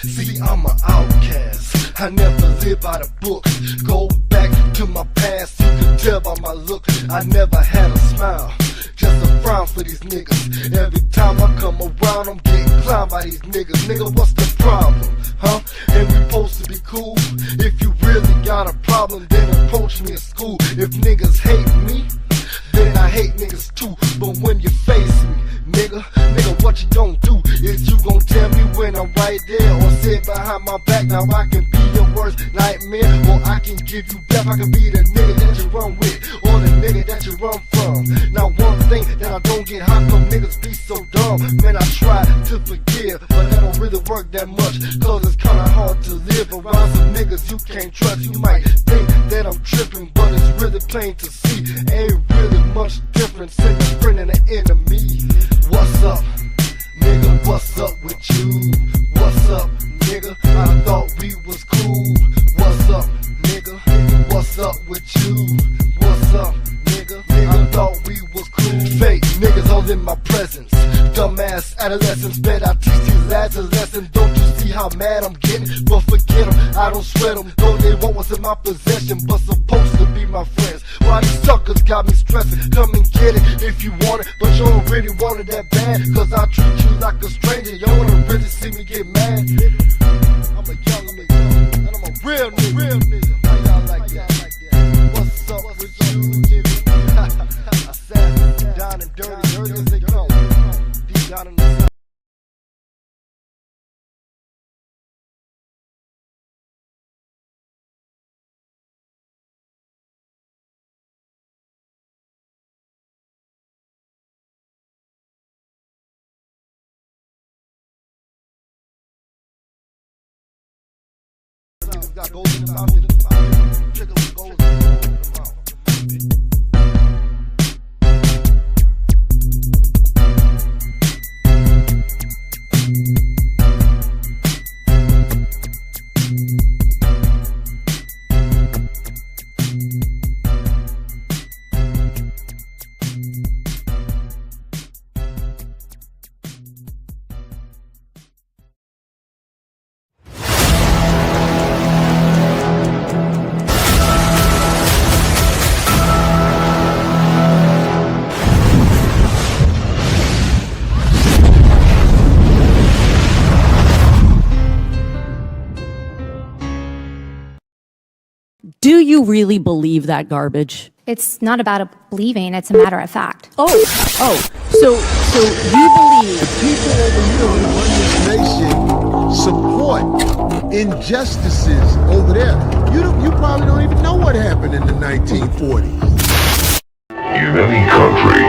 See, I'm an outcast. I never live by the book. Go back to my past, you can tell by my look. I never had a smile, just a frown for these niggas. Every time I come around, I'm getting climbed by these niggas. Nigga, what's the problem, huh? And we supposed to be cool. If you really got a problem, then approach me at school. If niggas hate me, then I hate niggas too. But when you face me, nigga, what you don't do is you gon' tell me when I'm right there, or sit behind my back. Now I can be your worst nightmare, or I can give you death. I can be the nigga that you run with, or the nigga that you run from. Now one thing that I don't get, how come niggas be so dumb? Man, I try to forgive, but that don't really work that much, cause it's kinda hard to live around some niggas you can't trust. You might think that I'm tripping, but it's really plain to see, ain't really much difference in a friend and an enemy. What's up, nigga, what's up with you? What's up, nigga, I thought we was cool. What's up, nigga, what's up with you? What's up, nigga, I thought we was cool. Fake niggas all in my presence, dumbass adolescents. Bet I teach these lads a lesson. Don't you see how mad I'm getting? But forget them, I don't sweat them. Though they want what's in my possession, but supposed to be my friends. Why these suckers got me stressing? Come and get it if you want it, but you don't really want it that bad, cause I treat you like a stranger. You wanna really see me get mad? I'm a young nigga, and I'm a real nigga. How y'all like that? What's up with you, nigga? Assassin, down and dirty as they come. Deep down in the south. Got gold in the mouth, trigger with gold in the mouth. Do you really believe that garbage? It's not about believing, it's a matter of fact. So you believe people over here who run this nation support injustices over there. You probably don't even know what happened in the 1940s. In any country,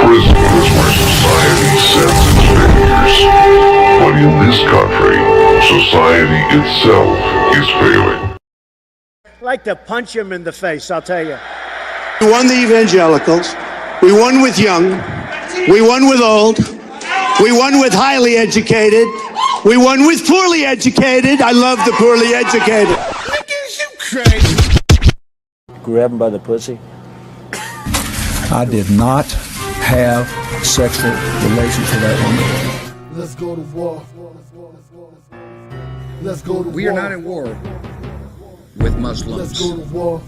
prison is where society sends its failures. But in this country, society itself is failing. I'd like to punch him in the face, I'll tell you. We won the evangelicals. We won with young. We won with old. We won with highly educated. We won with poorly educated. I love the poorly educated. Niggas, you crazy. Grab him by the pussy. I did not have sexual relations with that woman. Let's go to war. Let's go to war. We are not in war with Muslims. Let's go to war.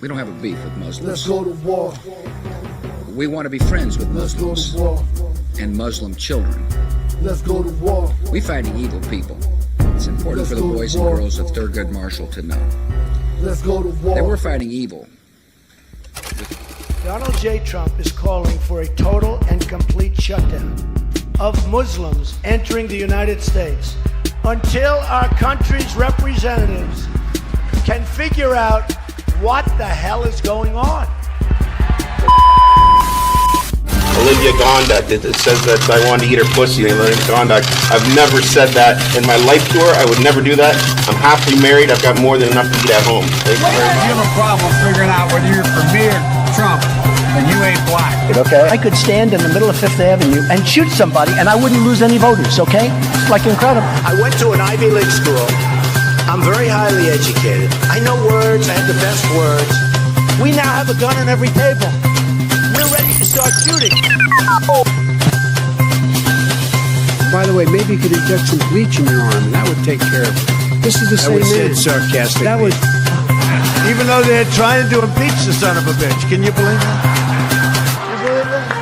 We don't have a beef with Muslims. Let's go to war. We want to be friends with Let's Muslims go to war. and Muslim children. Let's go to war. We're fighting evil people. It's important for the boys and girls of Thurgood Marshall to know Let's go to war. that we're fighting evil. Donald J. Trump is calling for a total and complete shutdown of Muslims entering the United States until our country's representatives can figure out what the hell is going on. Olivia Gondak, it says that I wanted to eat her pussy. Olivia Gondak, I've never said that in my life to her. I would never do that. I'm happily married. I've got more than enough to eat at home. You have a problem figuring out whether you're for me or Trump, and you ain't black. Okay. I could stand in the middle of Fifth Avenue and shoot somebody, and I wouldn't lose any voters, okay? It's like incredible. I went to an Ivy League school. I'm very highly educated. I know words. I have the best words. We now have a gun on every table. We're ready to start shooting. By the way, maybe you could inject some bleach in your arm, and that would take care of it. This is the same man. Sarcastically. That was... Even though they're trying to impeach the son of a bitch. Can you believe that? You believe that?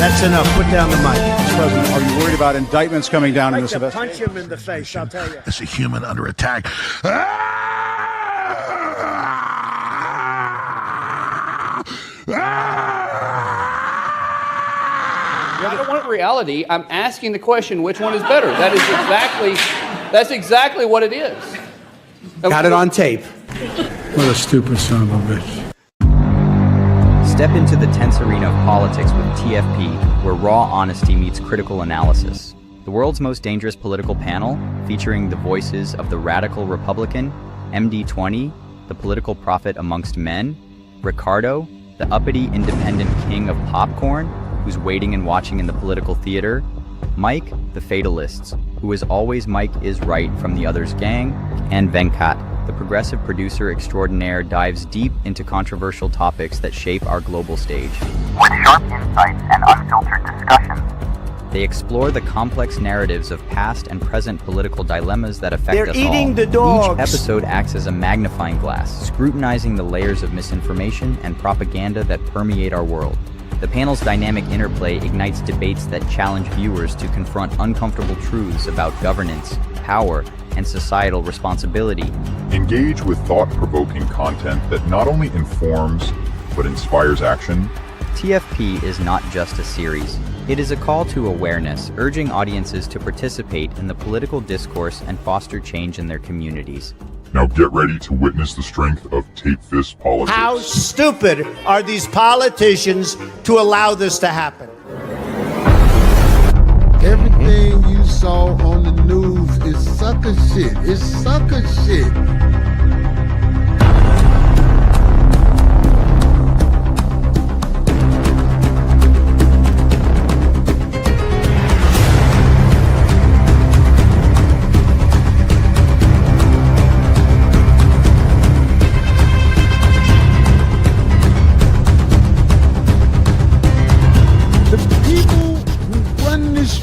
That's enough. Put down the mic. President, are you worried about indictments coming down in this investigation? Punch him in the face, I'll tell you. It's a human under attack. I don't want reality. I'm asking the question, which one is better? That's exactly what it is. Got it on tape. What a stupid son of a bitch. Step into the tense arena of politics with TFP, where raw honesty meets critical analysis. The world's most dangerous political panel, featuring the voices of the radical Republican, MD-20, the political prophet amongst men, Ricardo, the uppity independent king of popcorn, who's waiting and watching in the political theater, Mike, the Fatalists, who is always Mike is right from the Others Gang, and Venkat, the Progressive Producer Extraordinaire, dives deep into controversial topics that shape our global stage. With sharp insights and unfiltered discussions, they explore the complex narratives of past and present political dilemmas that affect us all. They're eating the dogs. Each episode acts as a magnifying glass, scrutinizing the layers of misinformation and propaganda that permeate our world. The panel's dynamic interplay ignites debates that challenge viewers to confront uncomfortable truths about governance, power, and societal responsibility. Engage with thought-provoking content that not only informs, but inspires action. TFP is not just a series. It is a call to awareness, urging audiences to participate in the political discourse and foster change in their communities. Now get ready to witness the strength of tape-fist politics. How stupid are these politicians to allow this to happen? Everything you saw on the news is sucker shit. It's sucker shit.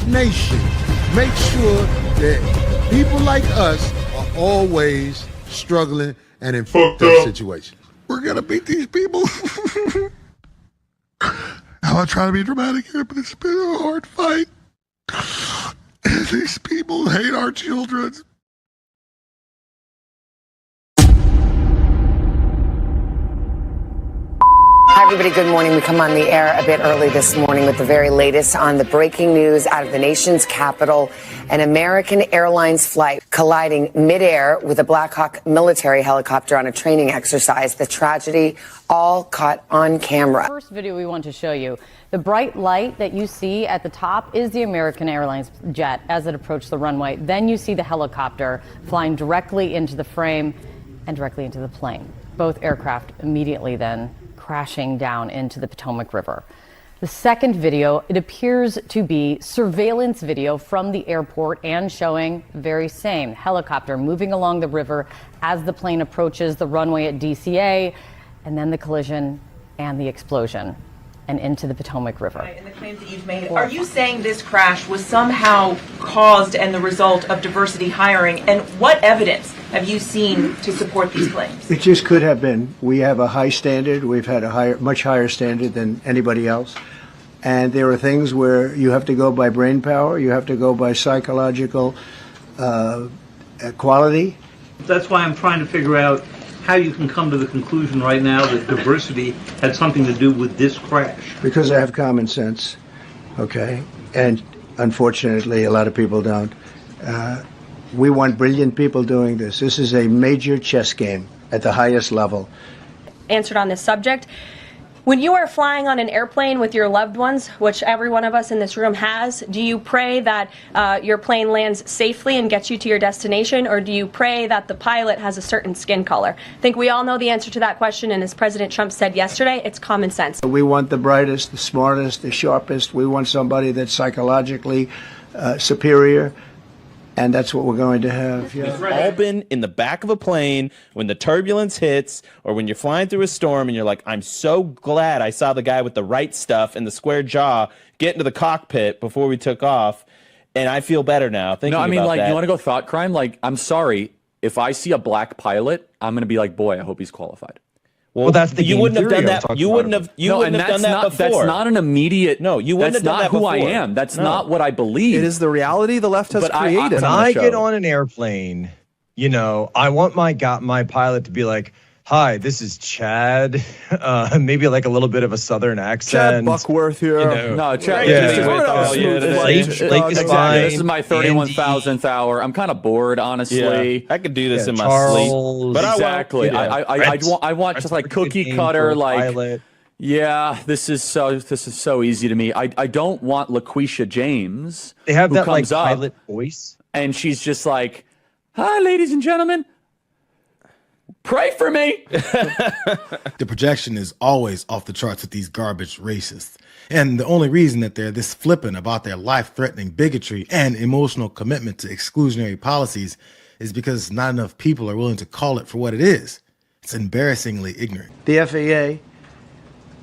Nation, make sure that people like us are always struggling and in fucked up situations. We're gonna beat these people. I'm not trying to be dramatic here, but it's been a hard fight. These people hate our children. Hi, everybody. Good morning. We come on the air a bit early this morning with the very latest on the breaking news out of the nation's capital. An American Airlines flight colliding midair with a Black Hawk military helicopter on a training exercise. The tragedy all caught on camera. The first video we want to show you, the bright light that you see at the top is the American Airlines jet as it approached the runway. Then you see the helicopter flying directly into the frame and directly into the plane. Both aircraft immediately then crashing down into the Potomac River. The second video, it appears to be surveillance video from the airport and showing the very same helicopter moving along the river as the plane approaches the runway at DCA, and then the collision and the explosion and into the Potomac River. And the claims that you've made, are you saying this crash was somehow caused and the result of diversity hiring? And what evidence have you seen to support these claims? It just could have been. We have a high standard. We've had a much higher standard than anybody else. And there are things where you have to go by brain power. You have to go by psychological quality. That's why I'm trying to figure out how you can come to the conclusion right now that diversity had something to do with this crash. Because I have common sense, okay? And unfortunately, a lot of people don't. We want brilliant people doing this. This is a major chess game at the highest level. Answered on this subject. When you are flying on an airplane with your loved ones, which every one of us in this room has, do you pray that your plane lands safely and gets you to your destination, or do you pray that the pilot has a certain skin color? I think we all know the answer to that question, and as President Trump said yesterday, it's common sense. We want the brightest, the smartest, the sharpest. We want somebody that's psychologically superior. And that's what we're going to have. Yeah. We've all been in the back of a plane when the turbulence hits, or when you're flying through a storm and you're like, I'm so glad I saw the guy with the right stuff and the square jaw get into the cockpit before we took off, and I feel better now. No, I mean, like, you want to go thought crime? Like, I'm sorry, if I see a black pilot, I'm going to be like, boy, I hope he's qualified. Well, that's the you wouldn't have done that. You wouldn't have. You wouldn't have done that before. That's not an immediate. No, you wouldn't have done that before. That's not who I am. That's not what I believe. It is the reality the left has created. When I get on an airplane, you know, I want my pilot to be like, "Hi, this is Chad." Maybe like a little bit of a southern accent. Chad Buckworth here. You know, no, Chad. This is my 31,000th hour. I'm kind of bored, honestly. Yeah, I could do this in my sleep. But exactly. I want just like cookie cutter, like. Pilot. Yeah, this is so easy to me. I don't want LaQuisha James. They have that like up, pilot voice, and she's just like, "Hi, ladies and gentlemen. Pray for me." The projection is always off the charts with these garbage racists. And the only reason that they're this flippant about their life-threatening bigotry and emotional commitment to exclusionary policies is because not enough people are willing to call it for what it is. It's embarrassingly ignorant. The FAA,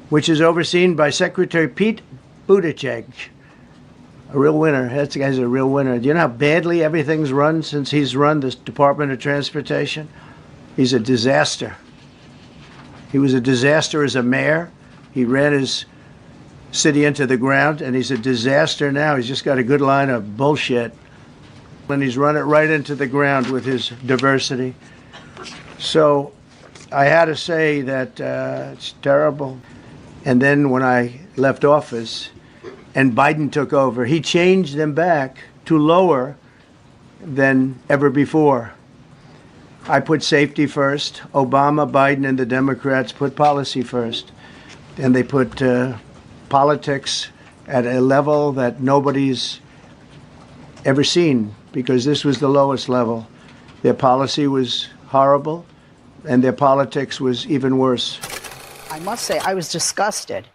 which is overseen by Secretary Pete Buttigieg, a real winner. That guy's a real winner. Do you know how badly everything's run since he's run this Department of Transportation? He's a disaster. He was a disaster as a mayor. He ran his city into the ground, and he's a disaster now. He's just got a good line of bullshit. And he's run it right into the ground with his diversity. So I had to say that it's terrible. And then when I left office and Biden took over, he changed them back to lower than ever before. I put safety first. Obama, Biden, and the Democrats put policy first. And they put politics at a level that nobody's ever seen, because this was the lowest level. Their policy was horrible, and their politics was even worse. I must say, I was disgusted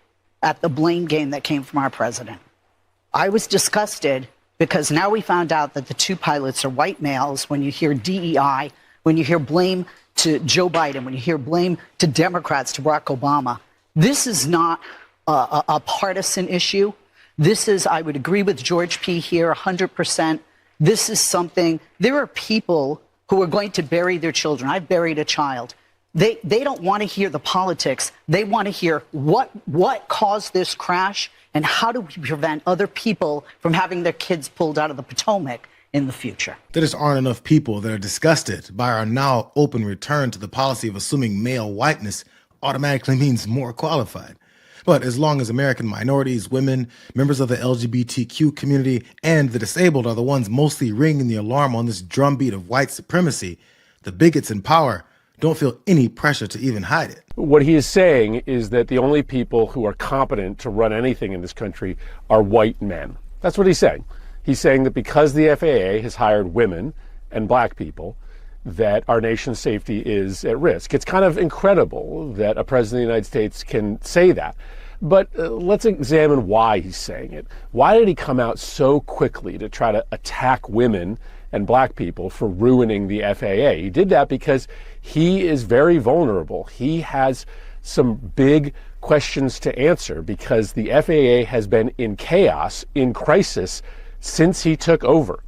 at the blame game that came from our president. I was disgusted because now we found out that the two pilots are white males. When you hear DEI, when you hear blame to Joe Biden, when you hear blame to Democrats, to Barack Obama, this is not a partisan issue. This is, I would agree with George P. here 100%. This is something, there are people who are going to bury their children. I've buried a child. They don't want to hear the politics. They want to hear what caused this crash and how do we prevent other people from having their kids pulled out of the Potomac in the future. There just aren't enough people that are disgusted by our now open return to the policy of assuming male whiteness automatically means more qualified. But as long as American minorities, women, members of the LGBTQ community, and the disabled are the ones mostly ringing the alarm on this drumbeat of white supremacy, the bigots in power don't feel any pressure to even hide it. What he is saying is that the only people who are competent to run anything in this country are white men. That's what he's saying. He's saying that because the FAA has hired women and black people, that our nation's safety is at risk. It's kind of incredible that a president of the United States can say that. But let's examine why he's saying it. Why did he come out so quickly to try to attack women and black people for ruining the FAA? He did that because he is very vulnerable. He has some big questions to answer because the FAA has been in chaos, in crisis, since he took over.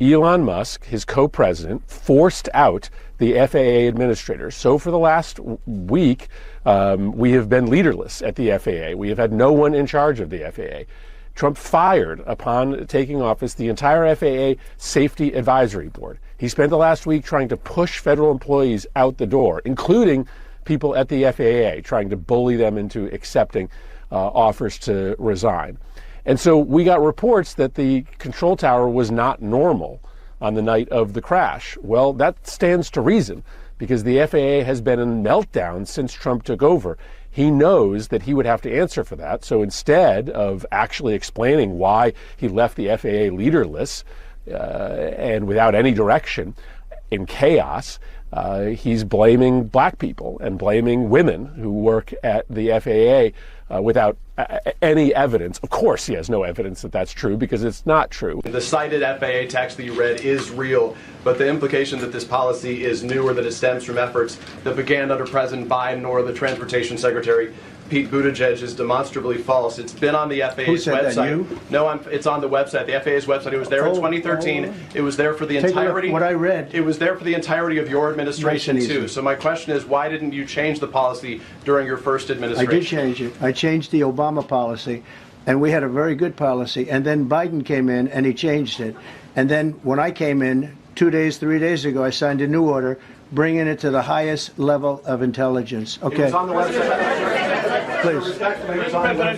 Elon Musk, his co-president, forced out the FAA administrators. So for the last week, we have been leaderless at the FAA. We have had no one in charge of the FAA. Trump fired, upon taking office, the entire FAA Safety Advisory Board. He spent the last week trying to push federal employees out the door, including people at the FAA, trying to bully them into accepting offers to resign. And so we got reports that the control tower was not normal on the night of the crash. Well, that stands to reason because the FAA has been in meltdown since Trump took over. he knows that he would have to answer for that. So instead of actually explaining why he left the FAA leaderless and without any direction, in chaos, he's blaming black people and blaming women who work at the FAA without any evidence. Of course, he has no evidence that that's true because it's not true. The cited FAA text that you read is real, but the implication that this policy is new or that it stems from efforts that began under President Biden or the Transportation Secretary Pete Buttigieg is demonstrably false. It's been on the FAA's Who said website. That, you? No, it's on the website, the FAA's website. It was there in 2013. It was there for the entirety. What I read. It was there for the entirety of your administration Nice and too. easy. So my question is, why didn't you change the policy during your first administration? I did change it. I changed the Obama policy, and we had a very good policy. And then Biden came in, and he changed it. And then when I came in 3 days ago, I signed a new order, bringing it to the highest level of intelligence. Okay. It was on the website. Please.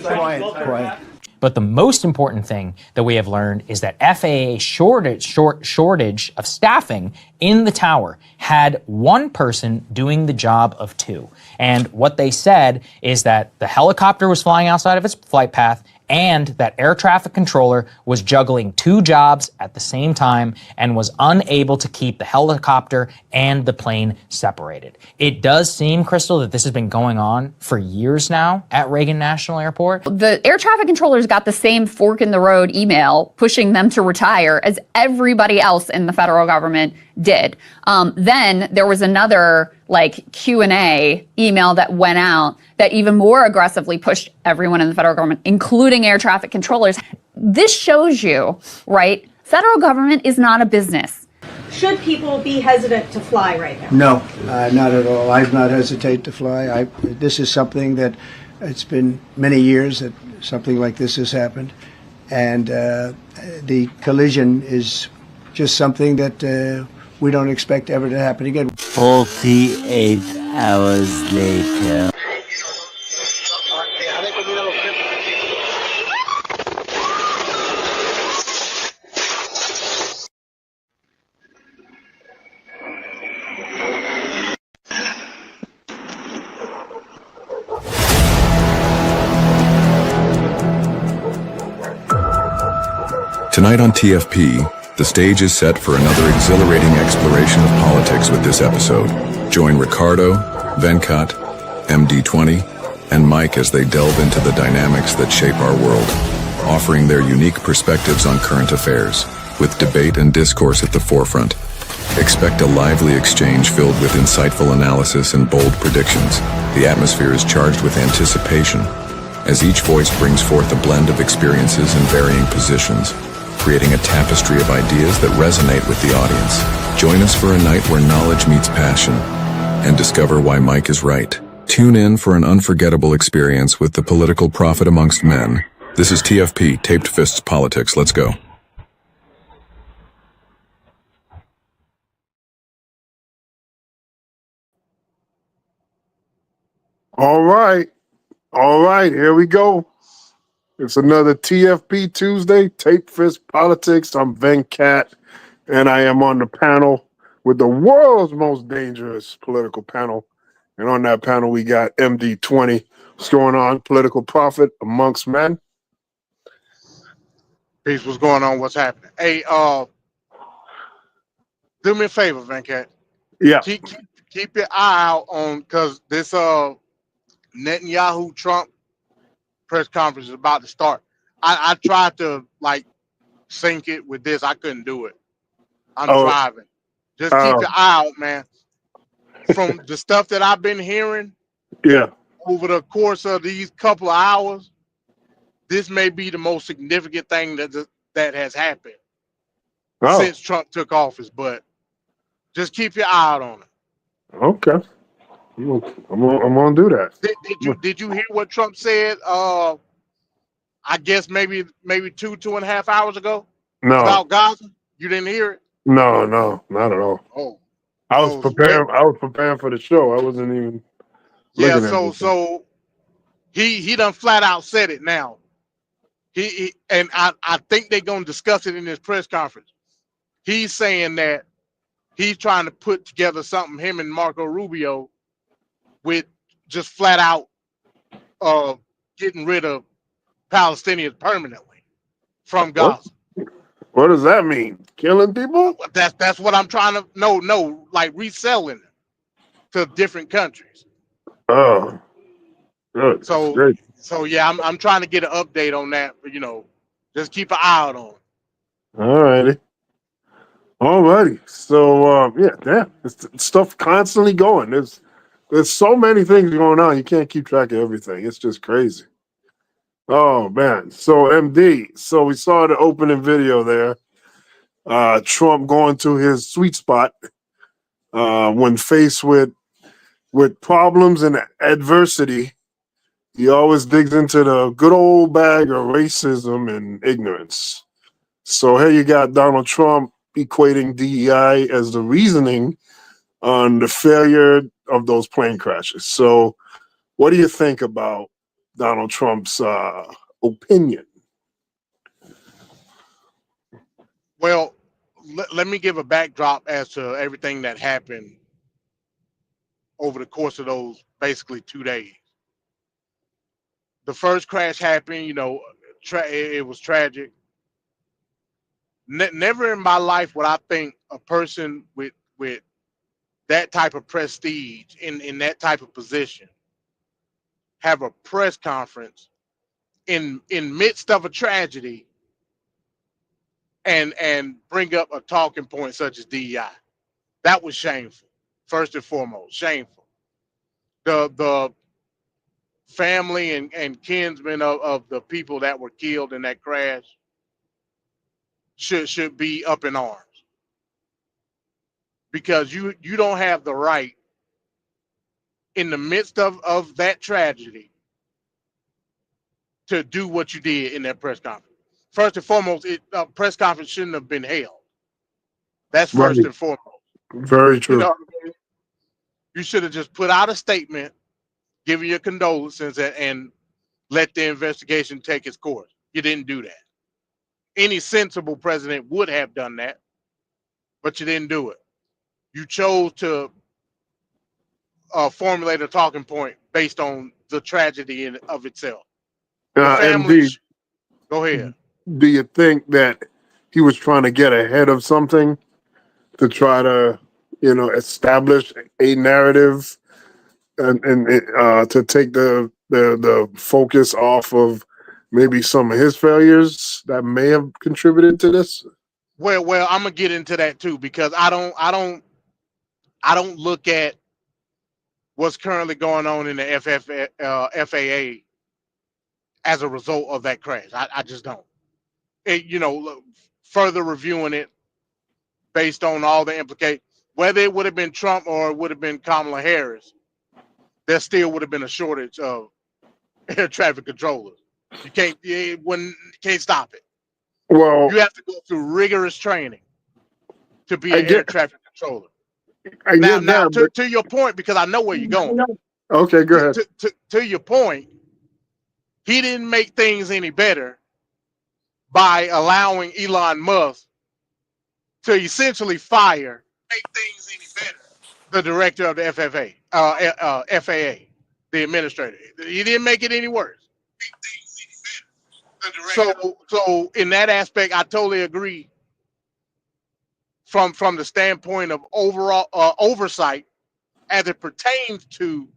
Quiet. But the most important thing that we have learned is that FAA shortage of staffing in the tower had one person doing the job of two. And what they said is that the helicopter was flying outside of its flight path and that air traffic controller was juggling two jobs at the same time and was unable to keep the helicopter and the plane separated. It does seem, Crystal, that this has been going on for years now at Reagan National Airport. The air traffic controllers got the same fork in the road email pushing them to retire as everybody else in the federal government did. Then there was another Q&A email that went out that even more aggressively pushed everyone in the federal government, including air traffic controllers. This shows you, right, federal government is not a business. Should people be hesitant to fly right now? No, not at all. I've not hesitated to fly. This is something that it's been many years that something like this has happened. And the collision is just something that we don't expect ever to happen again. 48 hours later. Tonight on TFP, the stage is set for another exhilarating exploration of politics with this episode. Join Ricardo, Venkat, MD20, and Mike as they delve into the dynamics that shape our world, offering their unique perspectives on current affairs, with debate and discourse at the forefront. Expect a lively exchange filled with insightful analysis and bold predictions. The atmosphere is charged with anticipation, as each voice brings forth a blend of experiences and varying positions, creating a tapestry of ideas that resonate with the audience. Join us for a night where knowledge meets passion and discover why Mike is right. Tune in for an unforgettable experience with the political prophet amongst men. This is TFP, Taped Fists Politics. Let's go. All right, here we go. It's another TFP Tuesday, Tape Fist Politics. I'm Venkat, and I am on the panel with the world's most dangerous political panel. And on that panel, we got MD20. What's going on? Political prophet amongst men. Peace, what's going on? What's happening? Hey, do me a favor, Venkat. Yeah. Keep your eye out on, because this Netanyahu Trump press conference is about to start. I tried to sync it with this. I couldn't do it. I'm driving. Just keep your eye out, man. From the stuff that I've been hearing, over the course of these couple of hours, this may be the most significant thing that has happened since Trump took office. But just keep your eye out on it. Okay. I'm gonna do that. Did you hear what Trump said? I guess maybe 2.5 hours ago. No. About Gaza. You didn't hear it? No, not at all. Oh. I was preparing for the show. I wasn't even. So he done flat out said it now. He and I think they're gonna discuss it in this press conference. He's saying that he's trying to put together something, him and Marco Rubio, with just flat out getting rid of Palestinians permanently from What? Gaza. What does that mean? Killing people? That's what I'm trying to like reselling them to different countries. Oh, good. That's So great. yeah, I'm trying to get an update on that, but just keep an eye out on it. All righty. All righty. So yeah, damn, it's stuff constantly going. There's so many things going on. You can't keep track of everything. It's just crazy. Oh man. So MD. So we saw the opening video there. Trump going to his sweet spot when faced with problems and adversity. He always digs into the good old bag of racism and ignorance. So here you got Donald Trump equating DEI as the reasoning on the failure of those plane crashes. So what do you think about Donald Trump's opinion? Well, let me give a backdrop as to everything that happened over the course of those basically 2 days. The first crash happened, it was tragic. Never in my life would I think a person with that type of prestige in that type of position have a press conference in midst of a tragedy and bring up a talking point such as DEI. That was shameful. First and foremost, shameful. The family and kinsmen of the people that were killed in that crash should be up in arms, because you don't have the right in the midst of that tragedy to do what you did in that press conference. First and foremost, press conference shouldn't have been held. That's first Right. and foremost. Very true. You should have just put out a statement, giving your condolences, and let the investigation take its course. You didn't do that. Any sensible president would have done that, but you didn't do it. You chose to formulate a talking point based on the tragedy of itself. The family. MD, Go ahead. do you think that he was trying to get ahead of something to try to, establish a narrative and to take the focus off of maybe some of his failures that may have contributed to this? Well, I'm gonna get into that too, because I don't look at what's currently going on in the FAA as a result of that crash. I just don't. Further reviewing it based on all the implications, whether it would have been Trump or it would have been Kamala Harris, there still would have been a shortage of air traffic controllers. You can't stop it. Well, you have to go through rigorous training to be an air traffic controller. To your point, because I know where you're going. Okay, go ahead. To your point, he didn't make things any better by allowing Elon Musk to essentially fire the director of the FAA, the administrator. He didn't make it any worse. So in that aspect, I totally agree. From the standpoint of overall oversight, as it pertains to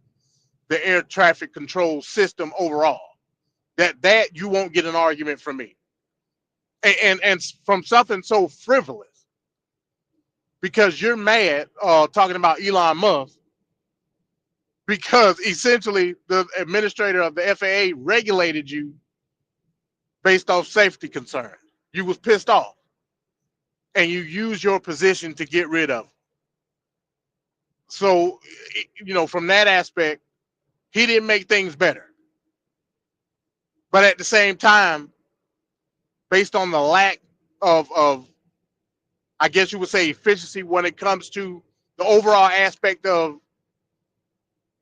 the air traffic control system overall, that you won't get an argument from me. And from something so frivolous, because you're mad talking about Elon Musk, because essentially the administrator of the FAA regulated you based off safety concerns. You was pissed off, and you used your position to get rid of him. So, from that aspect, he didn't make things better. But at the same time, based on the lack of I guess you would say, efficiency when it comes to the overall aspect of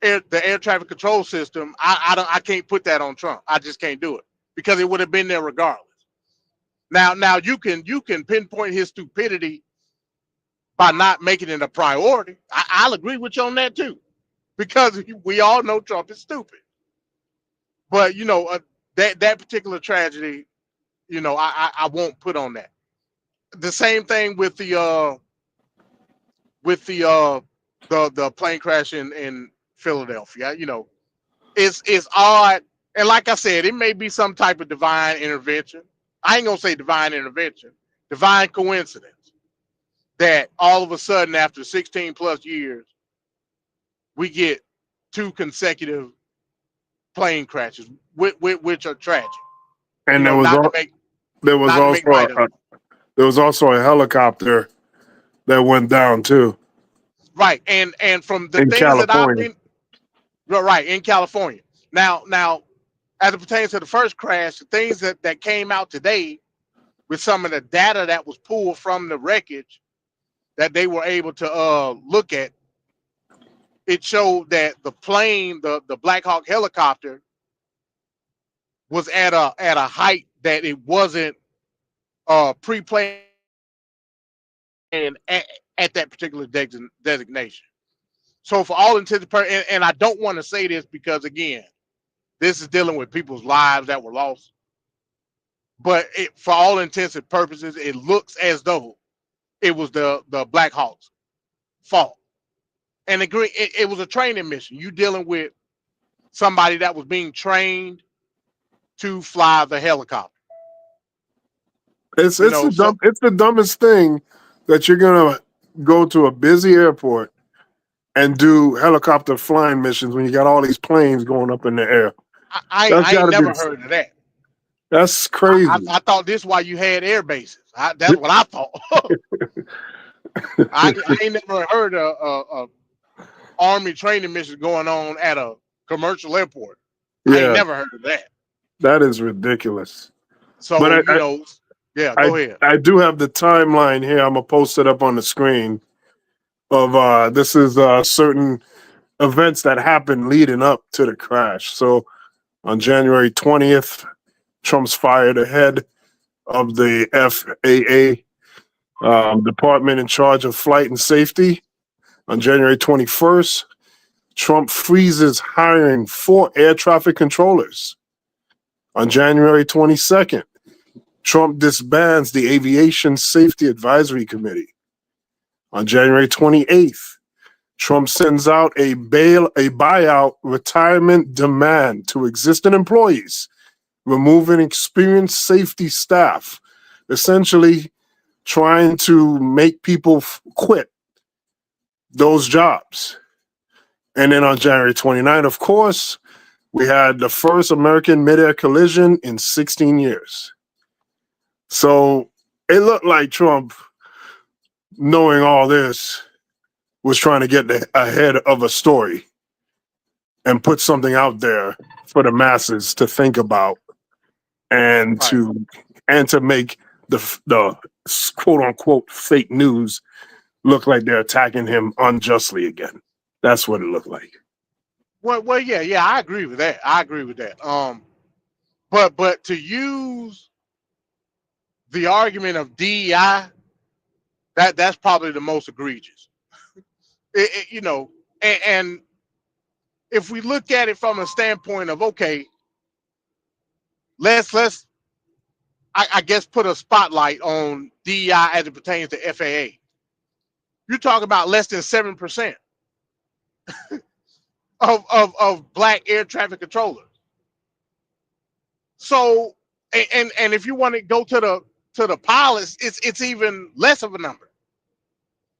the air traffic control system, I can't put that on Trump. I just can't do it, because it would have been there regardless. Now you can pinpoint his stupidity by not making it a priority. I'll agree with you on that too, because we all know Trump is stupid. But that particular tragedy, I won't put on that. The same thing with the plane crash in Philadelphia. It's odd, and like I said, it may be some type of divine intervention. I ain't gonna say divine intervention, divine coincidence that all of a sudden after 16 plus years we get 2 consecutive plane crashes, which are tragic. And there was also a helicopter that went down too. Right, and from the in things that I've California. been right in California. Now, as it pertains to the first crash, the things that came out today with some of the data that was pulled from the wreckage that they were able to look at, it showed that the plane, the Black Hawk helicopter, was at a height that it wasn't pre-planned at that particular designation. So for all intents and purposes, and I don't want to say this because again, this is dealing with people's lives that were lost. But for all intents and purposes, it looks as though it was the Black Hawk's fault. And it was a training mission. You dealing with somebody that was being trained to fly the helicopter. It's the dumbest thing that you're gonna go to a busy airport and do helicopter flying missions when you got all these planes going up in the air. I ain't never heard of that. That's crazy. I thought this is why you had air bases. That's what I thought. I ain't never heard of Army training missions going on at a commercial airport. Yeah. I ain't never heard of that. That is ridiculous. So, but go ahead. I do have the timeline here. I'm going to post it up on the screen of this is certain events that happened leading up to the crash. So on January 20th, Trump's fired ahead of the FAA department in charge of flight and safety. On January 21st, Trump freezes hiring 4 air traffic controllers. On January 22nd, Trump disbands the Aviation Safety Advisory Committee. On January 28th, Trump sends out a buyout retirement demand to existing employees, removing experienced safety staff, essentially trying to make people quit those jobs. And then on January 29th, of course, we had the first American midair collision in 16 years. So it looked like Trump, knowing all this, was trying to get ahead of a story and put something out there for the masses to think about and to make the quote unquote fake news look like they're attacking him unjustly again. That's what it looked like. Well, yeah, I agree with that. But to use the argument of DEI, that's probably the most egregious. And if we look at it from a standpoint of okay, let's I guess put a spotlight on DEI as it pertains to FAA. You're talking about less than 7% of black air traffic controllers. So, and if you want to go to the pilots, it's even less of a number.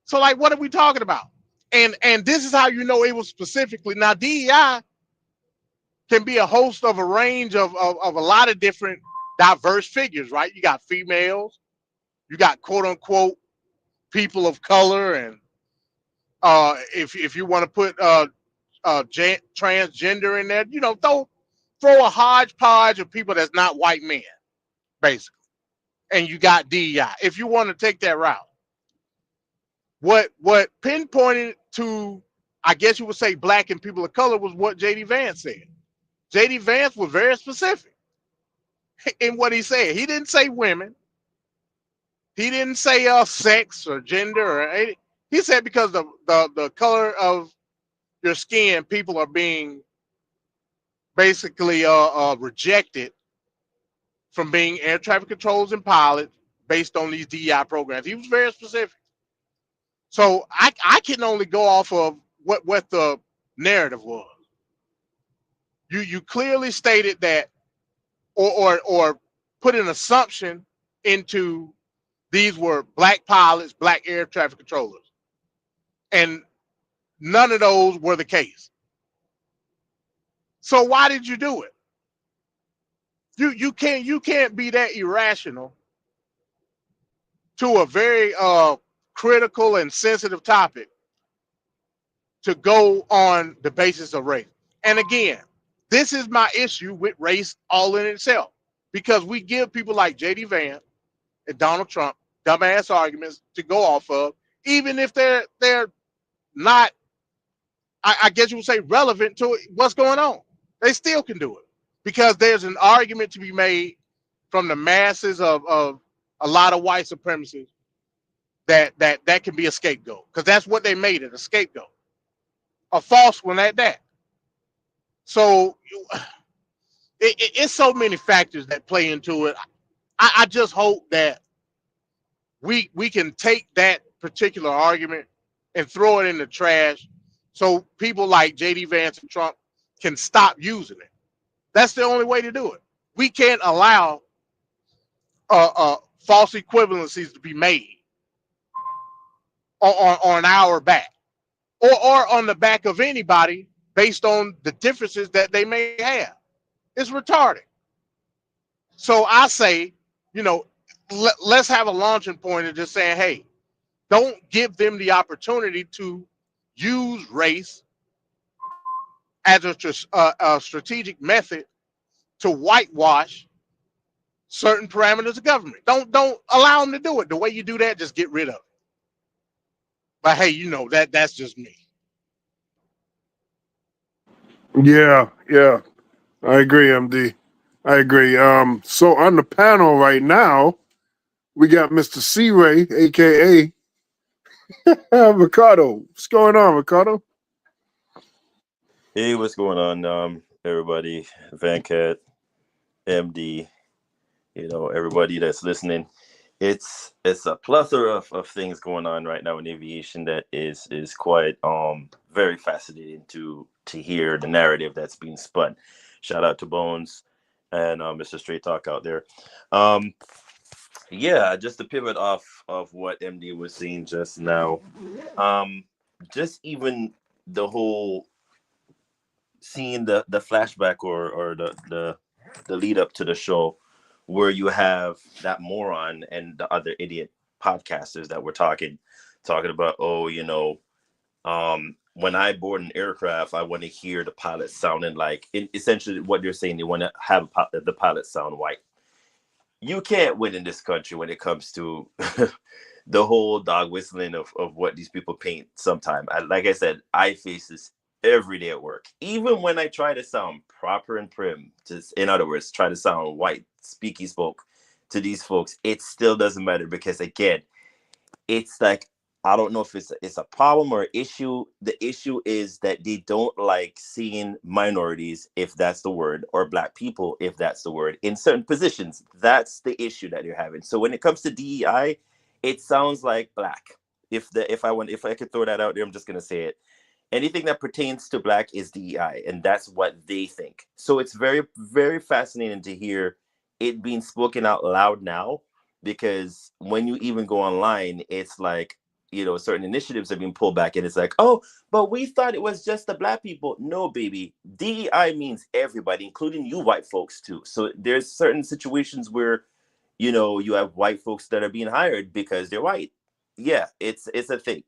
So, like, what are we talking about? And this is how you know it was specifically. Now, DEI can be a host of a range of a lot of different diverse figures, right? You got females, you got quote unquote people of color, and if you want to put transgender in there, throw a hodgepodge of people that's not white men, basically. And you got DEI. If you want to take that route, what pinpointed to, I guess you would say, black and people of color was what J.D. Vance said. J.D. Vance was very specific in what he said. He didn't say women. He didn't say sex or gender or anything. He said because the color of your skin, people are being basically rejected from being air traffic controllers and pilots based on these DEI programs. He was very specific. So I can only go off of what the narrative was. You clearly stated that, or put an assumption into these were black pilots, black air traffic controllers, and none of those were the case. So why did you do it? You can't be that irrational to a very critical and sensitive topic to go on the basis of race. And again, this is my issue with race all in itself, because we give people like J.D. Vance and Donald Trump dumbass arguments to go off of, even if they're not, I guess you would say, relevant to what's going on. They still can do it because there's an argument to be made from the masses of a lot of white supremacists that can be a scapegoat, because that's what they made it, a scapegoat, a false one at that. So it's so many factors that play into it. I just hope that we can take that particular argument and throw it in the trash so people like J.D. Vance and Trump can stop using it. That's the only way to do it. We can't allow false equivalencies to be made on our back or on the back of anybody based on the differences that they may have. It's retarded. So I say, let's have a launching point of just saying, hey, don't give them the opportunity to use race as a strategic method to whitewash certain parameters of government. Don't allow them to do it. The way you do that, just get rid of it. But hey, that's just me. Yeah. I agree, MD. I agree. So on the panel right now, we got Mr. C-Ray, aka Ricardo. What's going on, Ricardo? Hey, what's going on, everybody? Venkat, MD, everybody that's listening. It's a plethora of things going on right now in aviation that is quite very fascinating to hear the narrative that's being spun. Shout out to Bones and Mr. Straight Talk out there. Yeah, just to pivot off of what MD was saying just now. Just even the whole seeing the flashback or the lead up to the show, where you have that moron and the other idiot podcasters that were talking about, when I board an aircraft, I want to hear the pilot sounding like, essentially what you're saying, they want to have the pilot sound white. You can't win in this country when it comes to the whole dog whistling of what these people paint sometime. Like I said, I face this every day at work. Even when I try to sound proper and prim, just in other words, try to sound white, speaky spoke to these folks, it still doesn't matter, because again, it's like, I don't know if it's a problem or issue. The issue is that they don't like seeing minorities, if that's the word, or black people, if that's the word, in certain positions. That's the issue that you're having. So when it comes to DEI, it sounds like black. If I could throw that out there, I'm just gonna say it. Anything that pertains to black is DEI, and that's what they think. So it's very, very fascinating to hear it being spoken out loud now, because when you even go online, it's like, certain initiatives are being pulled back, and it's like, oh, but we thought it was just the black people. No, baby. DEI means everybody, including you white folks too. So there's certain situations where, you have white folks that are being hired because they're white. Yeah, it's a thing.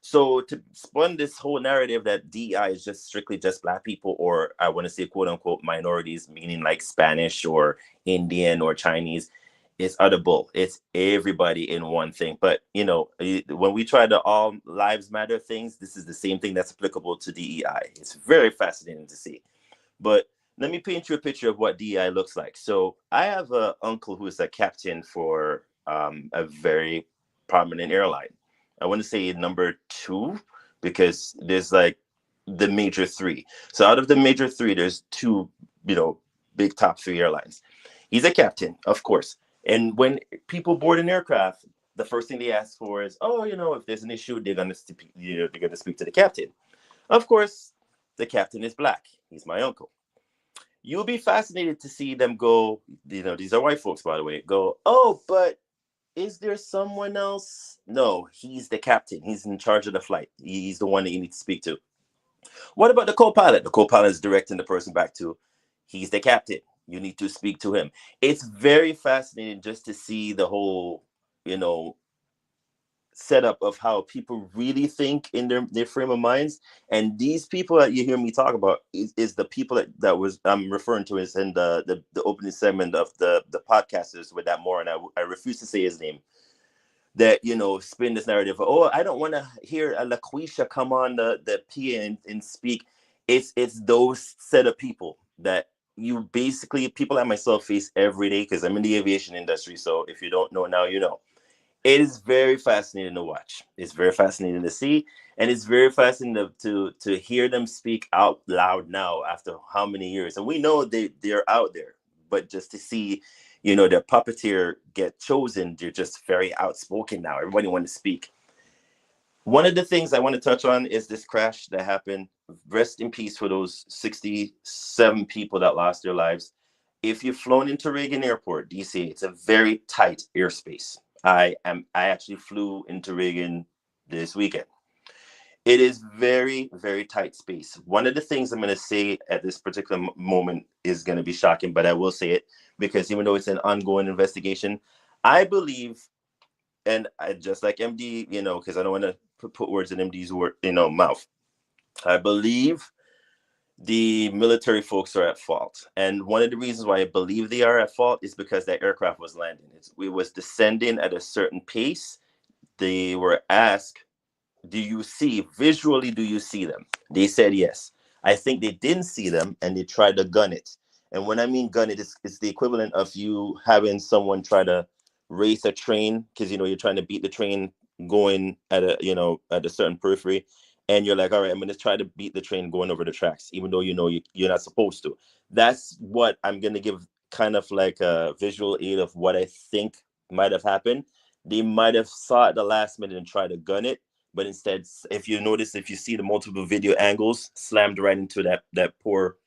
So to spun this whole narrative that DEI is just strictly just black people, or I want to say quote unquote minorities, meaning like Spanish or Indian or Chinese, it's utter bull. It's everybody in one thing. But when we try the all lives matter things, this is the same thing that's applicable to DEI. It's very fascinating to see. But let me paint you a picture of what DEI looks like. So I have an uncle who is a captain for a very prominent airline. I want to say number 2, because there's like the major 3. So out of the major 3, there's 2 big top 3 airlines. He's a captain, of course. And when people board an aircraft, the first thing they ask for is, if there's an issue, they're gonna speak to the captain. Of course, the captain is black. He's my uncle. You'll be fascinated to see them go, these are white folks, by the way, go, oh, but is there someone else? No, he's the captain. He's in charge of the flight. He's the one that you need to speak to. What about the co-pilot? The co-pilot is directing the person back to, he's the captain. You need to speak to him. It's very fascinating just to see the whole, setup of how people really think in their frame of minds. And these people that you hear me talk about is the people that was I'm referring to is in the opening segment of the podcasters with that more, and I refuse to say his name, that spin this narrative. Oh, I don't want to hear a LaQuisha come on the PA and speak. It's those set of people that you basically, people like myself, face every day because I'm in the aviation industry. So if you don't know now, you know. It is very fascinating to watch. It's very fascinating to see, and it's very fascinating to hear them speak out loud now after how many years. And we know they're out there, but just to see, their puppeteer get chosen, they're just very outspoken now. Everybody wants to speak. One of the things I want to touch on is this crash that happened. Rest in peace for those 67 people that lost their lives. If you've flown into Reagan Airport, DC, it's a very tight airspace. I actually flew into Reagan this weekend. It is very, very tight space. One of the things I'm going to say at this particular moment is going to be shocking, but I will say it because even though it's an ongoing investigation, I believe, and I just like MD, because I don't want to put words in MD's mouth. I believe the military folks are at fault. And one of the reasons why I believe they are at fault is because that aircraft was landing. It was descending at a certain pace. They were asked, do you see them? They said yes. I think they didn't see them and they tried to gun it. And when I mean gun it, it's the equivalent of you having someone try to race a train because, you're trying to beat the train going at a certain periphery. And you're like, all right, I'm going to try to beat the train going over the tracks, even though you're not supposed to. That's what I'm going to give kind of like a visual aid of what I think might have happened. They might have saw it the last minute and tried to gun it. But instead, if you see the multiple video angles, slammed right into that poor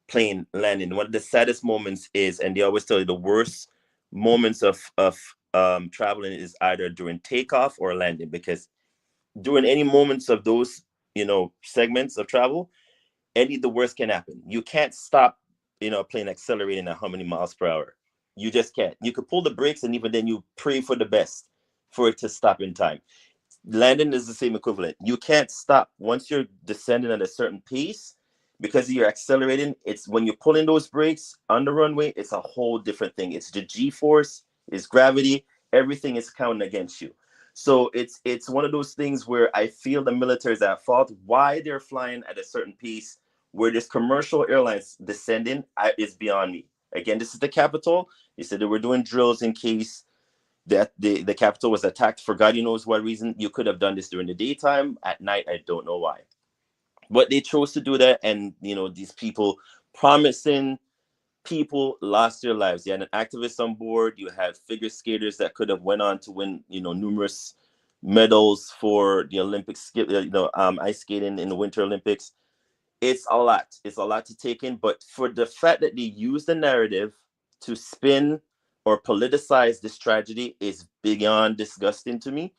plane landing. One of the saddest moments is, and they always tell you the worst moments of traveling is either during takeoff or landing, because during any moments of those, segments of travel, the worst can happen. You can't stop, a plane accelerating at how many miles per hour. You just can't. You could pull the brakes and even then you pray for the best for it to stop in time. Landing is the same equivalent. You can't stop once you're descending at a certain pace because you're accelerating. It's when you're pulling those brakes on the runway, it's a whole different thing. It's the G-force, it's gravity, everything is counting against you. So it's one of those things where I feel the military is at fault. Why they're flying at a certain pace where there's commercial airlines descending is beyond me. Again, this is the Capitol. They said they were doing drills in case that the Capitol was attacked for God knows what reason. You could have done this during the daytime. At night, I don't know why. But they chose to do that, and these people promising people lost their lives. You had an activist on board. You had figure skaters that could have went on to win, numerous medals for the Olympics, ice skating in the Winter Olympics. It's a lot. It's a lot to take in. But for the fact that they use the narrative to spin or politicize this tragedy is beyond disgusting to me.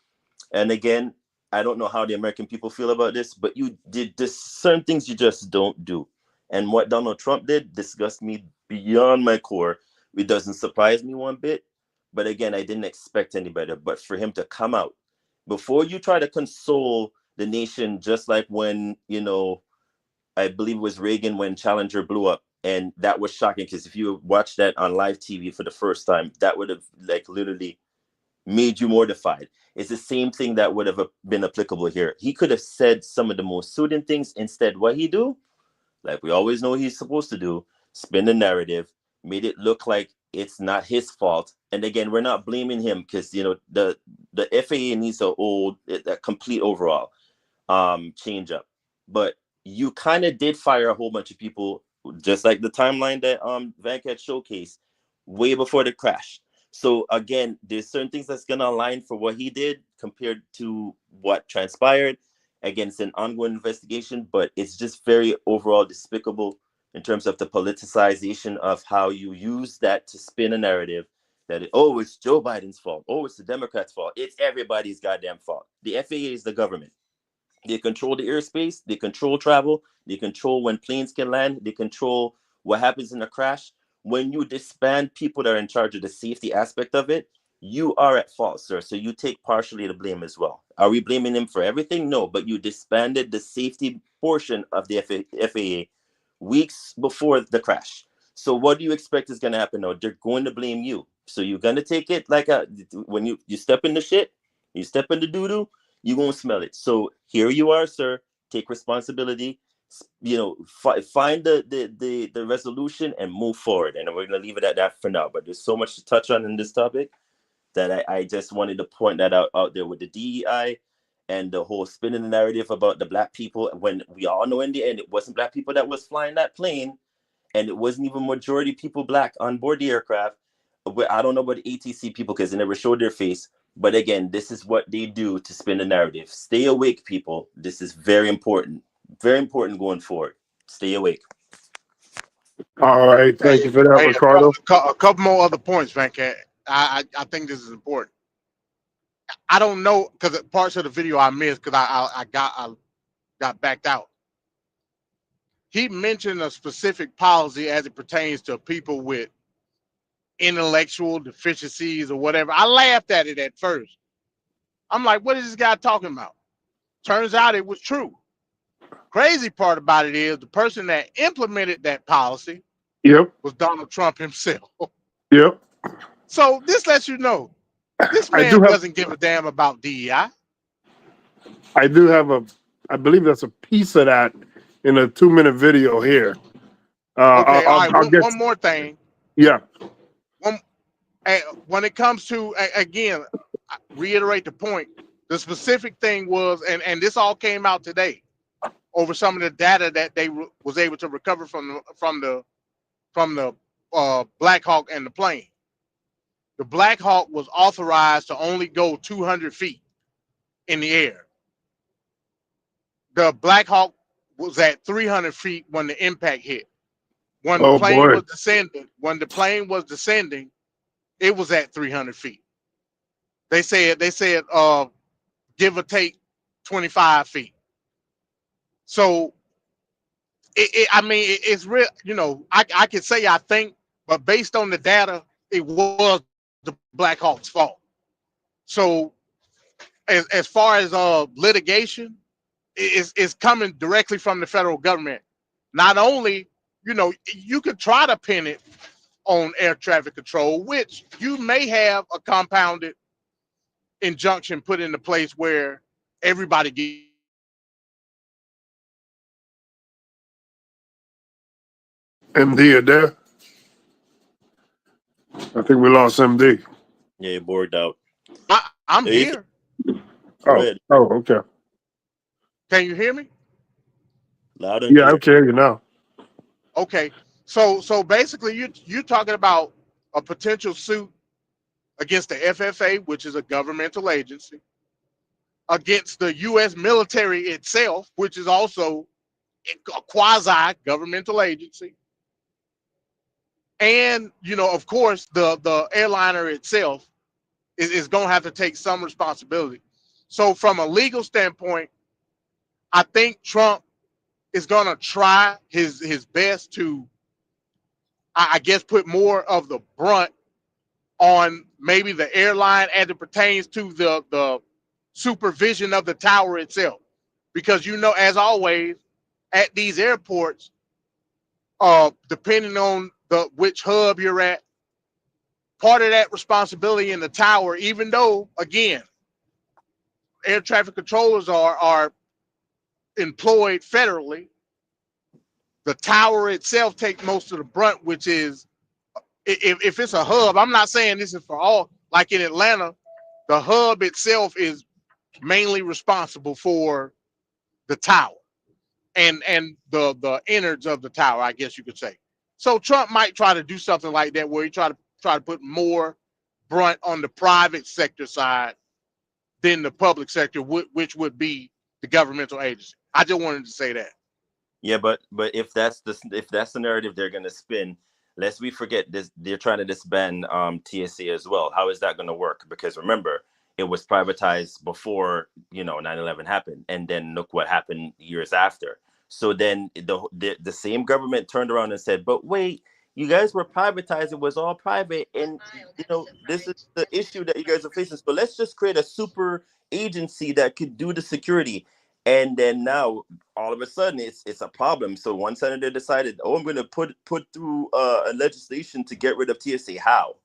And again, I don't know how the American people feel about this, but you did certain things you just don't do. And what Donald Trump did disgusts me beyond my core. It doesn't surprise me one bit. But again, I didn't expect any better. But for him to come out, before you try to console the nation, just like when, I believe it was Reagan when Challenger blew up. And that was shocking because if you watched that on live TV for the first time, that would have literally made you mortified. It's the same thing that would have been applicable here. He could have said some of the most soothing things. Instead, what he do, like we always know he's supposed to do, spin the narrative, made it look like it's not his fault. And again, we're not blaming him because, the FAA needs a complete overall change up. But you kind of did fire a whole bunch of people just like the timeline that Venkat showcased, way before the crash. So again, there's certain things that's gonna align for what he did compared to what transpired. Again, it's an ongoing investigation, but it's just very overall despicable in terms of the politicization of how you use that to spin a narrative that it's Joe Biden's fault. Oh, it's the Democrats' fault. It's everybody's goddamn fault. The FAA is the government. They control the airspace. They control travel. They control when planes can land. They control what happens in a crash. When you disband people that are in charge of the safety aspect of it, you are at fault, sir. So you take partially the blame as well. Are we blaming him for everything? No, but you disbanded the safety portion of the FAA weeks before the crash. So what do you expect is going to happen now? They're going to blame you. So you're going to take it like when you step in the shit, you step in the doo-doo, you're going to smell it. So here you are, sir. Take responsibility. Find the resolution and move forward. And we're going to leave it at that for now. But there's so much to touch on in this topic that I just wanted to point that out there with the DEI and the whole spinning the narrative about the black people, when we all know in the end it wasn't black people that was flying that plane, and it wasn't even majority people black on board the aircraft. I don't know about the ATC people because they never showed their face. But again, this is what they do to spin the narrative. Stay awake, people. This is very important. Very important going forward. Stay awake. All right. Thank you for that, Ricardo. A couple more other points, Venkat. I think this is important. I don't know, because parts of the video I missed because I got backed out. He mentioned a specific policy as it pertains to people with intellectual deficiencies or whatever. I laughed at it at first. I'm like, what is this guy talking about? Turns out it was true. Crazy part about it is the person that implemented that policy was Donald Trump himself. Yep. So this lets you know this man doesn't give a damn about DEI. I do have I believe that's a piece of that in a 2-minute video here. Okay, all right. One more thing. Yeah. When it comes to, again, reiterate the point, the specific thing was, and this all came out today over some of the data that they was able to recover from the Black Hawk and the plane. The Black Hawk was authorized to only go 200 feet in the air. The Black Hawk was at 300 feet when the impact hit. When the plane was descending, it was at 300 feet. They said give or take 25 feet. So it's real. I could say I think, but based on the data, it was the Black Hawk's fault. So as far as litigation, it's coming directly from the federal government. Not only, you could try to pin it on air traffic control, which you may have a compounded injunction put into place where everybody gets. MD, you there? I think we lost MD. Yeah, you're bored out. I'm here. Oh, okay. Can you hear me? Loud and clear. I can hear you now. Okay, so basically, you're talking about a potential suit against the FFA, which is a governmental agency, against the U.S. military itself, which is also a quasi-governmental agency, and of course, the airliner itself is going to have to take some responsibility. So, from a legal standpoint, I think Trump is going to try his best to, I guess, put more of the brunt on maybe the airline as it pertains to the supervision of the tower itself. Because, as always, at these airports, depending on which hub you're at, part of that responsibility in the tower, even though, again, air traffic controllers are employed federally, the tower itself takes most of the brunt, which is, if it's a hub, I'm not saying this is for all, like in Atlanta, the hub itself is mainly responsible for the tower. and the innards of the tower, I guess you could say. So Trump might try to do something like that, where he try to put more brunt on the private sector side than the public sector, which would be the governmental agency. I just wanted to say that. Yeah, but if that's the narrative they're going to spin, lest we forget this, they're trying to disband TSA as well. How is that going to work? Because remember, it was privatized before 9/11 happened, and then look what happened years after. So then the same government turned around and said, "But wait, you guys were privatized. It was all private, and this is the issue that you guys are facing. So let's just create a super agency that could do the security." And then now, all of a sudden, it's a problem. So one senator decided, "Oh, I'm going to put through a legislation to get rid of TSA." How?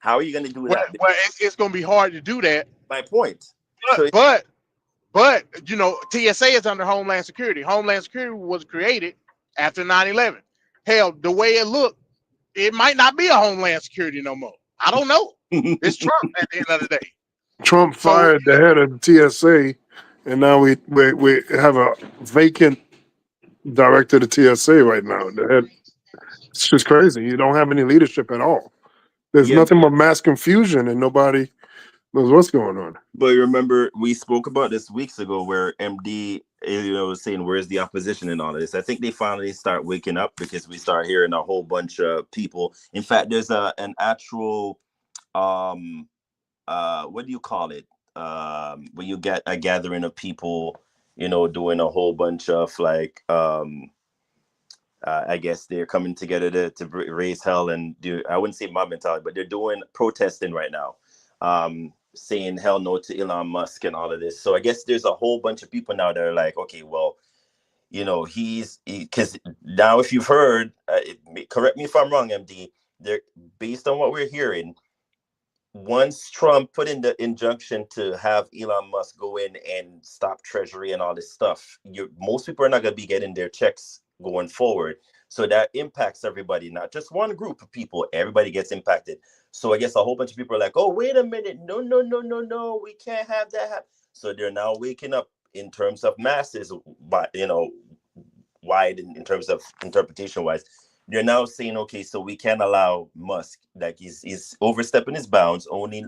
How are you going to do that? Well, it's going to be hard to do that. My point. But TSA is under Homeland Security. Homeland Security was created after 9/11. Hell, the way it looked, it might not be a Homeland Security no more. I don't know. It's Trump at the end of the day. Trump fired the head of the TSA, and now we have a vacant director of the TSA right now. The head, it's just crazy. You don't have any leadership at all. There's nothing but mass confusion, and nobody knows what's going on. But remember, we spoke about this weeks ago, where MD was saying, "Where's the opposition in all of this?" I think they finally start waking up, because we start hearing a whole bunch of people. In fact, there's an actual what do you call it? When you get a gathering of people, doing a whole bunch of like, I guess they're coming together to raise hell and do, I wouldn't say mob mentality, but they're doing protesting right now, saying hell no to Elon Musk and all of this. So I guess there's a whole bunch of people now that are like, okay, well, because now if you've heard, correct me if I'm wrong, MD, they're based on what we're hearing. Once Trump put in the injunction to have Elon Musk go in and stop Treasury and all this stuff, most people are not going to be getting their checks going forward. So that impacts everybody, not just one group of people. Everybody gets impacted. So I guess a whole bunch of people are like, "Oh, wait a minute. No, we can't have that happen." So they're now waking up in terms of masses, but wide in terms of interpretation wise. They're now saying, okay, so we can't allow Musk, like he's overstepping his bounds. Only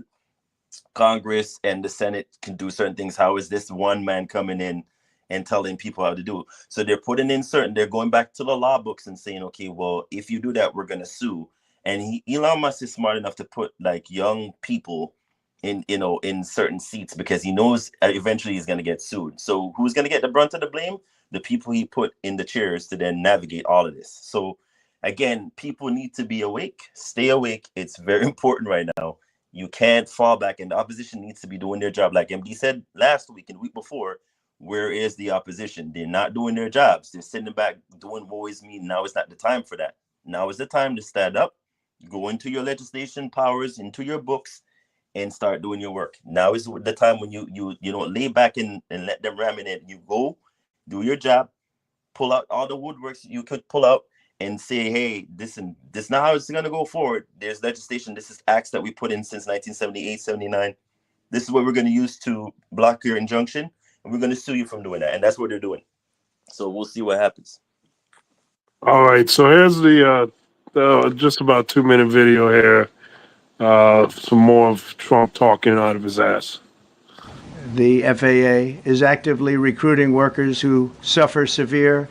Congress and the Senate can do certain things. How is this one man coming in and telling people how to do? So they're putting in they're going back to the law books and saying, okay, well, if you do that, we're going to sue. And Elon Musk is smart enough to put like young people in certain seats, because he knows eventually he's going to get sued. So who's going to get the brunt of the blame? The people he put in the chairs to then navigate all of this. So again, people need to be awake, stay awake. It's very important right now. You can't fall back, and the opposition needs to be doing their job. Like MD said last week and the week before, where is the opposition? They're not doing their jobs. They're sitting back doing woe is me. Now is not the time for that. Now is the time to stand up, go into your legislation powers, into your books, and start doing your work. Now is the time when you don't lay back and let them ram in it. You go, do your job, pull out all the woodworks you could pull out, and say, hey, this is not how it's going to go forward. There's legislation. This is acts that we put in since 1978, 79. This is what we're going to use to block your injunction, and we're going to sue you from doing that. And that's what they're doing. So we'll see what happens. All right. So here's the just about 2-minute video here. Some more of Trump talking out of his ass. The FAA is actively recruiting workers who suffer severe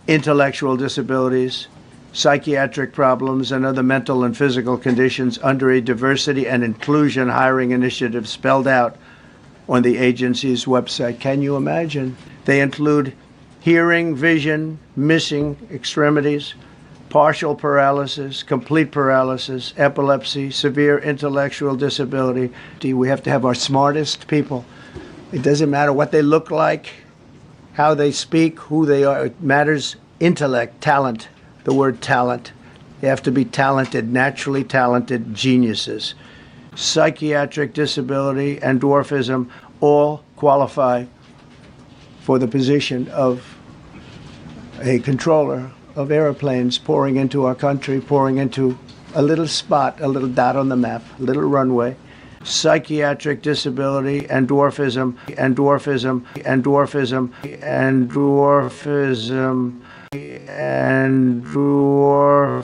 intellectual disabilities, psychiatric problems, and other mental and physical conditions under a diversity and inclusion hiring initiative spelled out on the agency's website. Can you imagine? They include hearing, vision, missing extremities, partial paralysis, complete paralysis, epilepsy, severe intellectual disability. We have to have our smartest people. It doesn't matter what they look like, how they speak, who they are. It matters intellect, talent, the word talent. They have to be talented, naturally talented geniuses. Psychiatric disability and dwarfism all qualify for the position of a controller of airplanes pouring into our country, pouring into a little spot, a little dot on the map, a little runway. psychiatric disability, and dwarfism, and dwarfism, and dwarfism, and dwarfism, and dwarfism.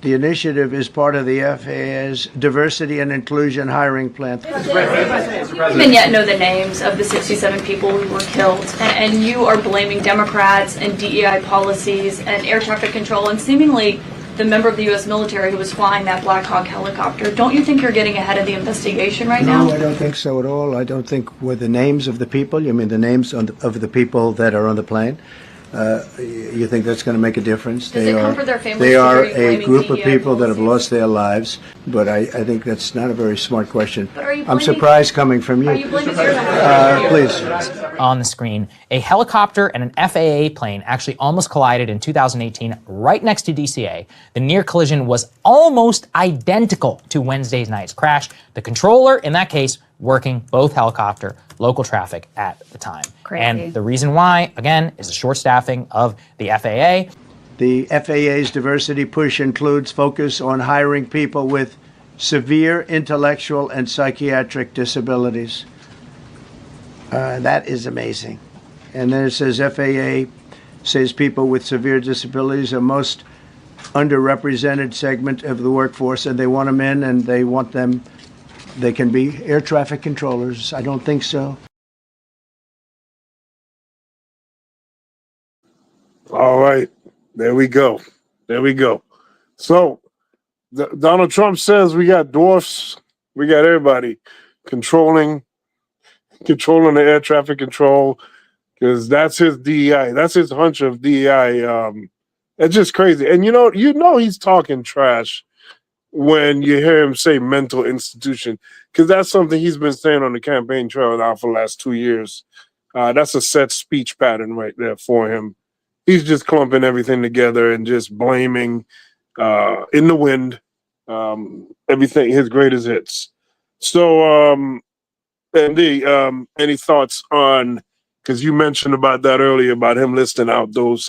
The initiative is part of the FAA's diversity and inclusion hiring plan. Do you even yet know the names of the 67 people who were killed? And you are blaming Democrats and DEI policies and air traffic control and seemingly the member of the U.S. military who was flying that Black Hawk helicopter. Don't you think you're getting ahead of the investigation right now? No, I don't think so at all. I don't think with the names of the people, you mean the names of the people that are on the plane? You think that's going to make a difference? Does it comfort their families They to are hear you a blaming group of DEI people that have policies? lost their lives, but I think that's not a very smart question. But are you I'm blaming- surprised coming from you. Are you blaming air Please. On the screen, a helicopter and an FAA plane actually almost collided in 2018 right next to DCA. The near collision was almost identical to Wednesday night's crash. The controller, in that case, working both helicopter, local traffic at the time. Crazy. And the reason why, again, is the short staffing of the FAA. The FAA's diversity push includes focus on hiring people with severe intellectual and psychiatric disabilities. That is amazing. And then it says FAA says people with severe disabilities are most underrepresented segment of the workforce, and they want them in, and they want them. They can be air traffic controllers. I don't think so. All right. There we go. There we go. So Donald Trump says we got dwarfs. We got everybody controlling the air traffic control because that's his DEI. That's his hunch of DEI. It's just crazy. And you know he's talking trash when you hear him say mental institution, because that's something he's been saying on the campaign trail now for the last 2 years. That's a set speech pattern right there for him. He's just clumping everything together and just blaming in the wind everything, his greatest hits. So, Andy, any thoughts on, because you mentioned about that earlier, about him listing out those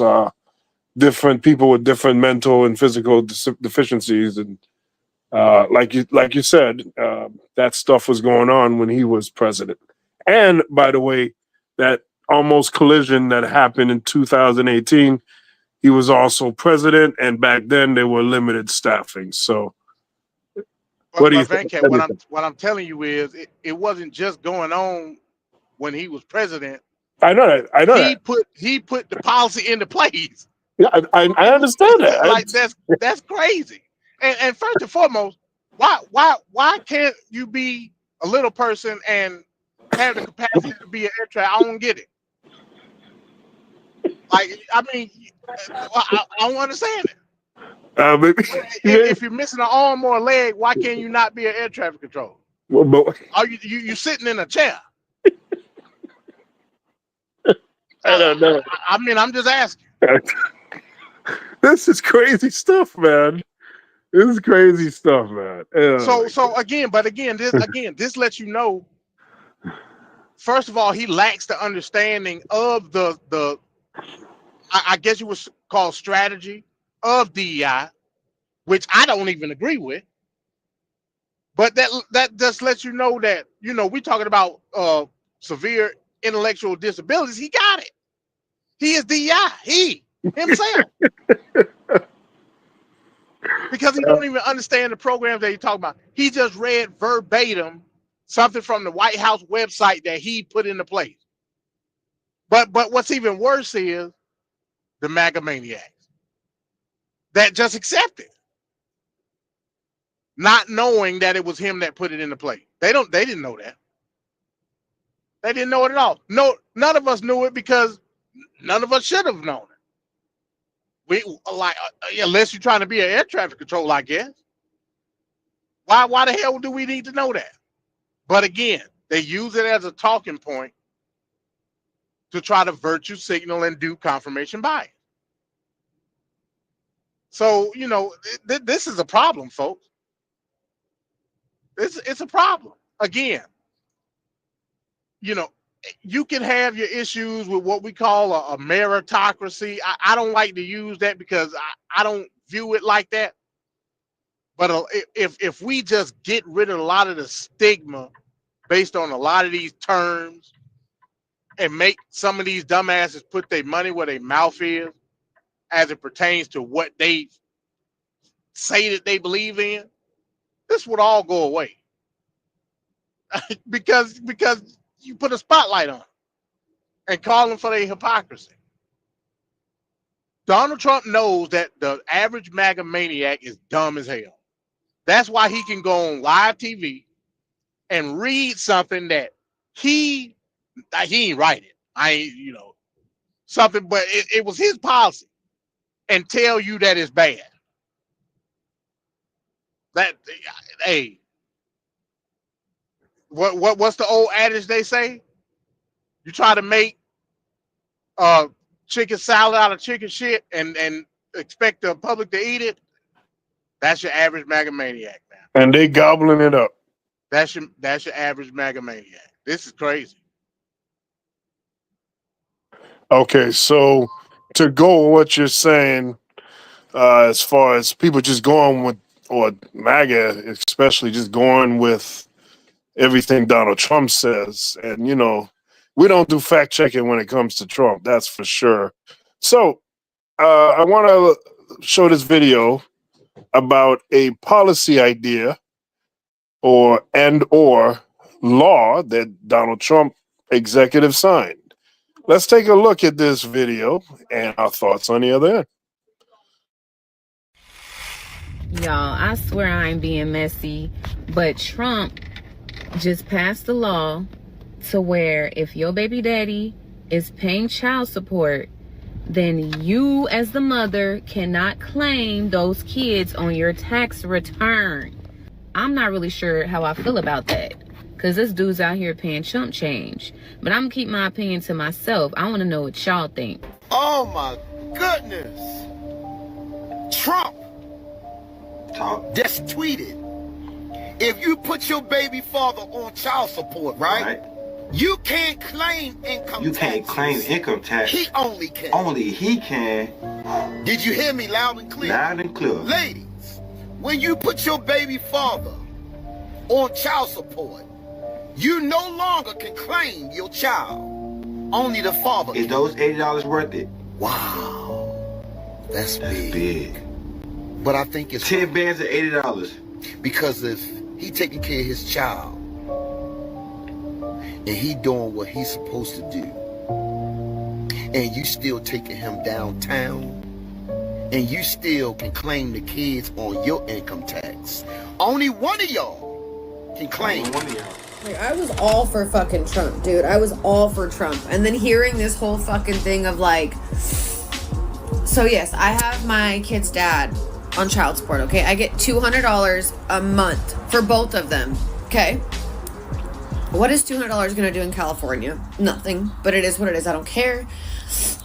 different people with different mental and physical deficiencies, and like you said, that stuff was going on when he was president. And by the way, that almost collision that happened in 2018, he was also president, and back then there were limited staffing. So, what do you think? Venkat, what I'm telling you is, it wasn't just going on when he was president. I know that. I know He put the policy into place. Yeah, I understand that. Like that's crazy. And first and foremost, why can't you be a little person and have the capacity to be an air traffic? I don't get it. Like, I mean, I don't understand it. Maybe, if you're missing an arm or a leg, why can't you not be an air traffic controller? Well, but, Are you sitting in a chair? I don't know. I mean, I'm just asking. This is crazy stuff, man. This is crazy stuff, man. So again, this lets you know. First of all, he lacks the understanding of the I guess you would call strategy of DEI, which I don't even agree with. But that just lets you know that, we're talking about severe intellectual disabilities. He got it. He is DEI. He himself. Because he don't even understand the programs that he's talking about. He just read verbatim something from the White House website that he put into place. But what's even worse is the MAGA maniacs that just accepted, not knowing that it was him that put it into place. They didn't know that. They didn't know it at all. No, none of us knew it because none of us should have known it. Unless you're trying to be an air traffic controller, I guess. Why the hell do we need to know that? But again, they use it as a talking point to try to virtue signal and do confirmation bias. So, this is a problem, folks. It's a problem. Again, you can have your issues with what we call a meritocracy. I don't like to use that because I don't view it like that. But if we just get rid of a lot of the stigma based on a lot of these terms and make some of these dumbasses put their money where their mouth is as it pertains to what they say that they believe in, this would all go away. because you put a spotlight on them and call them for their hypocrisy. Donald Trump knows that the average MAGA maniac is dumb as hell. That's why he can go on live TV and read something that he ain't write it. I ain't, something, but it was his policy, and tell you that it's bad. That, hey, what's the old adage they say? You try to make chicken salad out of chicken shit and expect the public to eat it. That's your average MAGA maniac, man. And they gobbling it up. That's your average MAGA maniac. This is crazy. Okay, so to go on what you're saying, as far as people just going with, or MAGA especially, just going with everything Donald Trump says. And, we don't do fact checking when it comes to Trump, that's for sure. So I want to show this video about a policy idea or law that Donald Trump executive signed. Let's take a look at this video and our thoughts on the other end. Y'all, I swear I ain't being messy, but Trump just passed a law to where if your baby daddy is paying child support, then you as the mother cannot claim those kids on your tax return. I'm not really sure how I feel about that, because this dude's out here paying chump change. But I'm gonna keep my opinion to myself. I want to know what y'all think. Oh my goodness. Trump just tweeted, if you put your baby father on child support, right? You can't claim income tax. You can't claim income tax. He only can. Only he can. Did you hear me loud and clear? Loud and clear. Ladies, when you put your baby father on child support, you no longer can claim your child. Only the father can. Is those $80 worth it? Wow. That's big. Big. But I think it's 10 bands at $80. Because if he taking care of his child and he doing what he's supposed to do, and you still taking him downtown, and you still can claim the kids on your income tax, only one of y'all can claim. Only one of y'all. Like, I was all for fucking Trump, dude. I was all for Trump. And then hearing this whole fucking thing of like, so yes, I have my kid's dad on child support, okay? I get $200 a month for both of them, okay? What is $200 gonna do in California? Nothing, but it is what it is. I don't care.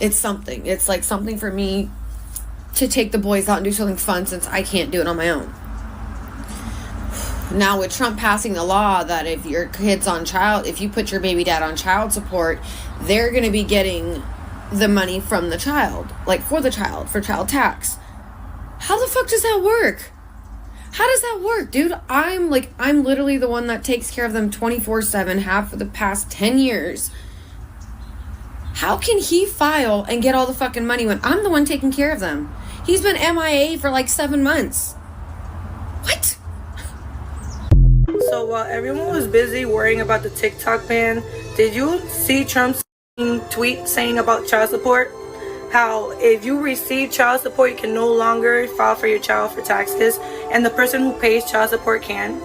It's something. It's like something for me to take the boys out and do something fun since I can't do it on my own. Now with Trump passing the law that if your kid's on if you put your baby dad on child support, they're gonna be getting the money from the child, like for child tax. How the fuck does that work? How does that work, dude? I'm literally the one that takes care of them 24/7, have for the past 10 years. How can he file and get all the fucking money when I'm the one taking care of them? He's been MIA for like 7 months. What? So while everyone was busy worrying about the TikTok ban, did you see Trump's tweet saying about child support? How if you receive child support, you can no longer file for your child for taxes, and the person who pays child support can.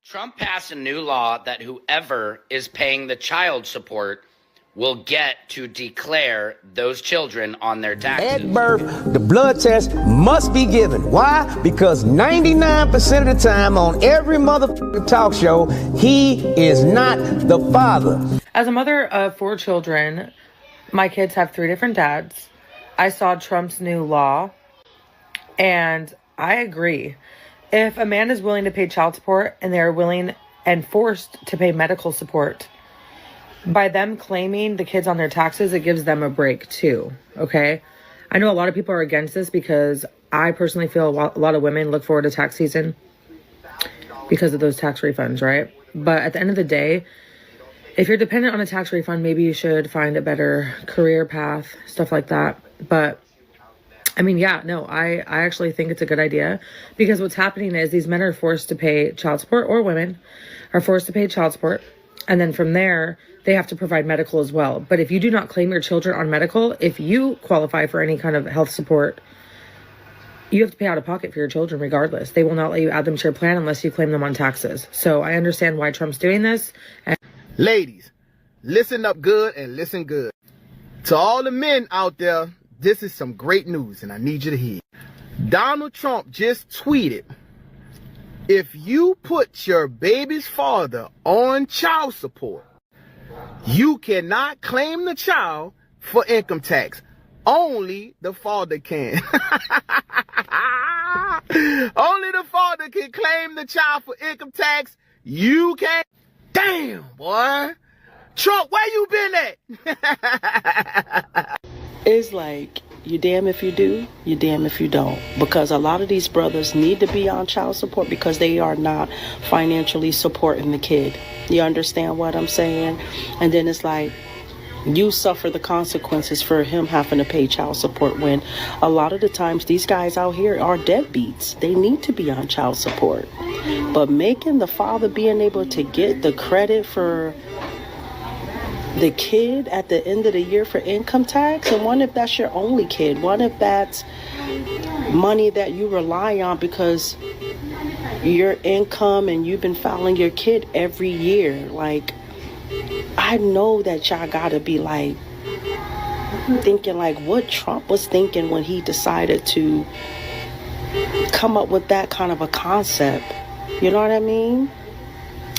Trump passed a new law that whoever is paying the child support will get to declare those children on their taxes. At birth, the blood test must be given. Why? Because 99% of the time on every motherfucking talk show, he is not the father. As a mother of 4 children, my kids have 3 different dads. I saw Trump's new law, and I agree. If a man is willing to pay child support and they are willing and forced to pay medical support, by them claiming the kids on their taxes, it gives them a break too, okay? I know a lot of people are against this because I personally feel a lot of women look forward to tax season because of those tax refunds, right? But at the end of the day, if you're dependent on a tax refund, maybe you should find a better career path, stuff like that. But I mean, yeah, no, I actually think it's a good idea because what's happening is these men are forced to pay child support, or women are forced to pay child support. And then from there, they have to provide medical as well. But if you do not claim your children on medical, if you qualify for any kind of health support, you have to pay out of pocket for your children regardless. They will not let you add them to your plan unless you claim them on taxes. So I understand why Trump's doing this. Ladies, listen up good and listen good. To all the men out there, this is some great news and I need you to hear. Donald Trump just tweeted, if you put your baby's father on child support, you cannot claim the child for income tax. Only the father can. Only the father can claim the child for income tax. You can't. Damn, boy. Trump, where you been at? It's like, you damn if you do, you damn if you don't. Because a lot of these brothers need to be on child support because they are not financially supporting the kid. You understand what I'm saying? And then it's like, you suffer the consequences for him having to pay child support when a lot of the times these guys out here are deadbeats. They need to be on child support. But making the father being able to get the credit for the kid at the end of the year for income tax, and what if that's your only kid? What if that's money that you rely on because your income and you've been filing your kid every year? Like, I know that y'all gotta be like thinking like what Trump was thinking when he decided to come up with that kind of a concept. You know what I mean?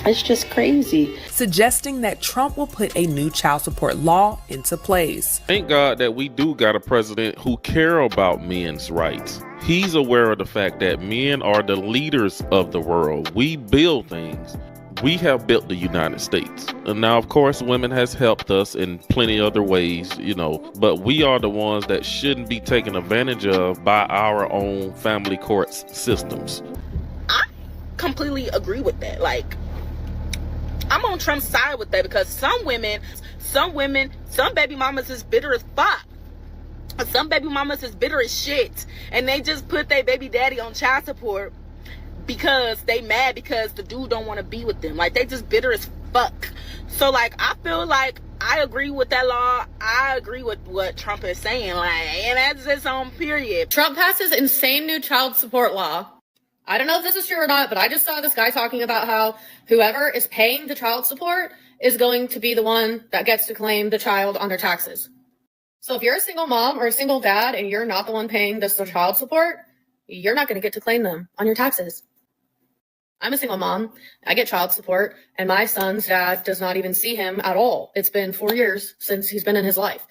It's just crazy. Suggesting that Trump will put a new child support law into place. Thank God that we do got a president who care about men's rights. He's aware of the fact that men are the leaders of the world. We build things. We have built the United States. And now, of course, women has helped us in plenty other ways, but we are the ones that shouldn't be taken advantage of by our own family courts systems. I completely agree with that. Like, I'm on Trump's side with that because some baby mamas is bitter as fuck. Some baby mamas is bitter as shit. And they just put their baby daddy on child support because they mad because the dude don't want to be with them. Like, they just bitter as fuck. So, like, I feel like I agree with that law. I agree with what Trump is saying. Like, and that's his own period. Trump passed his insane new child support law. I don't know if this is true or not, but I just saw this guy talking about how whoever is paying the child support is going to be the one that gets to claim the child on their taxes. So if you're a single mom or a single dad and you're not the one paying the child support, you're not going to get to claim them on your taxes. I'm a single mom. I get child support, and my son's dad does not even see him at all. It's been 4 years since he's been in his life.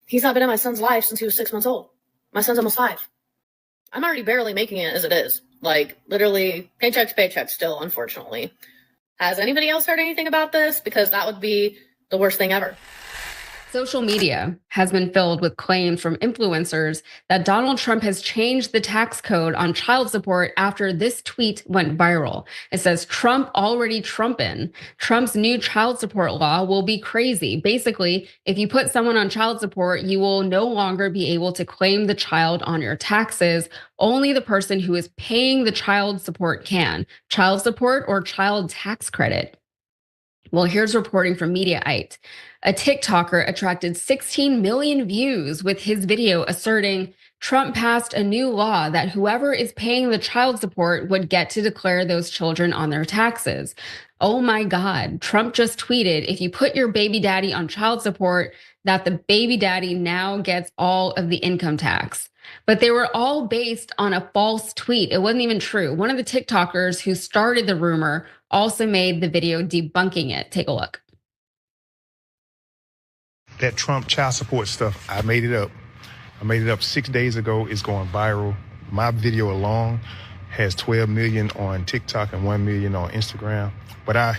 He's not been in my son's life since he was 6 months old. My son's almost 5. I'm already barely making it as it is. Like, literally, paycheck to paycheck still, unfortunately. Has anybody else heard anything about this? Because that would be the worst thing ever. Social media has been filled with claims from influencers that Donald Trump has changed the tax code on child support after this tweet went viral. It says, Trump already Trumpin'. Trump's new child support law will be crazy. Basically, if you put someone on child support, you will no longer be able to claim the child on your taxes. Only the person who is paying the child support can. Child support or child tax credit. Well, here's reporting from Mediaite. A TikToker attracted 16 million views with his video asserting Trump passed a new law that whoever is paying the child support would get to declare those children on their taxes. Oh my God, Trump just tweeted, if you put your baby daddy on child support, that the baby daddy now gets all of the income tax. But they were all based on a false tweet. It wasn't even true. One of the TikTokers who started the rumor also made the video debunking it. Take a look. That Trump child support stuff, I made it up. I made it up 6 days ago. It's going viral. My video alone has 12 million on TikTok and 1 million on Instagram. But I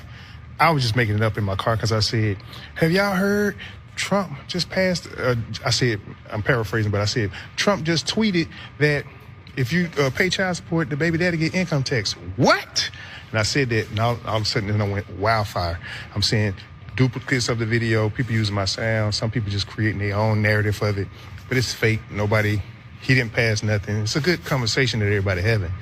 was just making it up in my car because I said, have y'all heard Trump just passed, I'm paraphrasing, but I said, Trump just tweeted that if you pay child support, the baby daddy get income tax. What? And I said that, and all of a sudden, then I went wildfire. I'm saying duplicates of the video, people using my sound, some people just creating their own narrative of it, but it's fake. He didn't pass nothing. It's a good conversation that everybody having,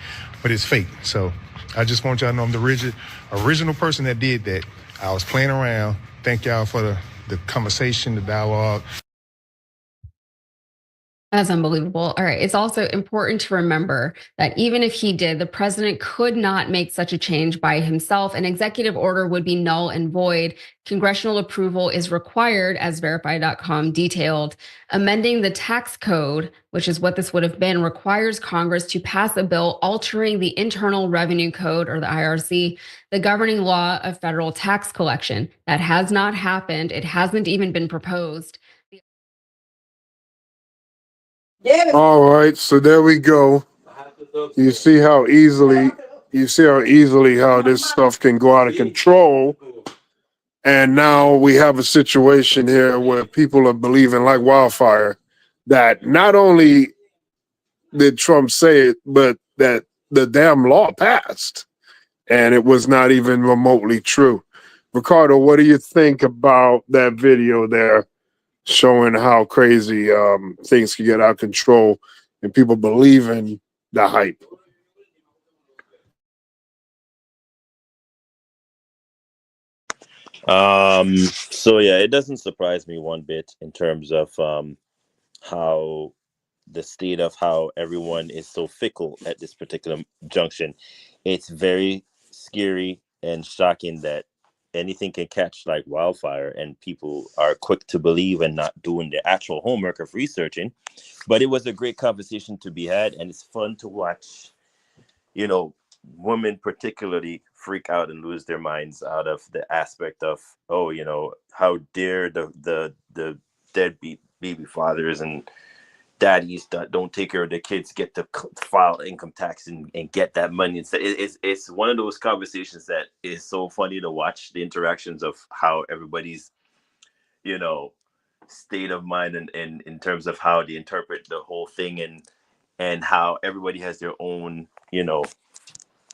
but it's fake. So I just want y'all to know I'm the original person that did that. I was playing around. Thank y'all for the conversation, the dialogue. That's unbelievable. All right. It's also important to remember that even if he did, the president could not make such a change by himself. An executive order would be null and void. Congressional approval is required, as Verify.com detailed. Amending the tax code, which is what this would have been, requires Congress to pass a bill altering the Internal Revenue Code, or the IRC, the governing law of federal tax collection. That has not happened. It hasn't even been proposed. All right, so there we go. You see how easily how this stuff can go out of control. And now we have a situation here where people are believing like wildfire that not only did Trump say it, but that the damn law passed. And it was not even remotely true. Ricardo, what do you think about that video there showing how crazy things can get out of control and people believing the hype? So yeah, it doesn't surprise me one bit in terms of how the state of how everyone is so fickle at this particular junction. It's very scary and shocking that anything can catch like wildfire and people are quick to believe and not doing the actual homework of researching. But it was a great conversation to be had, and it's fun to watch, women particularly freak out and lose their minds out of the aspect of, how dare the deadbeat baby fathers and daddies that don't take care of their kids get to file income tax and get that money instead. It's one of those conversations that is so funny to watch, the interactions of how everybody's state of mind and in terms of how they interpret the whole thing and how everybody has their own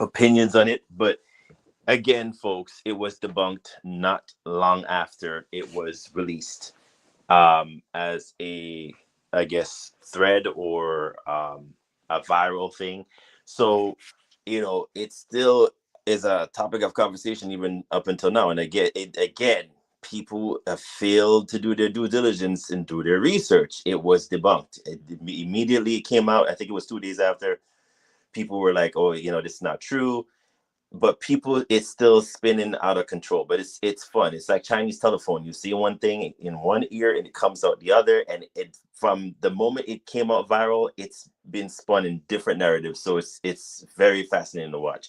opinions on it. But again, folks, it was debunked not long after it was released as a, I guess, thread or a viral thing. So, it still is a topic of conversation even up until now. And again, people have failed to do their due diligence and do their research. It was debunked. Immediately it came out. I think it was 2 days after. People were like, oh, this is not true. But people, it's still spinning out of control. But it's fun. It's like Chinese telephone. You see one thing in one ear and it comes out the other. And it from the moment it came out viral, it's been spun in different narratives. So it's very fascinating to watch.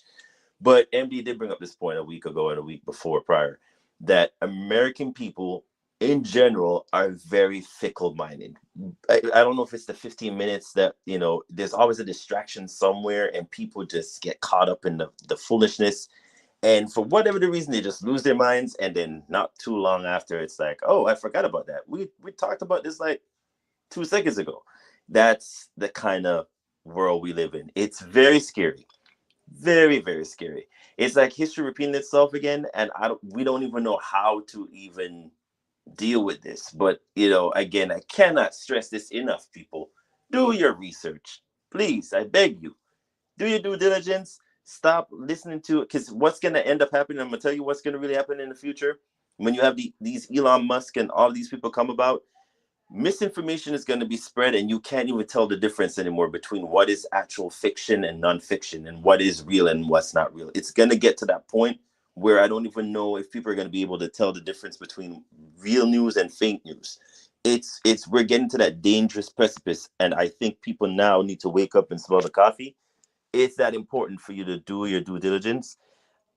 But MD did bring up this point a week ago and a week before prior, that American people in general are very fickle-minded. I don't know if it's the 15 minutes that, there's always a distraction somewhere and people just get caught up in the foolishness. And for whatever the reason, they just lose their minds. And then not too long after, it's like, oh, I forgot about that. We talked about this like 2 seconds ago. That's the kind of world we live in. It's very scary. Very, very scary. It's like history repeating itself again, and we don't even know how to even deal with this. But again, I cannot stress this enough, people. Do your research, please. I beg you. Do your due diligence. Stop listening to it, because what's going to end up happening, I'm going to tell you what's going to really happen in the future when you have these Elon Musk and all these people come about. Misinformation is going to be spread, and you can't even tell the difference anymore between what is actual fiction and nonfiction and what is real and what's not real. It's going to get to that point where I don't even know if people are going to be able to tell the difference between real news and fake news. We're getting to that dangerous precipice, and I think people now need to wake up and smell the coffee. It's that important for you to do your due diligence.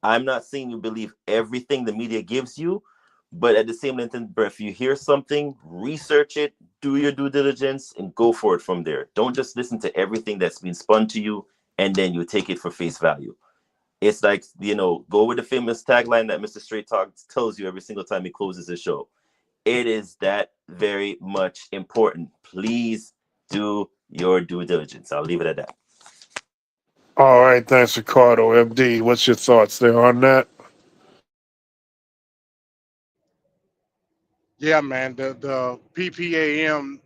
I'm not saying you believe everything the media gives you, but at the same breath, if you hear something, research it, do your due diligence, and go for it from there. Don't just listen to everything that's been spun to you and then you take it for face value. It's like, go with the famous tagline that Mr. Straight Talk tells you every single time he closes his show. It is that very much important. Please do your due diligence. I'll leave it at that. All right, thanks, Ricardo. MD, what's your thoughts there on that? Yeah, man. The PPAM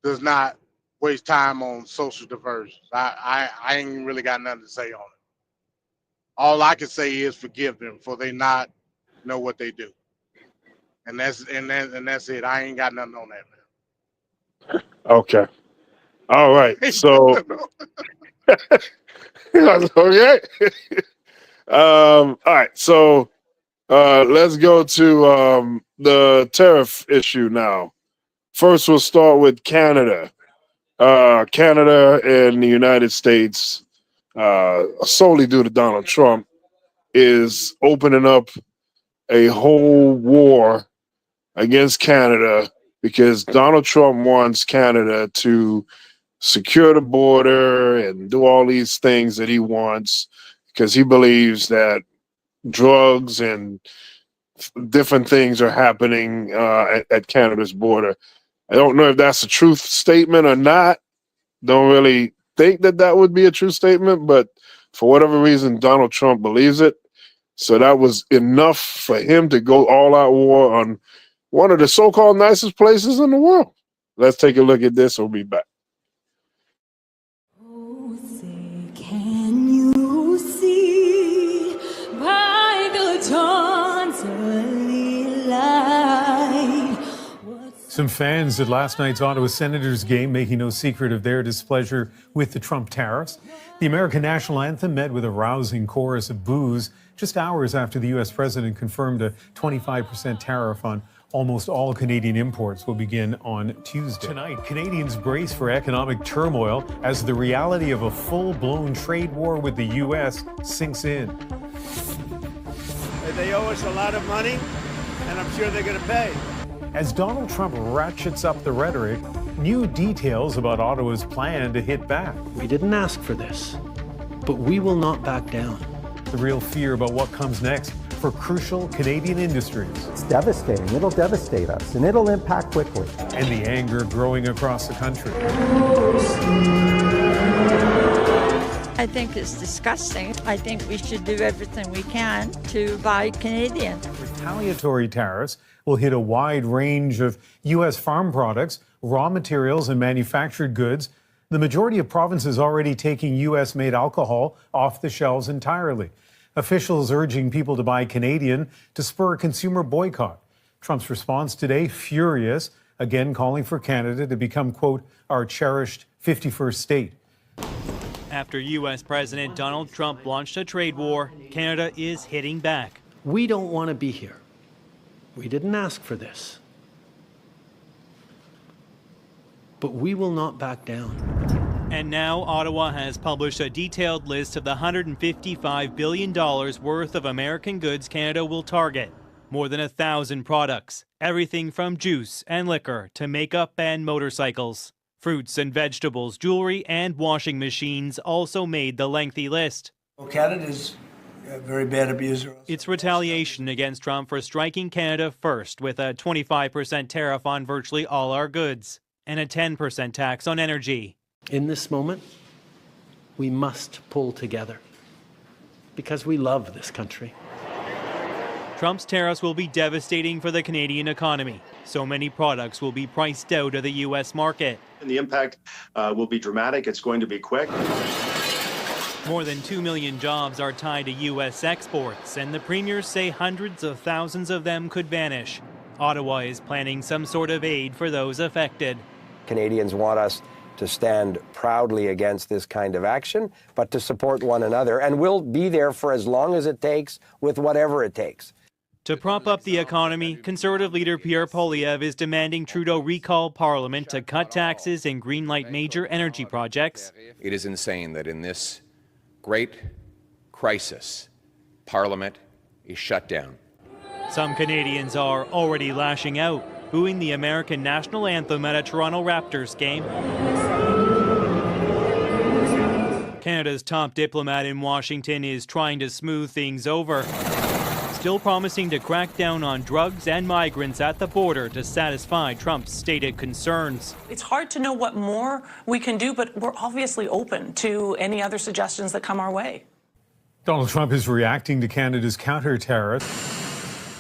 does not waste time on social diversions. I ain't really got nothing to say on it. All I can say is forgive them for they not know what they do. And that's it. I ain't got nothing on that, man. Okay. All right. So okay. All right. So let's go to the tariff issue now. First, we'll start with Canada. Canada and the United States, solely due to Donald Trump, is opening up a whole war against Canada because Donald Trump wants Canada to secure the border and do all these things that he wants because he believes that drugs and different things are happening at Canada's border. I don't know if that's a truth statement or not. Don't really think that would be a true statement, but for whatever reason, Donald Trump believes it. So that was enough for him to go all-out war on one of the so-called nicest places in the world. Let's take a look at this. We'll be back. Can you see by the dawn's early light? Some fans at last night's Ottawa Senators game making no secret of their displeasure with the Trump tariffs. The American national anthem met with a rousing chorus of boos just hours after the U.S. president confirmed a 25% tariff on almost all Canadian imports will begin on Tuesday. Tonight, Canadians brace for economic turmoil as the reality of a full-blown trade war with the U.S. sinks in. They owe us a lot of money, and I'm sure they're going to pay. As Donald Trump ratchets up the rhetoric, new details about Ottawa's plan to hit back. We didn't ask for this, but we will not back down. The real fear about what comes next for crucial Canadian industries. It's devastating. It'll devastate us, and it'll impact quickly. And the anger growing across the country. I think it's disgusting. I think we should do everything we can to buy Canadian. Retaliatory tariffs will hit a wide range of U.S. farm products, raw materials, and manufactured goods. The majority of provinces already taking U.S.-made alcohol off the shelves entirely. Officials urging people to buy Canadian to spur a consumer boycott. Trump's response today, furious, again calling for Canada to become, quote, our cherished 51st state. After U.S. President Donald Trump launched a trade war, Canada is hitting back. We don't want to be here. We didn't ask for this. But we will not back down. And now Ottawa has published a detailed list of the $155 billion worth of American goods Canada will target. More than 1,000 products, everything from juice and liquor to makeup and motorcycles. Fruits and vegetables, jewelry, and washing machines also made the lengthy list. Well, Canada's a very bad abuser. It's retaliation against Trump for striking Canada first with a 25% tariff on virtually all our goods and a 10% tax on energy. In this moment, we must pull together because we love this country. Trump's tariffs will be devastating for the Canadian economy. So many products will be priced out of the U.S. market. And the impact will be dramatic. It's going to be quick. More than 2 million jobs are tied to U.S. exports, and the premiers say hundreds of thousands of them could vanish. Ottawa is planning some sort of aid for those affected. Canadians want us to stand proudly against this kind of action, but to support one another. And we'll be there for as long as it takes, with whatever it takes. To prop up the economy, Conservative leader Pierre Poilievre is demanding Trudeau recall Parliament to cut taxes and greenlight major energy projects. It is insane that in this great crisis, Parliament is shut down. Some Canadians are already lashing out, booing the American national anthem at a Toronto Raptors game. Canada's top diplomat in Washington is trying to smooth things over. still promising to crack down on drugs and migrants at the border to satisfy Trump's stated concerns. It's hard to know what more we can do, but we're obviously open to any other suggestions that come our way. Donald Trump is reacting to Canada's counter-tariffs.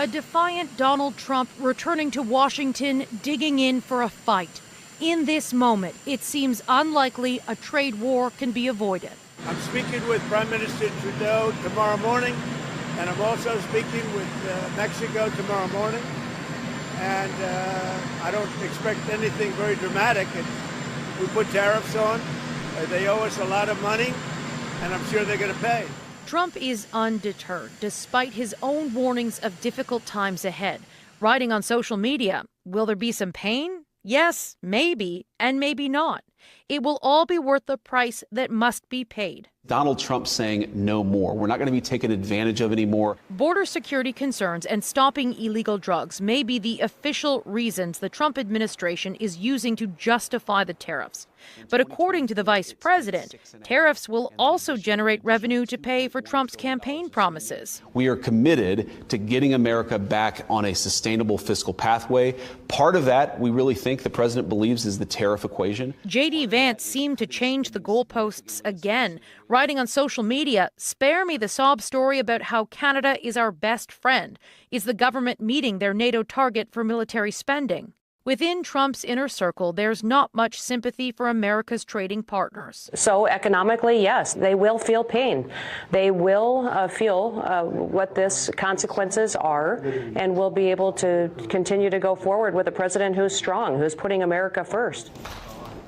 A defiant Donald Trump returning to Washington, digging in for a fight. In this moment, it seems unlikely a trade war can be avoided. I'm speaking with Prime Minister Trudeau tomorrow morning, and I'm also speaking with Mexico tomorrow morning. And I don't expect anything very dramatic. We put tariffs on. They owe us a lot of money, and I'm sure they're going to pay. Trump is undeterred, despite his own warnings of difficult times ahead. Writing on social media, will there be some pain? Yes, maybe, and maybe not. It will all be worth the price that must be paid. Donald Trump saying no more. We're not going to be taken advantage of anymore. Border security concerns and stopping illegal drugs may be the official reasons the Trump administration is using to justify the tariffs. But according to the vice president, tariffs will also generate revenue to pay for Trump's campaign promises. We are committed to getting America back on a sustainable fiscal pathway. Part of that, we really think the president believes, is the tariff equation. J.D. Vance seemed to change the goalposts again, writing on social media, "Spare me the sob story about how Canada is our best friend. Is the government meeting their NATO target for military spending?" Within Trump's inner circle, there's not much sympathy for America's trading partners. So economically, yes, they will feel pain. They will feel what this consequences are, and will be able to continue to go forward with a president who's strong, who's putting America first.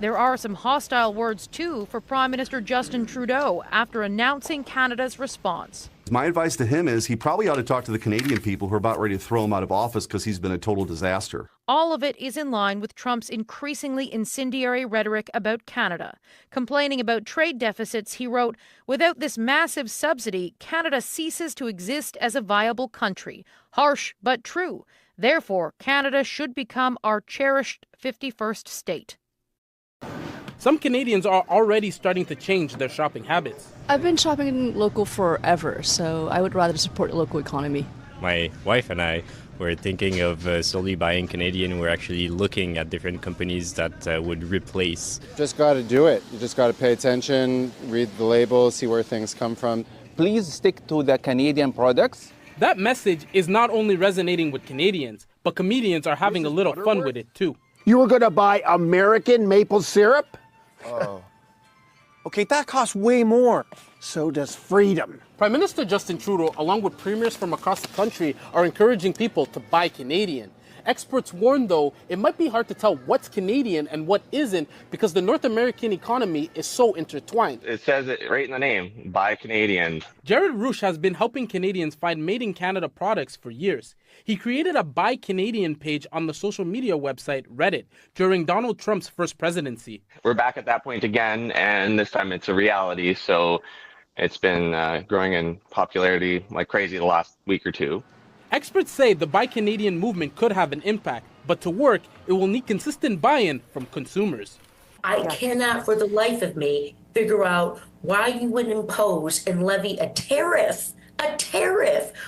There are some hostile words, too, for Prime Minister Justin Trudeau after announcing Canada's response. My advice to him is he probably ought to talk to the Canadian people who are about ready to throw him out of office because he's been a total disaster. All of it is in line with Trump's increasingly incendiary rhetoric about Canada. Complaining about trade deficits, he wrote, "Without this massive subsidy, Canada ceases to exist as a viable country. Harsh but true. Therefore, Canada should become our cherished 51st state." Some Canadians are already starting to change their shopping habits. I've been shopping local forever, so I would rather support the local economy. My wife and I were thinking of solely buying Canadian. We're actually looking at different companies that would replace. Just got to do it. You just got to pay attention, read the labels, see where things come from. Please stick to the Canadian products. That message is not only resonating with Canadians, but comedians are having a little fun with it too. You were going to buy American maple syrup? Oh. Okay, that costs way more. So does freedom. Prime Minister Justin Trudeau, along with premiers from across the country, are encouraging people to buy Canadian. Experts warn, though, it might be hard to tell what's Canadian and what isn't because the North American economy is so intertwined. It says it right in the name, buy Canadian. Jared Roush has been helping Canadians find made in Canada products for years. He created a Buy Canadian page on the social media website Reddit during Donald Trump's first presidency. We're back at that point again, and this time it's a reality, so it's been growing in popularity like crazy the last week or two. Experts say the Buy Canadian movement could have an impact, but to work, it will need consistent buy-in from consumers. I cannot for the life of me figure out why you would impose and levy a tariff,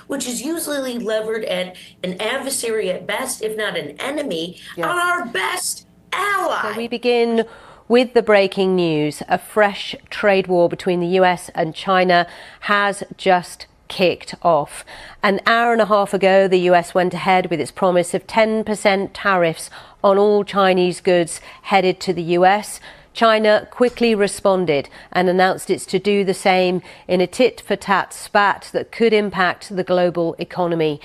which is usually levered at an adversary at best, if not an enemy, on our best ally. So we begin with the breaking news. A fresh trade war between the US and China has just kicked off. An hour and a half ago, the US went ahead with its promise of 10% tariffs on all Chinese goods headed to the US. China quickly responded and announced it's to do the same in a tit-for-tat spat that could impact the global economy.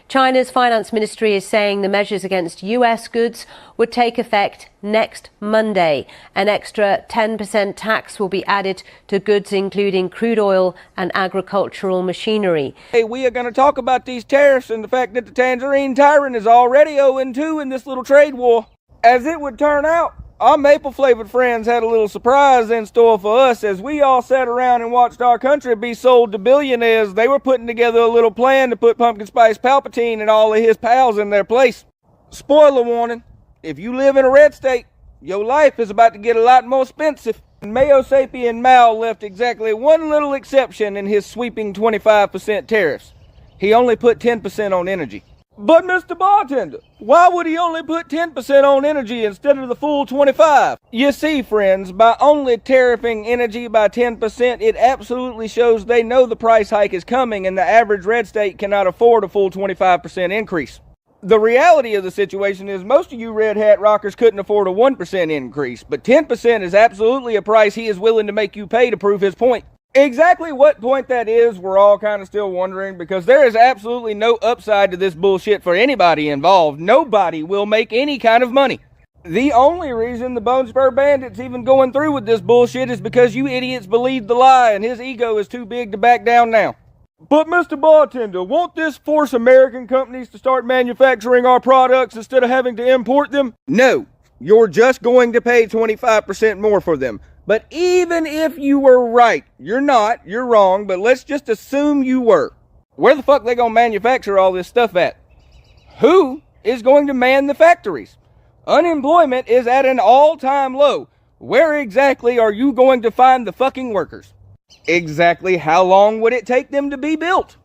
China's finance ministry is saying the measures against US goods would take effect next Monday. An extra 10% tax will be added to goods including crude oil and agricultural machinery. Hey, we are going to talk about these tariffs and the fact that the tangerine tyrant is already 0-2 in this little trade war. As it would turn out, our maple-flavored friends had a little surprise in store for us. As we all sat around and watched our country be sold to billionaires, they were putting together a little plan to put Pumpkin Spice Palpatine and all of his pals in their place. Spoiler warning, if you live in a red state, your life is about to get a lot more expensive. Mayo Sapien Mao left exactly one little exception in his sweeping 25% tariffs. he only put 10% on energy. But Mr. Bartender, why would he only put 10% on energy instead of the full 25? You see, friends, by only tariffing energy by 10%, it absolutely shows they know the price hike is coming and the average red state cannot afford a full 25% increase. The reality of the situation is most of you red hat rockers couldn't afford a 1% increase, but 10% is absolutely a price he is willing to make you pay to prove his point. Exactly what point that is, we're all kind of still wondering, because there is absolutely no upside to this bullshit for anybody involved. Nobody will make any kind of money. The only reason the Bone Spur Bandit's even going through with this bullshit is because you idiots believed the lie and his ego is too big to back down now. But Mr. Bartender, won't this force American companies to start manufacturing our products instead of having to import them? No, you're just going to pay 25% more for them. But even if you were right, you're not, you're wrong, but let's just assume you were. Where the fuck they gonna manufacture all this stuff at? Who is going to man the factories? Unemployment is at an all-time low. Where exactly are you going to find the fucking workers? Exactly how long would it take them to be built?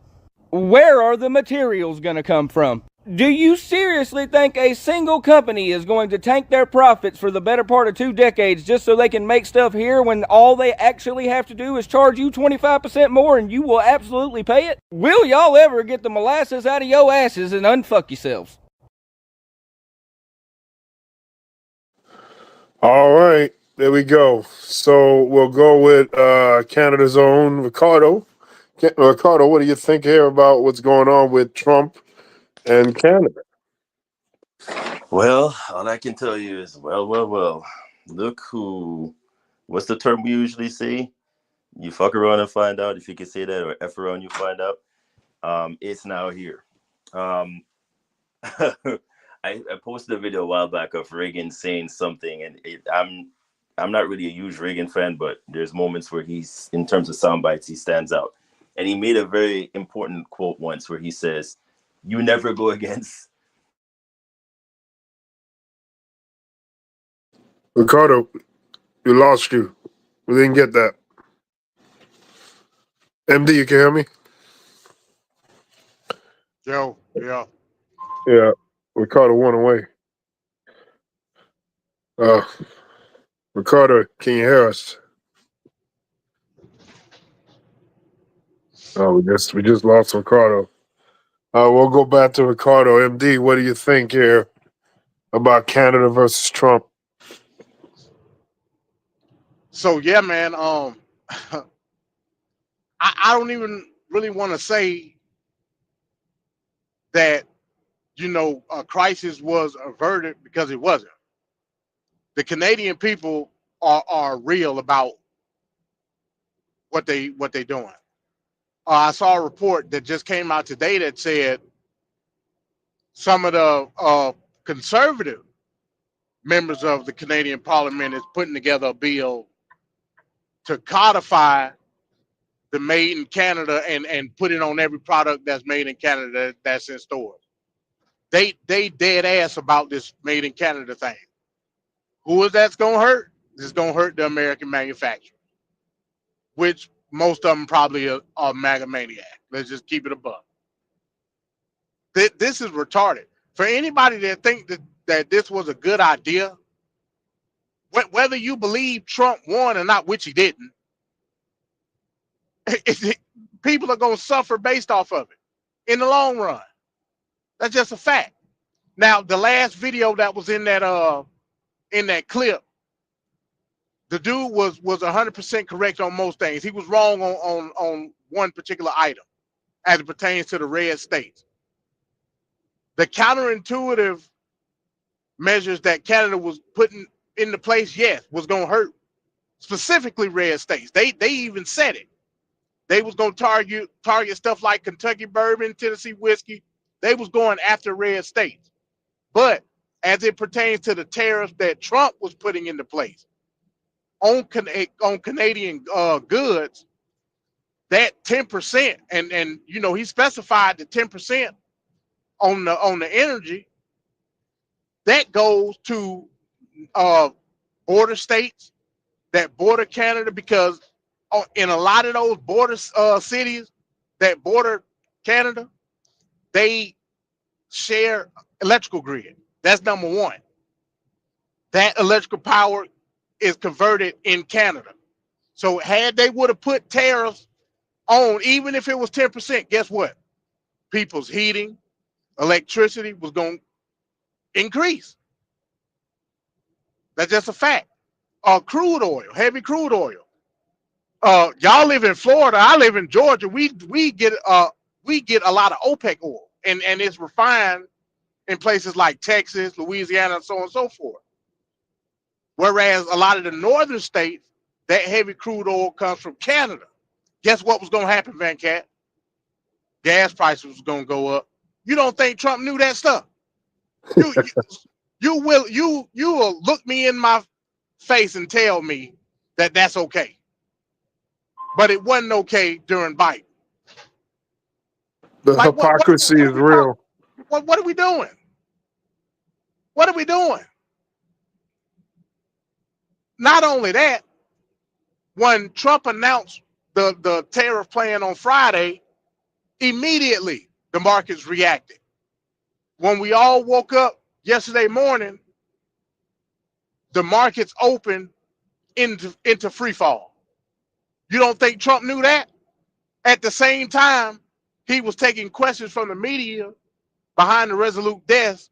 Where are the materials gonna come from? Do you seriously think a single company is going to tank their profits for the better part of 2 decades just so they can make stuff here when all they actually have to do is charge you 25% more and you will absolutely pay it? Will y'all ever get the molasses out of your asses and unfuck yourselves? All right, there we go. So we'll go with Canada's own Ricardo. Ricardo, what do you think here about what's going on with Trump and Canada? Well, all I can tell you is, well. Look what's the term we usually say? You fuck around and find out, if you can say that, or F around, you find out. It's now here. I posted a video a while back of Reagan saying something, and I'm not really a huge Reagan fan, but there's moments where he's, in terms of sound bites, he stands out. And he made a very important quote once where he says, "You never go against." Ricardo, we lost you. We didn't get that. MD, you can hear me? Joe, yeah. Yeah, Ricardo went away. Ricardo, can you hear us? Oh, we just lost Ricardo. We'll go back to Ricardo. MD, what do you think here about Canada versus Trump? So yeah, man. I don't even really want to say that a crisis was averted, because it wasn't. The Canadian people are real about what they're doing. I saw a report that just came out today that said some of the conservative members of the Canadian Parliament is putting together a bill to codify the made in Canada and put it on every product that's made in Canada that's in stores. They dead ass about this made in Canada thing. Who is that's gonna hurt? It's gonna hurt the American manufacturer, which most of them probably are MAGA maniac. Let's just keep it above. This is retarded. For anybody that think that this was a good idea, whether you believe Trump won or not, which he didn't, people are going to suffer based off of it in the long run. That's just a fact. Now, the last video that was in that clip, the dude was 100% correct on most things. He was wrong on one particular item as it pertains to the red states. The counterintuitive measures that Canada was putting into place, yes, was going to hurt specifically red states. They even said it. They was going to target stuff like Kentucky bourbon, Tennessee whiskey. They was going after red states. But as it pertains to the tariffs that Trump was putting into place on Canadian goods, that 10%, and he specified the 10% on the energy, that goes to border states that border Canada, because in a lot of those border cities that border Canada, they share electrical grid. That's number one. That electrical power is converted in Canada. So had they would have put tariffs on, even if it was 10%, guess what? People's heating, electricity was going to increase. That's just a fact. Crude oil, heavy crude oil. Y'all live in Florida. I live in Georgia. We get a lot of OPEC oil, and it's refined in places like Texas, Louisiana, and so on and so forth. Whereas a lot of the northern states, that heavy crude oil comes from Canada. Guess what was going to happen, Venkat? Gas prices was going to go up. You don't think Trump knew that stuff? You will look me in my face and tell me that that's okay. But it wasn't okay during Biden. The hypocrisy is real. What are we doing? What are we doing? Not only that, when Trump announced the tariff plan on Friday, immediately the markets reacted. When we all woke up yesterday morning, the markets opened into free fall. You don't think Trump knew that? At the same time, he was taking questions from the media behind the Resolute desk,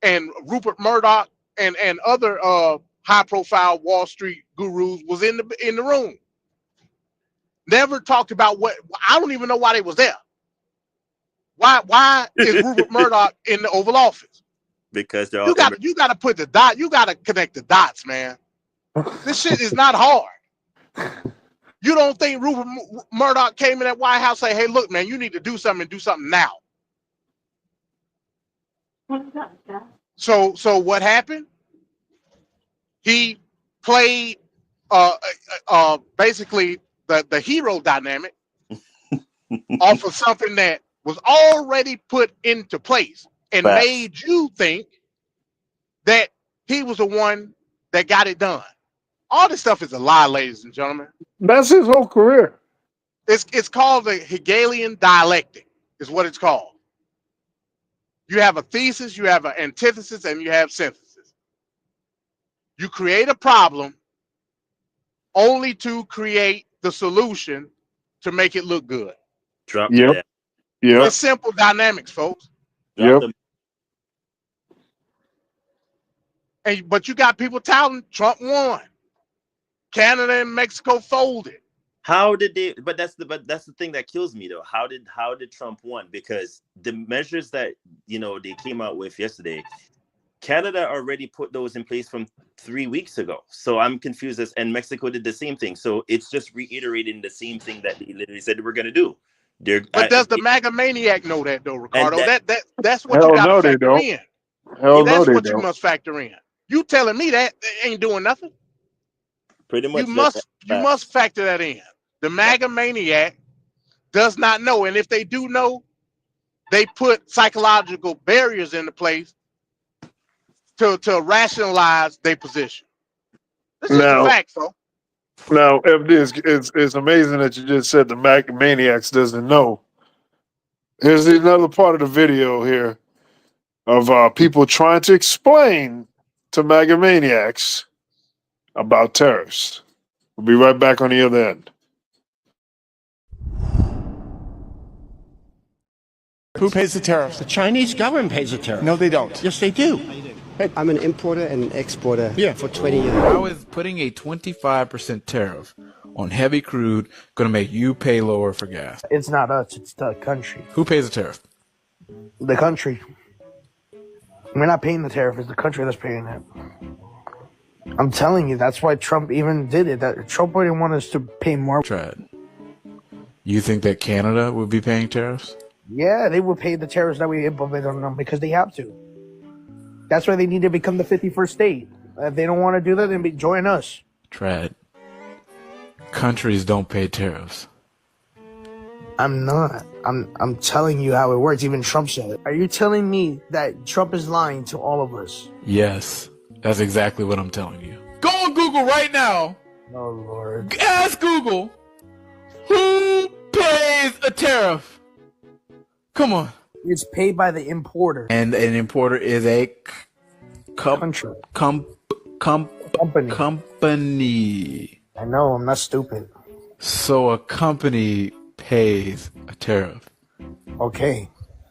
and Rupert Murdoch and other high-profile Wall Street gurus was in the room. Never talked about what. I don't even know why they was there. Why is Rupert Murdoch in the Oval Office? Because they're all you got to put the dot. You got to connect the dots, man. This shit is not hard. You don't think Rupert Murdoch came in that White House and say, "Hey, look, man, you need to do something and do something now." So what happened? He played basically the hero dynamic off of something that was already put into place and made you think that he was the one that got it done. All this stuff is a lie, ladies and gentlemen. That's his whole career. It's called the Hegelian dialectic, is what it's called. You have a thesis, you have an antithesis, and you have synthesis. You create a problem only to create the solution to make it look good. Drop Yep. It's simple dynamics, folks. But you got people touting Trump won. Canada and Mexico folded. How did they? But that's the thing that kills me though. How did Trump won? Because the measures that they came out with yesterday, Canada already put those in place from 3 weeks ago. So I'm confused and Mexico did the same thing. So it's just reiterating the same thing that they literally said they were going to do. But does the MAGA maniac know that though, Ricardo? That's what Hell you got no, to they factor don't. in. Hell no, That's they what you don't. must factor in. You telling me that they ain't doing nothing? Pretty much. You must factor that in. The MAGA maniac does not know, and if they do know, they put psychological barriers into place to rationalize their position. This is a fact, though. Now, if it's amazing that you just said the maniacs doesn't know. Here's another part of the video here of people trying to explain to MAGA maniacs about tariffs. We'll be right back on the other end. Who pays the tariffs? The Chinese government pays the tariff. No, they don't. Yes, they do. I'm an importer and exporter for 20 years. How is putting a 25% tariff on heavy crude going to make you pay lower for gas? It's not us, it's the country. Who pays the tariff? The country. We're not paying the tariff, it's the country that's paying it. I'm telling you, that's why Trump even did it. That Trump didn't want us to pay more. Tried. You think that Canada would be paying tariffs? Yeah, they will pay the tariffs that we implement on them because they have to. That's why they need to become the 51st state. If they don't want to do that, then join us. Trad. Countries don't pay tariffs. I'm not. I'm telling you how it works. Even Trump said it. Are you telling me that Trump is lying to all of us? Yes, that's exactly what I'm telling you. Go on Google right now. Oh, Lord. Ask Google, who pays a tariff? Come on. It's paid by the importer. And an importer is a Country. company. I know, I'm not stupid. So a company pays a tariff. Okay.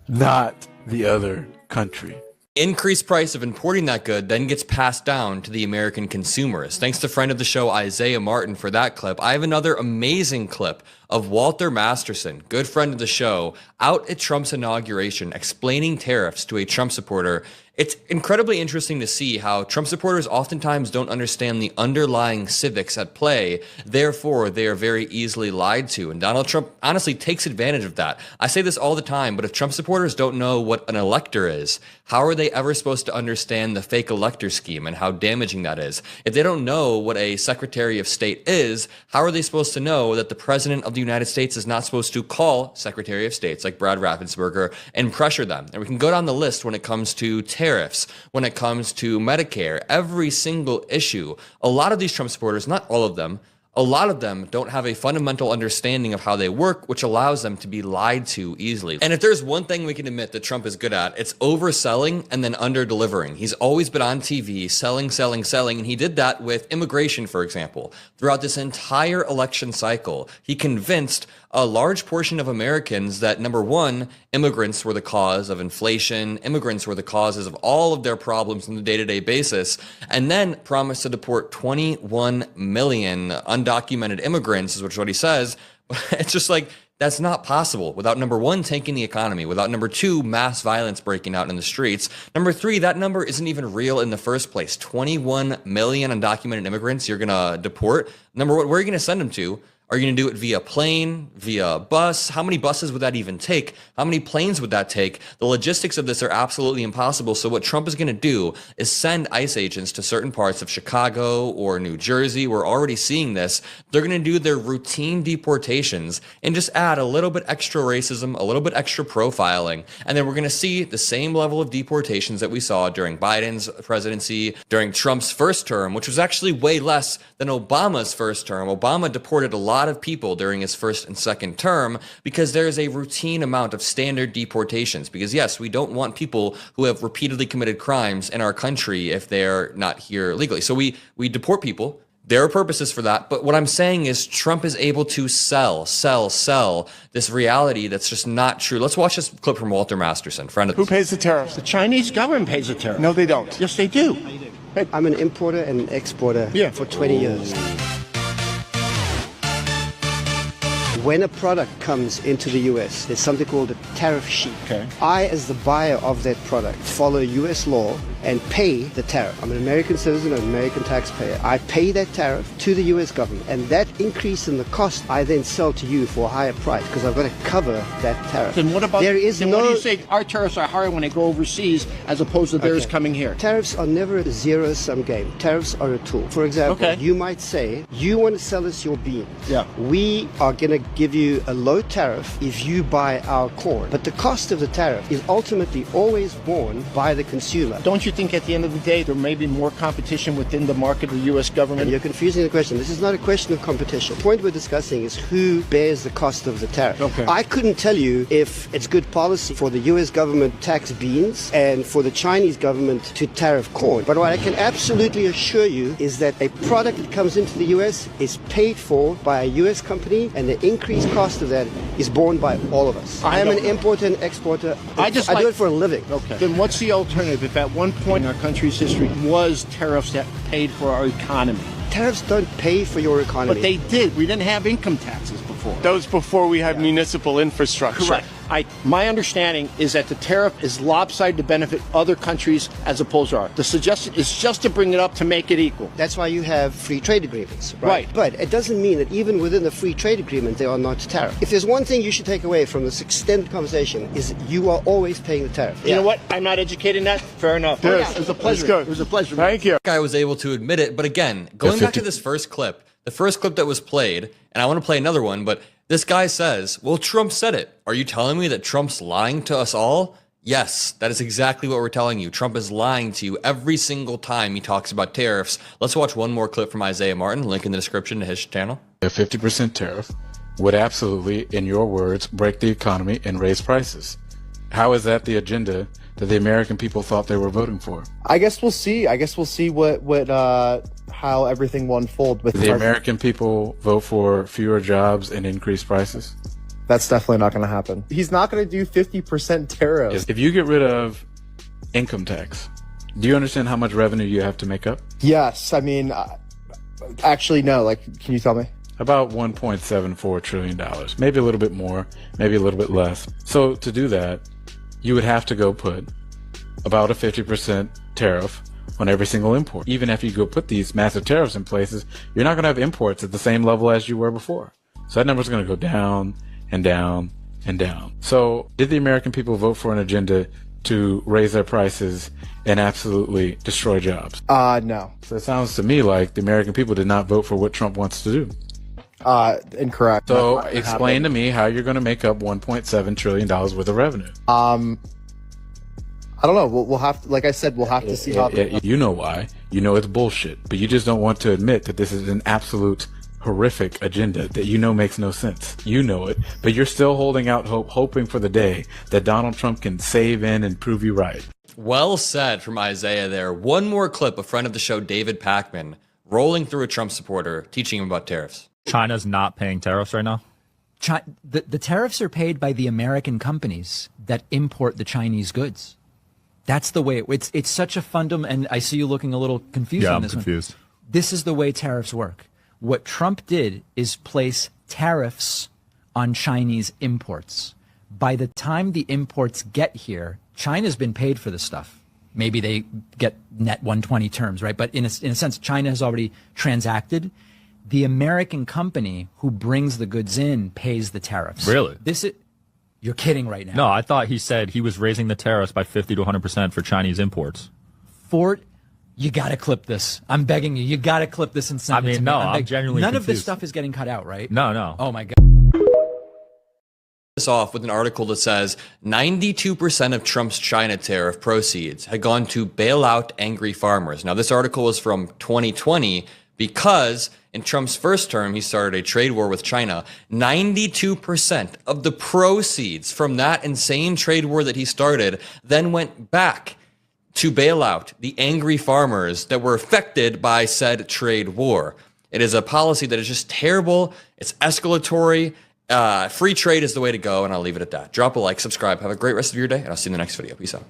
Not the other country. Increased price of importing that good then gets passed down to the American consumers. Thanks to friend of the show Isaiah Martin for that clip. I have another amazing clip of Walter Masterson, good friend of the show, out at Trump's inauguration explaining tariffs to a Trump supporter. It's incredibly interesting to see how Trump supporters oftentimes don't understand the underlying civics at play. Therefore, they are very easily lied to. And Donald Trump honestly takes advantage of that. I say this all the time, but if Trump supporters don't know what an elector is, how are they ever supposed to understand the fake elector scheme and how damaging that is? If they don't know what a Secretary of State is, how are they supposed to know that the President of the United States is not supposed to call Secretary of States like Brad Raffensperger and pressure them? And we can go down the list when it comes to tariffs, when it comes to Medicare, every single issue. A lot of these Trump supporters, not all of them, a lot of them don't have a fundamental understanding of how they work, which allows them to be lied to easily. And if there's one thing we can admit that Trump is good at, it's overselling and then under-delivering. He's always been on TV, selling, and he did that with immigration, for example. Throughout this entire election cycle, he convinced a large portion of Americans that, number one, immigrants were the cause of inflation, immigrants were the causes of all of their problems on the day-to-day basis, and then promised to deport 21 million undocumented immigrants, which is what he says. It's just like, that's not possible without, number one, tanking the economy, without, number two, mass violence breaking out in the streets. Number three, that number isn't even real in the first place. 21 million undocumented immigrants you're going to deport. Number one, where are you going to send them to? Are you going to do it via plane, via bus? How many buses would that even take? How many planes would that take? The logistics of this are absolutely impossible. So what Trump is going to do is send ICE agents to certain parts of Chicago or New Jersey. We're already seeing this. They're going to do their routine deportations and just add a little bit extra racism, a little bit extra profiling. And then we're going to see the same level of deportations that we saw during Biden's presidency, during Trump's first term, which was actually way less than Obama's first term. Obama deported a lot of people during his first and second term because there is a routine amount of standard deportations. Because yes, we don't want people who have repeatedly committed crimes in our country if they're not here legally. So we deport people. There are purposes for that. But what I'm saying is Trump is able to sell this reality that's just not true. Let's watch this clip from Walter Masterson, friend of Who pays the tariffs? The Chinese government pays the tariff. No, they don't. Yes, they do. I'm an importer and exporter for 20 years. When a product comes into the U.S., there's something called a tariff sheet. Okay. I, as the buyer of that product, follow U.S. law and pay the tariff. I'm an American citizen, an American taxpayer. I pay that tariff to the U.S. government, and that increase in the cost, I then sell to you for a higher price because I've got to cover that tariff. Then what about? What do you say? Our tariffs are higher when they go overseas as opposed to theirs coming here. Tariffs are never a zero-sum game. Tariffs are a tool. For example, you might say you want to sell us your beans. Yeah. We are going to give you a low tariff if you buy our corn. But the cost of the tariff is ultimately always borne by the consumer. Don't you think at the end of the day there may be more competition within the market of the U.S. government? And you're confusing the question. This is not a question of competition. The point we're discussing is who bears the cost of the tariff. Okay. I couldn't tell you if it's good policy for the U.S. government to tax beans and for the Chinese government to tariff corn. But what I can absolutely assure you is that a product that comes into the U.S. is paid for by a U.S. company, and the increased cost of that is borne by all of us. I am an importer and exporter. I do it for a living. Okay. Then what's the alternative if at one point in our country's history was tariffs that paid for our economy? Tariffs don't pay for your economy. But they did. We didn't have income taxes before. That was before we had municipal infrastructure. Correct. My understanding is that the tariff is lopsided to benefit other countries as opposed to ours. The suggestion is just to bring it up to make it equal. That's why you have free trade agreements, right? But it doesn't mean that even within the free trade agreement there are not tariffs. If there's one thing you should take away from this extended conversation is you are always paying the tariff. You know what? I'm not educated in that. Fair enough. Yes. It was a pleasure. Good. It was a pleasure. Thank you. I was able to admit it, but again, going back to this first clip, the first clip that was played, and I want to play another one, but this guy says, well, Trump said it. Are you telling me that Trump's lying to us all? Yes, that is exactly what we're telling you. Trump is lying to you every single time he talks about tariffs. Let's watch one more clip from Isaiah Martin, link in the description to his channel. A 50% tariff would absolutely, in your words, break the economy and raise prices. How is that the agenda that the American people thought they were voting for? I guess we'll see. How everything will unfold. With the American people vote for fewer jobs and increased prices? That's definitely not going to happen. He's not going to do 50% tariffs. If you get rid of income tax, do you understand how much revenue you have to make up? Yes. I mean, actually, no. Like, can you tell me? About $1.74 trillion. Maybe a little bit more, maybe a little bit less. So to do that, you would have to go put about a 50% tariff on every single import. Even after you go put these massive tariffs in places, you're not going to have imports at the same level as you were before. So that number's going to go down and down and down. So did the American people vote for an agenda to raise their prices and absolutely destroy jobs? No. So it sounds to me like the American people did not vote for what Trump wants to do. Incorrect. So explain to me how you're going to make up $1.7 trillion worth of revenue. I don't know. We'll have to, like I said, we'll have to see how. You know why. You know it's bullshit, but you just don't want to admit that this is an absolute horrific agenda that you know makes no sense. You know it, but you're still holding out hope, hoping for the day that Donald Trump can save in and prove you right. Well said from Isaiah there. One more clip, a friend of the show, David Pakman, rolling through a Trump supporter, teaching him about tariffs. China's not paying tariffs right now? The tariffs are paid by the American companies that import the Chinese goods. That's the way it's such a fundamental, and I see you looking a little confused on this one. Yeah, I'm confused. This is the way tariffs work. What Trump did is place tariffs on Chinese imports. By the time the imports get here, China's been paid for the stuff. Maybe they get net 120 terms, right? But in a sense, China has already transacted. The American company who brings the goods in pays the tariffs. Really? You're kidding right now. No, I thought he said he was raising the tariffs by 50 to 100% for Chinese imports. You got to clip this. I'm begging you. You got to clip this and send it to me. I'm genuinely None confused. of this stuff is getting cut out, right? No. Oh, my God. This off with an article that says 92% of Trump's China tariff proceeds had gone to bail out angry farmers. Now, this article is from 2020 because in Trump's first term, he started a trade war with China. 92% of the proceeds from that insane trade war that he started then went back to bail out the angry farmers that were affected by said trade war. It is a policy that is just terrible. It's escalatory. Free trade is the way to go, and I'll leave it at that. Drop a like, subscribe. Have a great rest of your day, and I'll see you in the next video. Peace out.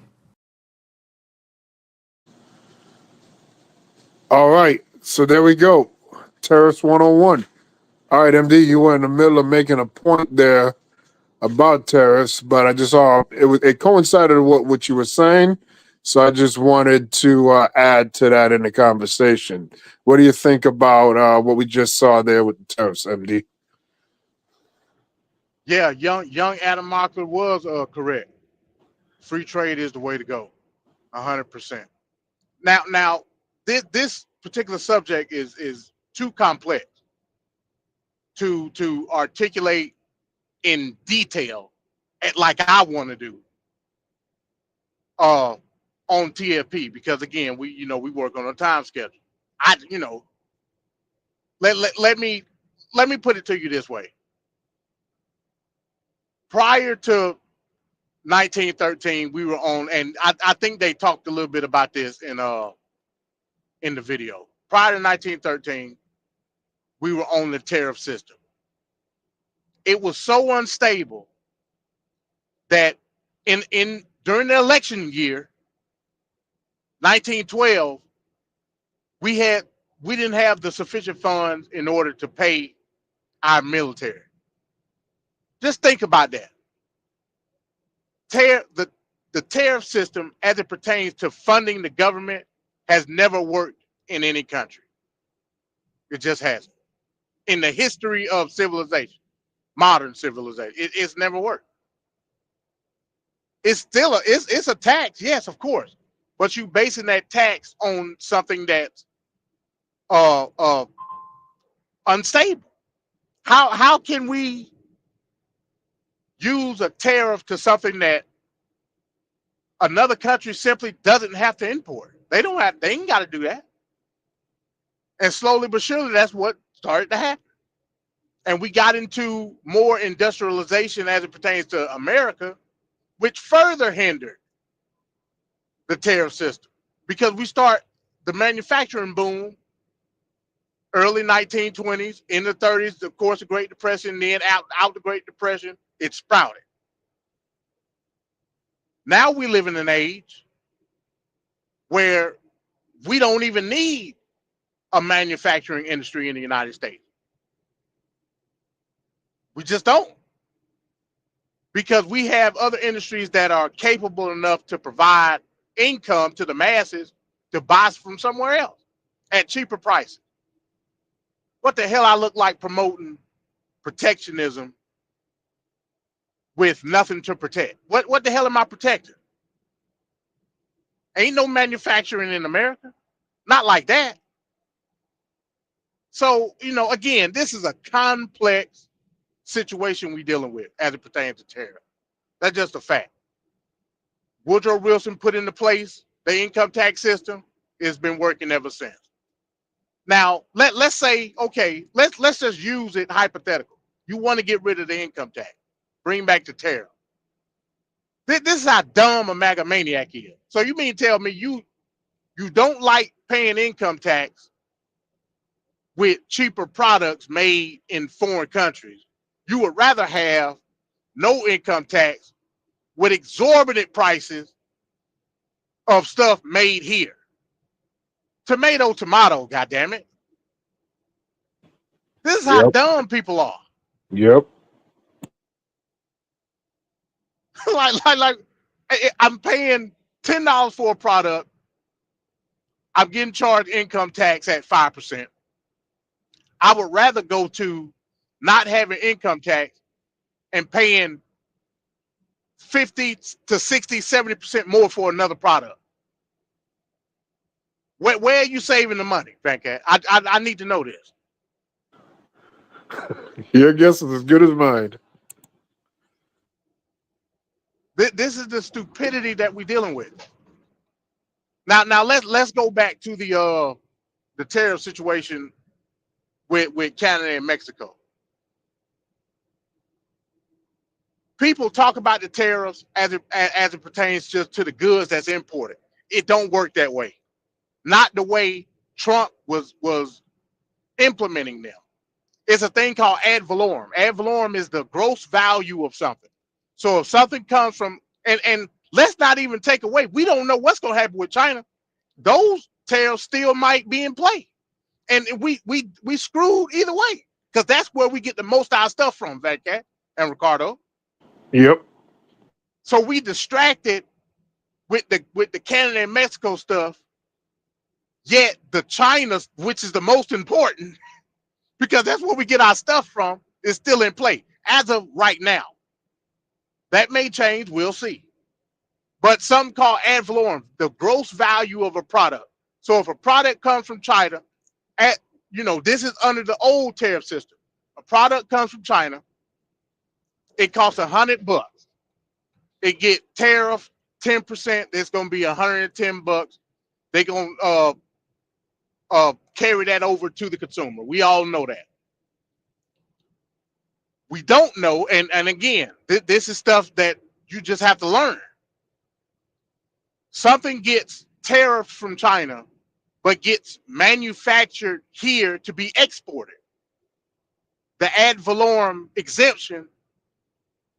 All right, so there we go. Tariffs 101. All right, MD, you were in the middle of making a point there about tariffs, but I just saw it coincided with what you were saying, so I just wanted to add to that in the conversation. What do you think about what we just saw there with the tariffs, MD? Yeah, young Adam Mockler was correct. Free trade is the way to go, 100%. Now, this particular subject is too complex to articulate in detail, like I want to do on TFP, because again, we work on a time schedule. Let me put it to you this way. Prior to 1913, we were on, and I think they talked a little bit about this in the video. Prior to 1913, we were on the tariff system. It was so unstable that during the election year, 1912, we didn't have the sufficient funds in order to pay our military. Just think about that. The tariff system, as it pertains to funding the government, has never worked in any country. It just hasn't. In the history of civilization, modern civilization, it's never worked. It's still it's a tax, yes, of course, but you basing that tax on something that's unstable. How can we use a tariff to something that another country simply doesn't have to import? They ain't got to do that. And slowly but surely, that's what started to happen. And we got into more industrialization as it pertains to America which further hindered the tariff system because we start the manufacturing boom early 1920s, in the 30s, of course, the Great Depression, then out the Great Depression, it sprouted. Now we live in an age where we don't even need a manufacturing industry in the United States. We just don't. Because we have other industries that are capable enough to provide income to the masses to buy from somewhere else at cheaper prices. What the hell I look like promoting protectionism with nothing to protect? What the hell am I protecting? Ain't no manufacturing in America. Not like that. So, again, this is a complex situation we're dealing with as it pertains to tariff. That's just a fact. Woodrow Wilson put into place the income tax system. It's been working ever since. Now, let's say, okay, let's just use it hypothetical. You want to get rid of the income tax, bring back the tariff. This is how dumb a megalomaniac is. So you mean tell me you don't like paying income tax with cheaper products made in foreign countries? You would rather have no income tax with exorbitant prices of stuff made here. Tomato, goddammit. This is how dumb people are. Yep. like I'm paying $10 for a product. I'm getting charged income tax at 5%. I would rather go to not having income tax and paying 50 to 60, 70% more for another product. Where are you saving the money, Venkat? I need to know this. Your guess is as good as mine. This is the stupidity that we're dealing with. Now let's go back to the tariff situation with Canada and Mexico. People talk about the tariffs as it pertains just to the goods that's imported. It don't work that way. Not the way Trump was implementing them. It's a thing called ad valorem. Ad valorem is the gross value of something. So if something comes from, and let's not even take away, we don't know what's going to happen with China. Those tariffs still might be in play. And we screwed either way, because that's where we get the most of our stuff from, Venkat and Ricardo. Yep. So we distracted with the Canada and Mexico stuff, yet the China, which is the most important, because that's where we get our stuff from, is still in play as of right now. That may change, we'll see. But something called ad valorem, the gross value of a product. So if a product comes from China, this is under the old tariff system. A product comes from China, it costs $100. It get tariff 10%. It's going to be $110. They're going to carry that over to the consumer. We all know that. We don't know, and again, this is stuff that you just have to learn. Something gets tariffed from China, but gets manufactured here to be exported. The ad valorem exemption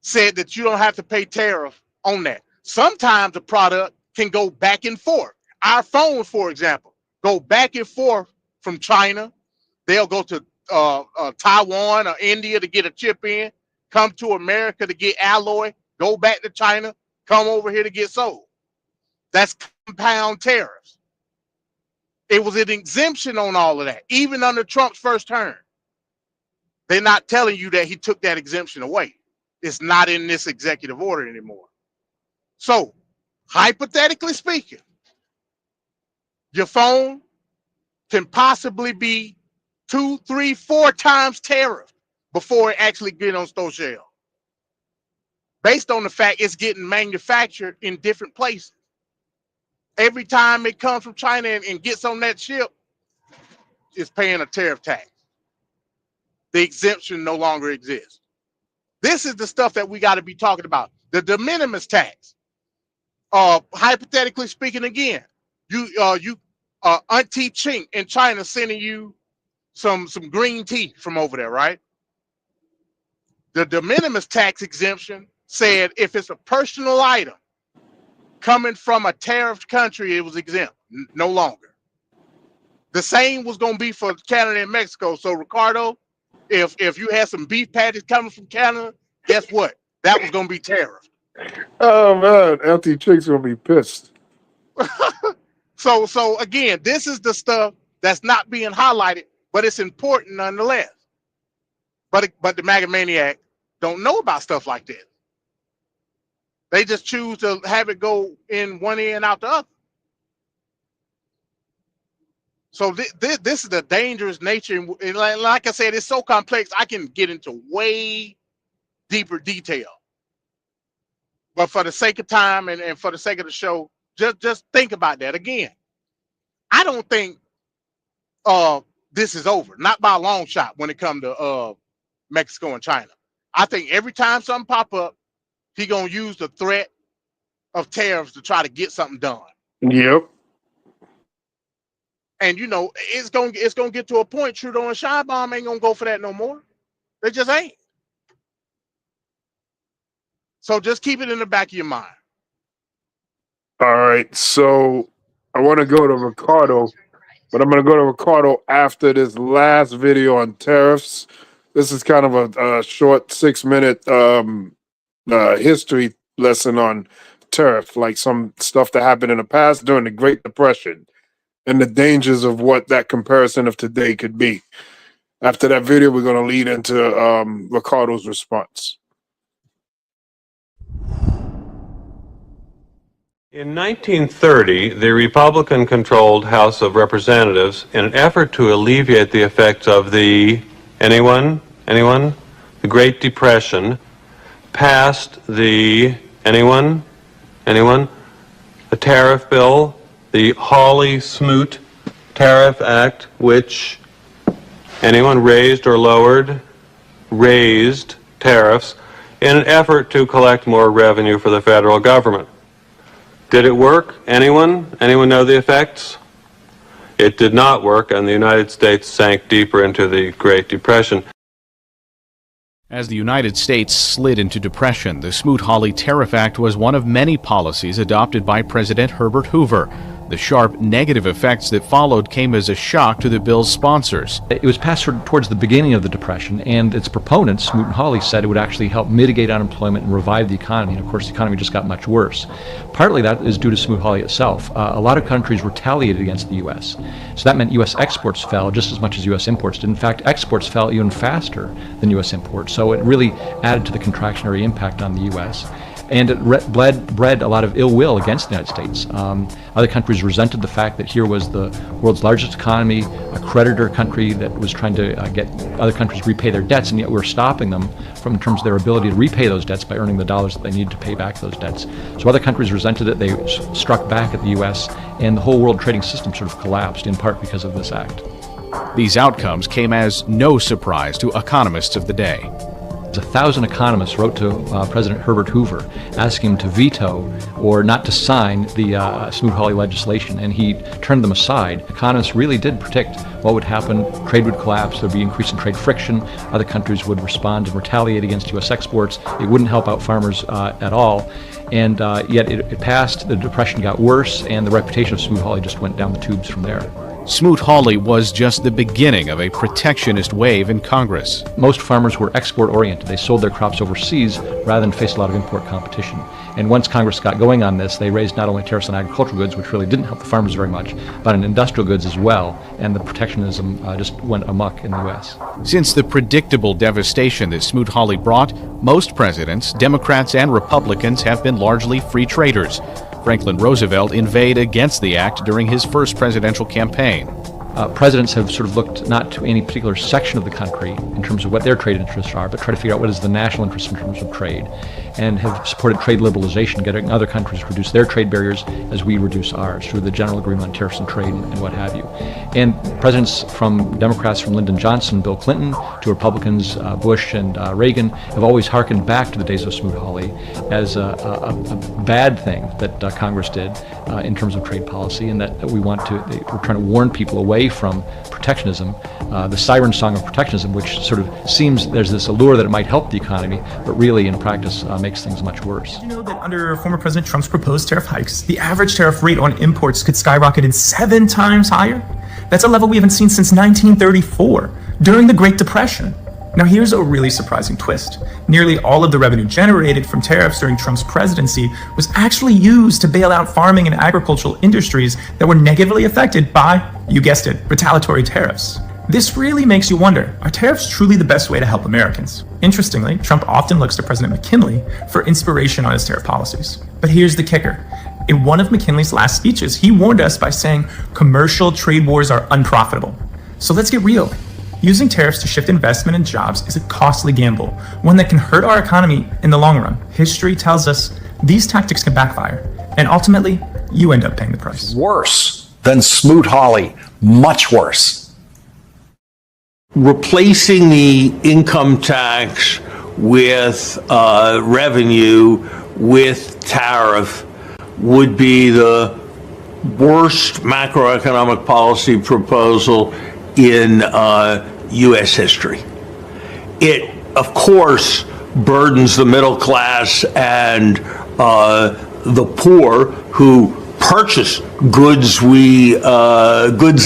said that you don't have to pay tariff on that. Sometimes the product can go back and forth. Our phones, for example, go back and forth from China. They'll go to Taiwan or India to get a chip in, come to America to get alloy, go back to China, come over here to get sold. That's compound tariffs. It was an exemption on all of that, even under Trump's first term. They're not telling you that he took that exemption away. It's not in this executive order anymore. So, hypothetically speaking, your phone can possibly be 2, 3, 4 times tariff before it actually gets on store shelf. Based on the fact it's getting manufactured in different places. Every time it comes from China and gets on that ship, it's paying a tariff tax. The exemption no longer exists. This is the stuff that we got to be talking about. The de minimis tax. Hypothetically speaking, again, you Auntie Chink in China sending you some green tea from over there, right? The de minimis tax exemption said if it's a personal item coming from a tariffed country, it was exempt, no longer. The same was going to be for Canada and Mexico. So, Ricardo, if you had some beef patties coming from Canada, guess what? That was going to be tariffed. Oh man, Auntie Chick's gonna be pissed. So again, this is the stuff that's not being highlighted, but it's important nonetheless. But the MAGA maniac don't know about stuff like this. They just choose to have it go in one ear and out the other. So this is the dangerous nature. And like I said, it's so complex, I can get into way deeper detail. But for the sake of time and for the sake of the show, just think about that. Again, I don't think this is over. Not by a long shot when it comes to Mexico and China. I think every time something pop up, he gonna use the threat of tariffs to try to get something done. Yep. And you know, it's gonna get to a point Trudeau and Scheinbaum ain't gonna go for that no more. They just ain't. So just keep it in the back of your mind. All right. So I want to go to Ricardo, but I'm going to go to Ricardo after this last video on tariffs. This is kind of a short 6-minute history lesson on tariff, like some stuff that happened in the past during the Great Depression and the dangers of what that comparison of today could be. After that video, we're going to lead into Ricardo's response. In 1930, the Republican-controlled House of Representatives, in an effort to alleviate the effects of the the Great Depression, passed the the tariff bill, the Hawley-Smoot Tariff Act, which raised or lowered, raised tariffs in an effort to collect more revenue for the federal government. Did it work? Anyone know the effects? It did not work, and the United States sank deeper into the Great Depression. As the United States slid into depression, the Smoot-Hawley Tariff Act was one of many policies adopted by President Herbert Hoover. The sharp negative effects that followed came as a shock to the bill's sponsors. It was passed towards the beginning of the Depression, and its proponents, Smoot and Hawley, said it would actually help mitigate unemployment and revive the economy. And of course, the economy just got much worse. Partly that is due to Smoot-Hawley itself. A lot of countries retaliated against the U.S. So that meant U.S. exports fell just as much as U.S. imports did. In fact, exports fell even faster than U.S. imports. So it really added to the contractionary impact on the U.S. And it bred a lot of ill will against the United States. Other countries resented the fact that here was the world's largest economy, a creditor country that was trying to get other countries to repay their debts, and yet we're stopping them from in terms of their ability to repay those debts by earning the dollars that they needed to pay back those debts. So other countries resented it, they struck back at the U.S., and the whole world trading system sort of collapsed, in part because of this act. These outcomes came as no surprise to economists of the day. 1,000 economists wrote to President Herbert Hoover asking him to veto or not to sign the Smoot-Hawley legislation, and he turned them aside. Economists really did predict what would happen. Trade would collapse, there would be increasing trade friction, other countries would respond and retaliate against U.S. exports. It wouldn't help out farmers at all, and yet it passed, the Depression got worse, and the reputation of Smoot-Hawley just went down the tubes from there. Smoot-Hawley was just the beginning of a protectionist wave in Congress. Most farmers were export-oriented. They sold their crops overseas rather than face a lot of import competition. And once Congress got going on this, they raised not only tariffs on agricultural goods, which really didn't help the farmers very much, but on industrial goods as well, and the protectionism just went amok in the U.S. Since the predictable devastation that Smoot-Hawley brought, most presidents, Democrats and Republicans, have been largely free traders. Franklin Roosevelt inveighed against the act during his first presidential campaign. presidents have sort of looked not to any particular section of the country in terms of what their trade interests are, but try to figure out what is the national interest in terms of trade, and have supported trade liberalization, getting other countries to reduce their trade barriers as we reduce ours through the General Agreement on Tariffs and Trade and what have you. And presidents from Democrats from Lyndon Johnson, Bill Clinton, to Republicans, Bush and Reagan, have always hearkened back to the days of Smoot-Hawley as a bad thing that Congress did in terms of trade policy, and that we're trying to warn people away from protectionism, the siren song of protectionism, which sort of seems there's this allure that it might help the economy, but really in practice makes things much worse. Did you know that under former President Trump's proposed tariff hikes, the average tariff rate on imports could skyrocket 7 times higher? That's a level we haven't seen since 1934, during the Great Depression. Now here's a really surprising twist. Nearly all of the revenue generated from tariffs during Trump's presidency was actually used to bail out farming and agricultural industries that were negatively affected by, you guessed it, retaliatory tariffs. This really makes you wonder, are tariffs truly the best way to help Americans? Interestingly, Trump often looks to President McKinley for inspiration on his tariff policies. But here's the kicker. In one of McKinley's last speeches, he warned us by saying commercial trade wars are unprofitable. So let's get real. Using tariffs to shift investment and jobs is a costly gamble, one that can hurt our economy in the long run. History tells us these tactics can backfire, and ultimately, you end up paying the price. Worse than Smoot-Hawley, much worse. Replacing the income tax with revenue with tariff would be the worst macroeconomic policy proposal in U.S. history. It, of course, burdens the middle class and the poor who purchase goods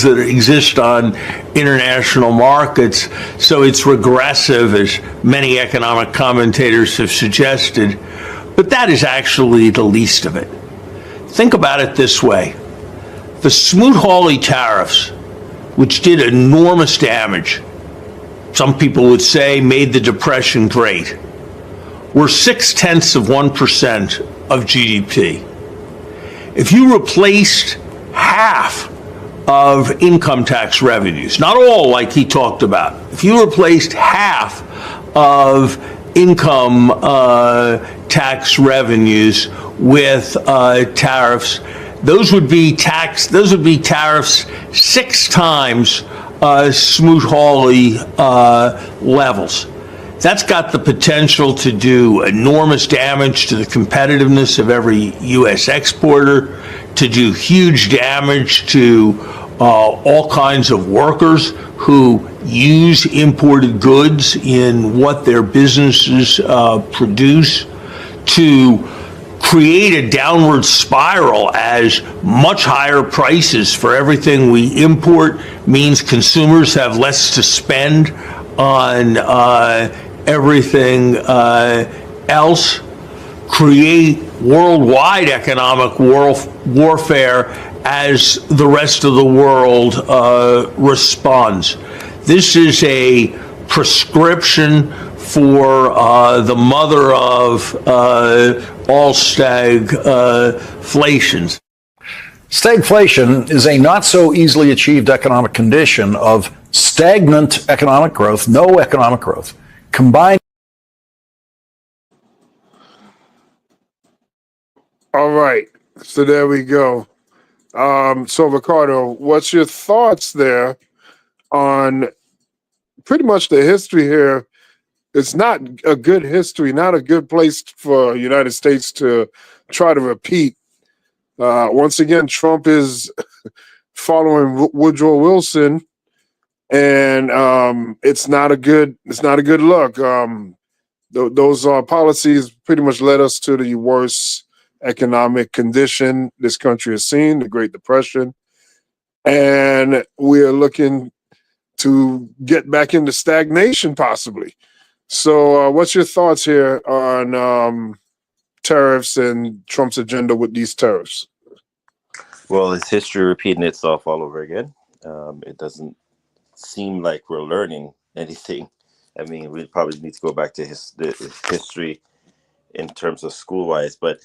that exist on international markets. So it's regressive, as many economic commentators have suggested. But that is actually the least of it. Think about it this way. The Smoot-Hawley tariffs, which did enormous damage, some people would say made the Depression great, were 0.6% of GDP. If you replaced half of income tax revenues, not all like he talked about, if you replaced half of income tax revenues with tariffs, those would be tariffs 6 times Smoot-Hawley levels. That's got the potential to do enormous damage to the competitiveness of every U.S. exporter, to do huge damage to all kinds of workers who use imported goods in what their businesses produce, to create a downward spiral as much higher prices for everything we import means consumers have less to spend on everything else, create worldwide economic warfare as the rest of the world responds. This is a prescription for the mother of all stagflations. Stagflation is a not so easily achieved economic condition of stagnant economic growth, no economic growth, combined. All right, so there we go. So Ricardo, what's your thoughts there on pretty much the history here? It's not a good history, not a good place for the United States to try to repeat. Once again, Trump is following Woodrow Wilson, and it's not a good look. Those policies pretty much led us to the worst economic condition this country has seen, the Great Depression, and we are looking to get back into stagnation possibly. So what's your thoughts here on tariffs and Trump's agenda with these tariffs? Well, it's history repeating itself all over again. It doesn't seem like we're learning anything. I mean, we probably need to go back to the history in terms of school-wise. But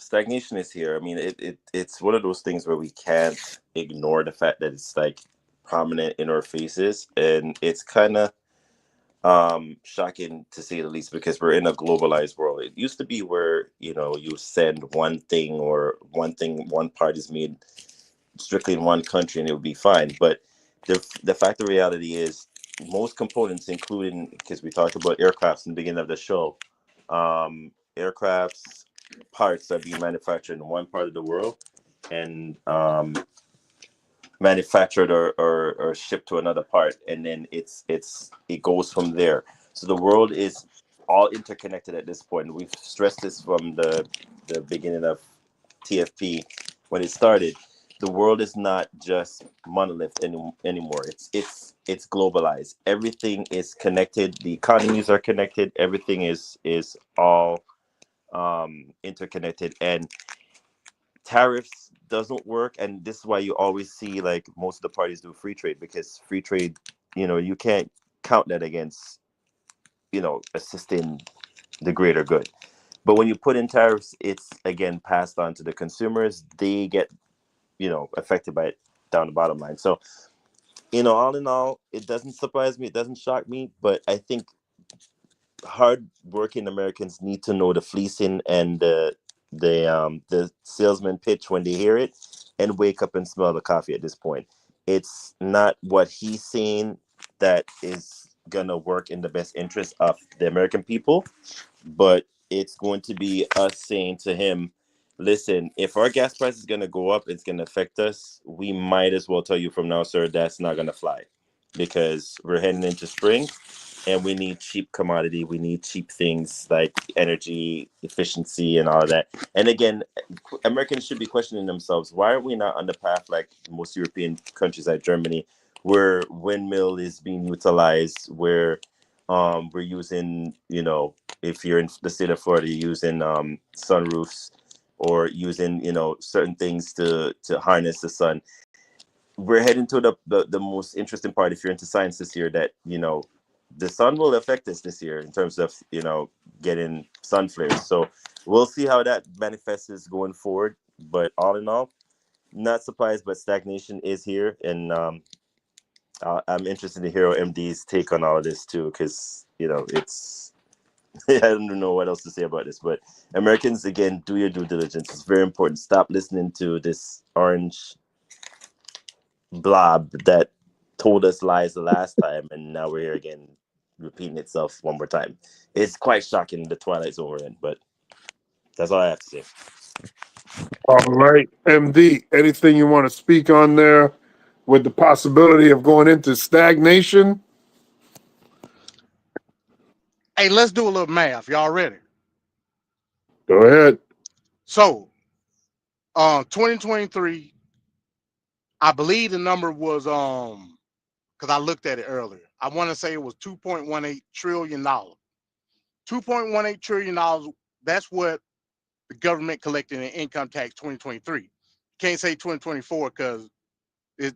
stagnation is here. I mean, it's one of those things where we can't ignore the fact that it's like prominent in our faces, and it's kind of shocking to say the least, because we're in a globalized world. It used to be where, you know, you send one thing, or one part is made strictly in one country and it would be fine. But the fact of reality is most components, including, because we talked about aircrafts in the beginning of the show, aircrafts parts are being manufactured in one part of the world and manufactured or shipped to another part, and then it goes from there. So the world is all interconnected at this point. We've stressed this from the beginning of TFP when it started. The world is not just monolith anymore. It's globalized. Everything is connected. The economies are connected. Everything is all interconnected, and tariffs doesn't work. And this is why you always see like most of the parties do free trade, because free trade, you know, you can't count that against, you know, assisting the greater good. But when you put in tariffs, it's again passed on to the consumers. They get, you know, affected by it down the bottom line. So, you know, all in all, it doesn't surprise me, it doesn't shock me, but I think hard working Americans need to know the fleecing and the salesman pitch when they hear it, and wake up and smell the coffee at this point. It's not what he's saying that is gonna work in the best interest of the American people, but it's going to be us saying to him, listen, if our gas price is gonna go up, it's gonna affect us. We might as well tell you from now, sir, that's not gonna fly, because we're heading into spring and we need cheap commodity. We need cheap things like energy efficiency and all of that. And again, Americans should be questioning themselves, why are we not on the path like most European countries like Germany, where windmill is being utilized, where we're using, you know, if you're in the state of Florida, you're using sunroofs, or using, you know, certain things to harness the sun. We're heading to the most interesting part, if you're into science this year, that, you know, the sun will affect us this year in terms of, you know, getting sun flares. So we'll see how that manifests going forward. But all in all, not surprised, but stagnation is here. And I'm interested to hear MD's take on all of this too, because, you know, it's I don't know what else to say about this. But Americans, again, do your due diligence. It's very important. Stop listening to this orange blob that told us lies the last time, and now we're here again repeating itself one more time. It's quite shocking, the twilight zone we're in, but that's all I have to say. All right, MD, anything you want to speak on there with the possibility of going into stagnation? Hey, let's do a little math. Y'all ready? Go ahead. So, 2023, I believe the number was because I looked at it earlier. I want to say it was $2.18 trillion. $2.18 trillion. That's what the government collected in income tax 2023. Can't say 2024 because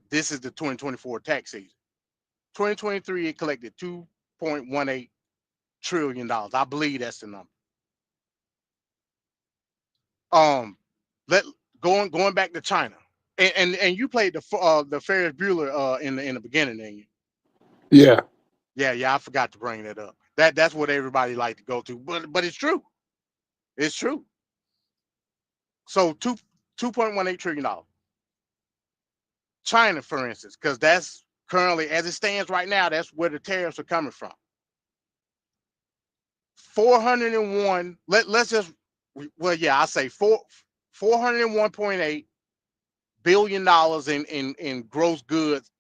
this is the 2024 tax season. 2023, it collected $2.18 trillion. I believe that's the number. Going back to China, and you played the Ferris Bueller in the beginning, didn't you? Yeah. Yeah, I forgot to bring that up. That's what everybody like to go to, but it's true. It's true. So $2.18 trillion. China, for instance, because that's currently, as it stands right now, that's where the tariffs are coming from. 401. Let's just, well, yeah, I say 401.8 billion dollars in gross goods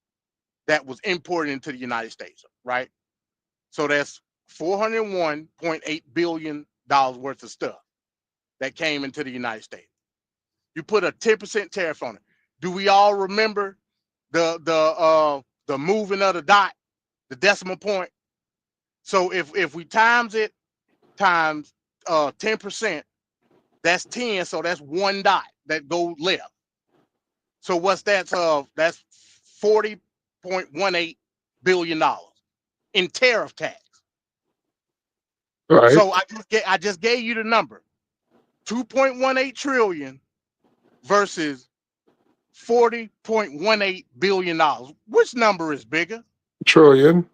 that was imported into the United States, right? So that's $401.8 billion worth of stuff that came into the United States. You put a 10% tariff on it. Do we all remember the moving of the dot, the decimal point? So if we times it times 10%, that's 10. So that's one dot that goes left. So what's that? That's $40.18 billion in tariff tax. Right. So I just gave you the number. 2.18 trillion versus $40.18 billion. Which number is bigger? Trillion.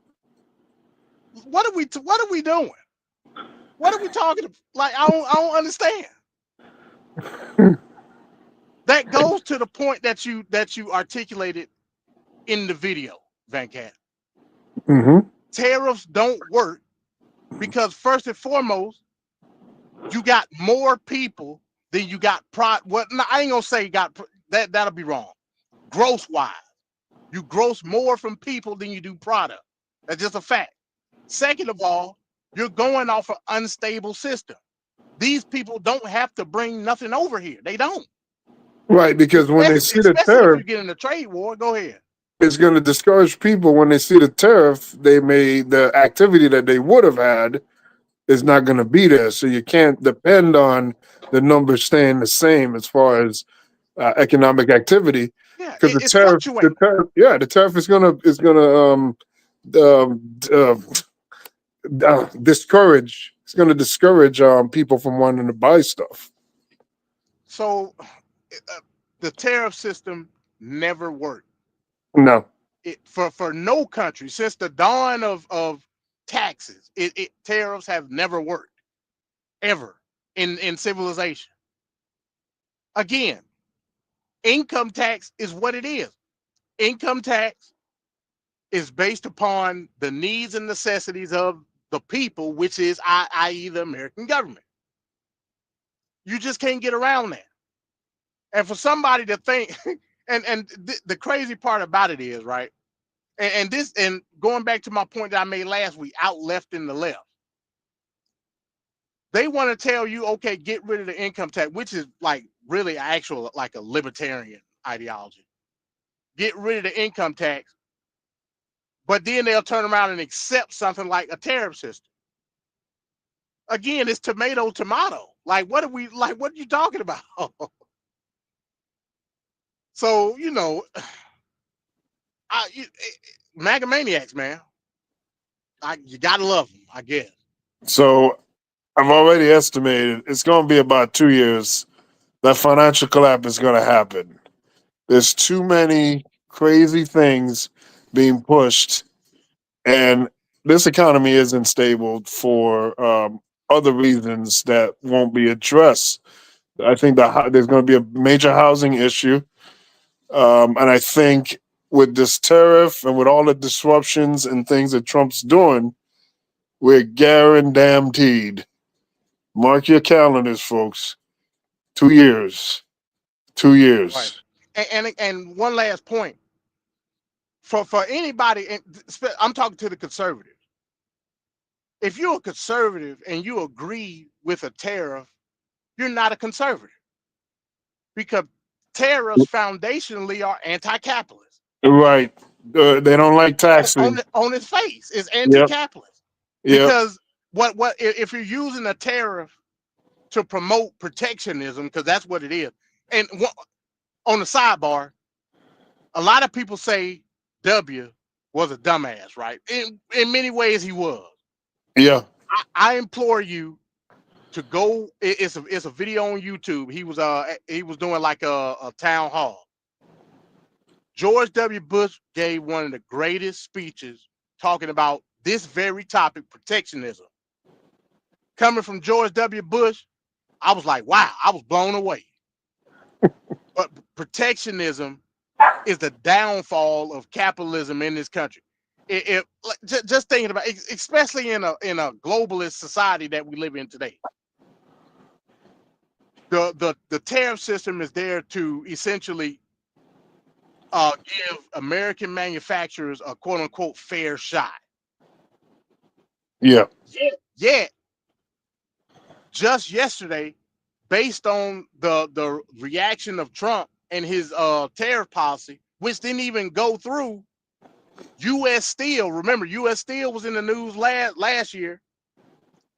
What are we doing? What are we talking about? Like, I don't understand. That goes to the point that you articulated in the video, Venkat. Mm-hmm. Tariffs don't work because first and foremost, you got more people than you got no, I ain't gonna say that'll be wrong. Gross wise, you gross more from people than you do product. That's just a fact. Second of all, you're going off an unstable system. These people don't have to bring nothing over here. They don't. Right, because when they see the Especially if tariff, you get in a trade war. Go ahead. it's going to discourage people. When they see the tariff, the activity that they would have had is not going to be there. So you can't depend on the numbers staying the same as far as economic activity. Yeah, Because it's fluctuating. the tariff is discourage. It's going to discourage people from wanting to buy stuff. So the tariff system never worked. No. For no country since the dawn of taxes, tariffs have never worked ever in civilization. Again, income tax is what it is. Income tax is based upon the needs and necessities of the people, which is i.e. the American government. You just can't get around that. And for somebody to think, the crazy part about it is, right? And going back to my point that I made last week, out left in the left, they want to tell you, okay, get rid of the income tax, which is like really actual, like a libertarian ideology. Get rid of the income tax, but then they'll turn around and accept something like a tariff system. Again, it's tomato. Like, what are you talking about? So, MAGA maniacs, man. You gotta love them, I guess. So I've already estimated it's going to be about 2 years that financial collapse is going to happen. There's too many crazy things being pushed, and this economy isn't stable for other reasons that won't be addressed. I think that there's going to be a major housing issue, and I think with this tariff and with all the disruptions and things that Trump's doing, we're guaranteed. Mark your calendars, folks. 2 years. 2 years. Right. And one last point. For anybody, and I'm talking to the conservatives. If you're a conservative and you agree with a tariff, you're not a conservative. Because tariffs foundationally are anti-capitalist. Right. They don't like taxing. On its face, it's anti-capitalist. Yep. Because what if you're using a tariff to promote protectionism, because that's what it is. And on the sidebar, a lot of people say W was a dumbass, right? In many ways, he was. Yeah. I implore you to go. It's a video on YouTube. He was doing like a town hall. George W. Bush gave one of the greatest speeches talking about this very topic, protectionism. Coming from George W. Bush, I was like, wow, I was blown away. But protectionism is the downfall of capitalism in this country. Just thinking about it, especially in a globalist society that we live in today. The tariff system is there to essentially give American manufacturers a quote unquote fair shot. Yeah. Yet, just yesterday, based on the reaction of Trump and his tariff policy, which didn't even go through, U.S. Steel, remember, U.S. Steel was in the news last year.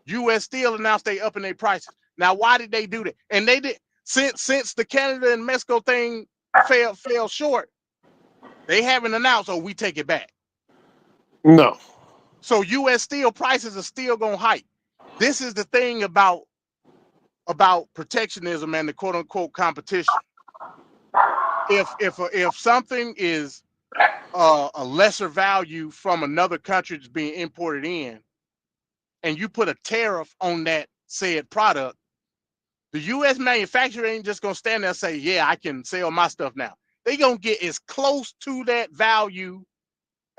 U.S. Steel announced they upping their prices. Now, why did they do that? And they did since the Canada and Mexico thing fell short. They haven't announced, we take it back. No. So U.S. Steel prices are still gonna hike. This is the thing about about protectionism and the quote unquote competition. If something is a lesser value from another country that's being imported in, and you put a tariff on that said product, the U.S. manufacturer ain't just gonna stand there and say, "Yeah, I can sell my stuff now." They gonna get as close to that value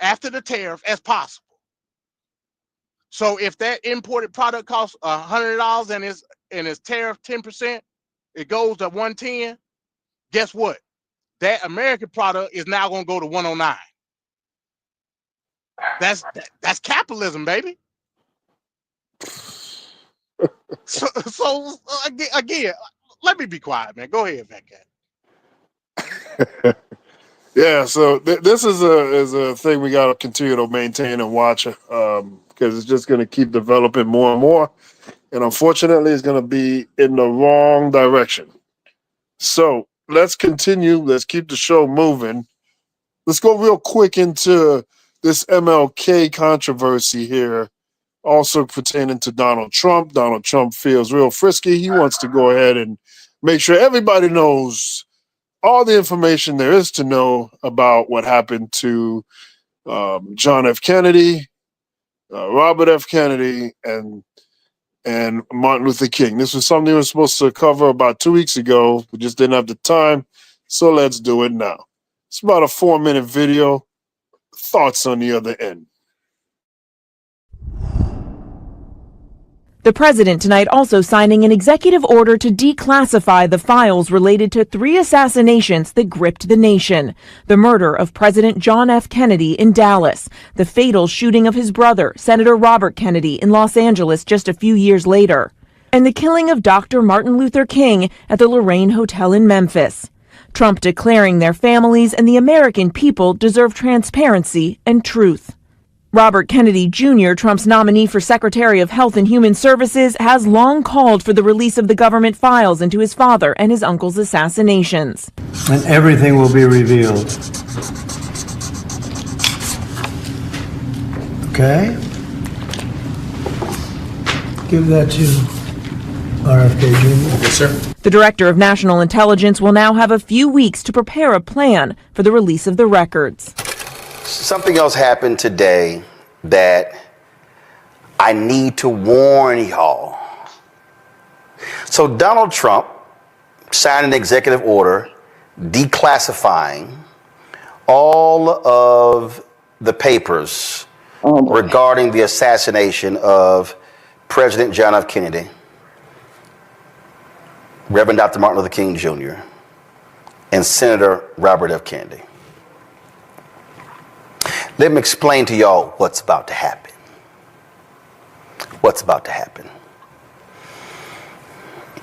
after the tariff as possible. So if that imported product costs $100 and it's tariff 10%, it goes to 110. Guess what? That American product is now gonna go to 109. That's capitalism, baby. So again, let me be quiet, man. Go ahead, Venkat. Yeah, so this is a thing we got to continue to maintain and watch because it's just going to keep developing more and more, and unfortunately, it's going to be in the wrong direction. So let's continue. Let's keep the show moving. Let's go real quick into this MLK controversy here, also pertaining to Donald Trump. Donald Trump feels real frisky. He wants to go ahead and make sure everybody knows all the information there is to know about what happened to John F. Kennedy, Robert F. Kennedy, and Martin Luther King. This was something we were supposed to cover about 2 weeks ago. We just didn't have the time, so let's do it now. It's about a 4-minute video. Thoughts on the other end. The president tonight also signing an executive order to declassify the files related to 3 assassinations that gripped the nation. The murder of President John F. Kennedy in Dallas, the fatal shooting of his brother, Senator Robert Kennedy, in Los Angeles just a few years later, and the killing of Dr. Martin Luther King at the Lorraine Hotel in Memphis. Trump declaring their families and the American people deserve transparency and truth. Robert Kennedy Jr., Trump's nominee for Secretary of Health and Human Services, has long called for the release of the government files into his father and his uncle's assassinations. And everything will be revealed. Okay? Give that to RFK Jr. Yes, sir. The Director of National Intelligence will now have a few weeks to prepare a plan for the release of the records. Something else happened today that I need to warn y'all. So Donald Trump signed an executive order declassifying all of the papers regarding the assassination of President John F. Kennedy, Reverend Dr. Martin Luther King Jr., and Senator Robert F. Kennedy. Let me explain to y'all what's about to happen. What's about to happen.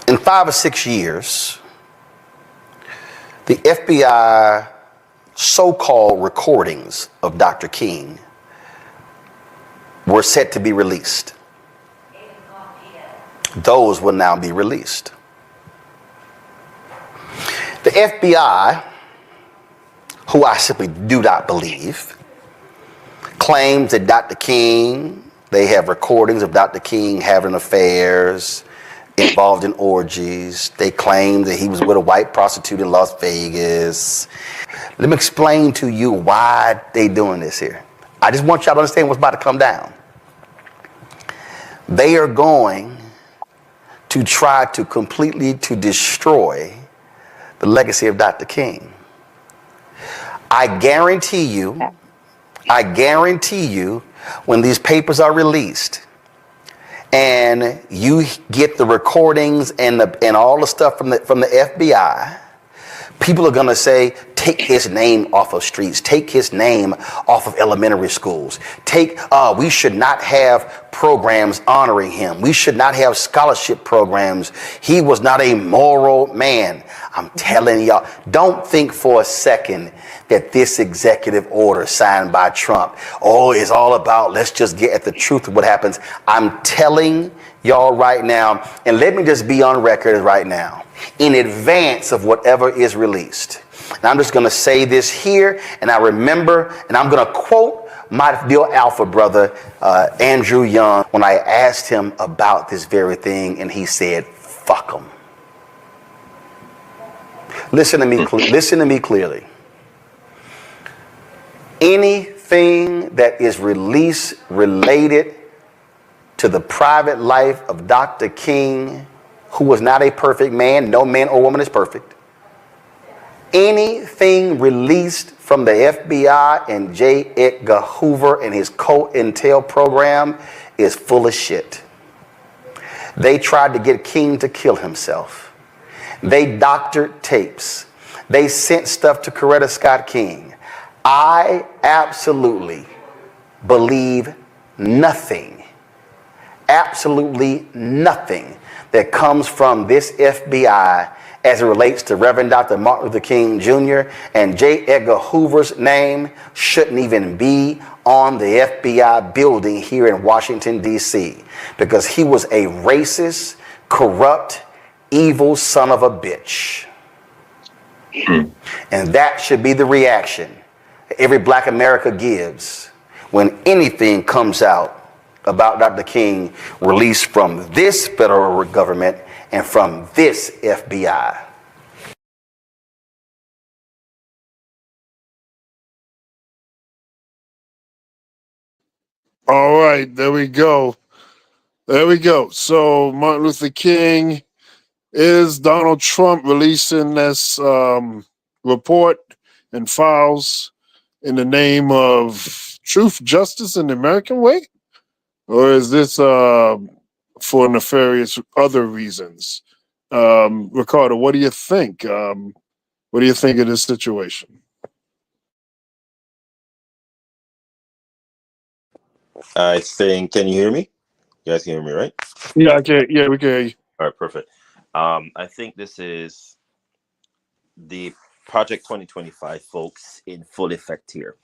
In 5 or 6 years, the FBI so-called recordings of Dr. King were set to be released. Those will now be released. The FBI, who I simply do not believe, claims that Dr. King, they have recordings of Dr. King having affairs, involved in orgies. They claim that he was with a white prostitute in Las Vegas. Let me explain to you why they doing this here. I just want y'all to understand what's about to come down. They are going to try to completely to destroy the legacy of Dr. King. I guarantee you, when these papers are released and you get the recordings and all the stuff from the FBI, people are going to say, take his name off of streets, take his name off of elementary schools. We should not have programs honoring him. We should not have scholarship programs. He was not a moral man. I'm telling y'all, don't think for a second that this executive order signed by Trump, is all about let's just get at the truth of what happens. I'm telling y'all right now, and let me just be on record right now, in advance of whatever is released. And I'm just going to say this here, and I remember, and I'm going to quote my dear alpha brother, Andrew Young, when I asked him about this very thing, and he said, fuck them. Listen to me. Listen to me clearly. Anything that is released related to the private life of Dr. King, who was not a perfect man, no man or woman is perfect. Anything released from the FBI and J. Edgar Hoover and his COINTEL program is full of shit. They tried to get King to kill himself. They doctored tapes. They sent stuff to Coretta Scott King. I absolutely believe nothing, absolutely nothing that comes from this FBI as it relates to Reverend Dr. Martin Luther King Jr. and J. Edgar Hoover's name shouldn't even be on the FBI building here in Washington, D.C. because he was a racist, corrupt, evil son of a bitch. And that should be the reaction every Black America gives when anything comes out about Dr. King released from this federal government and from this FBI. All right, there we go. There we go. So Martin Luther King is Donald Trump releasing this report and files in the name of truth, justice, and the American way? Or is this for nefarious other reasons? Ricardo, what do you think? What do you think of this situation? I think, can you hear me? You guys can hear me, right? Yeah, I can. Yeah, we can hear you. All right, perfect. I think this is the Project 2025 folks in full effect here.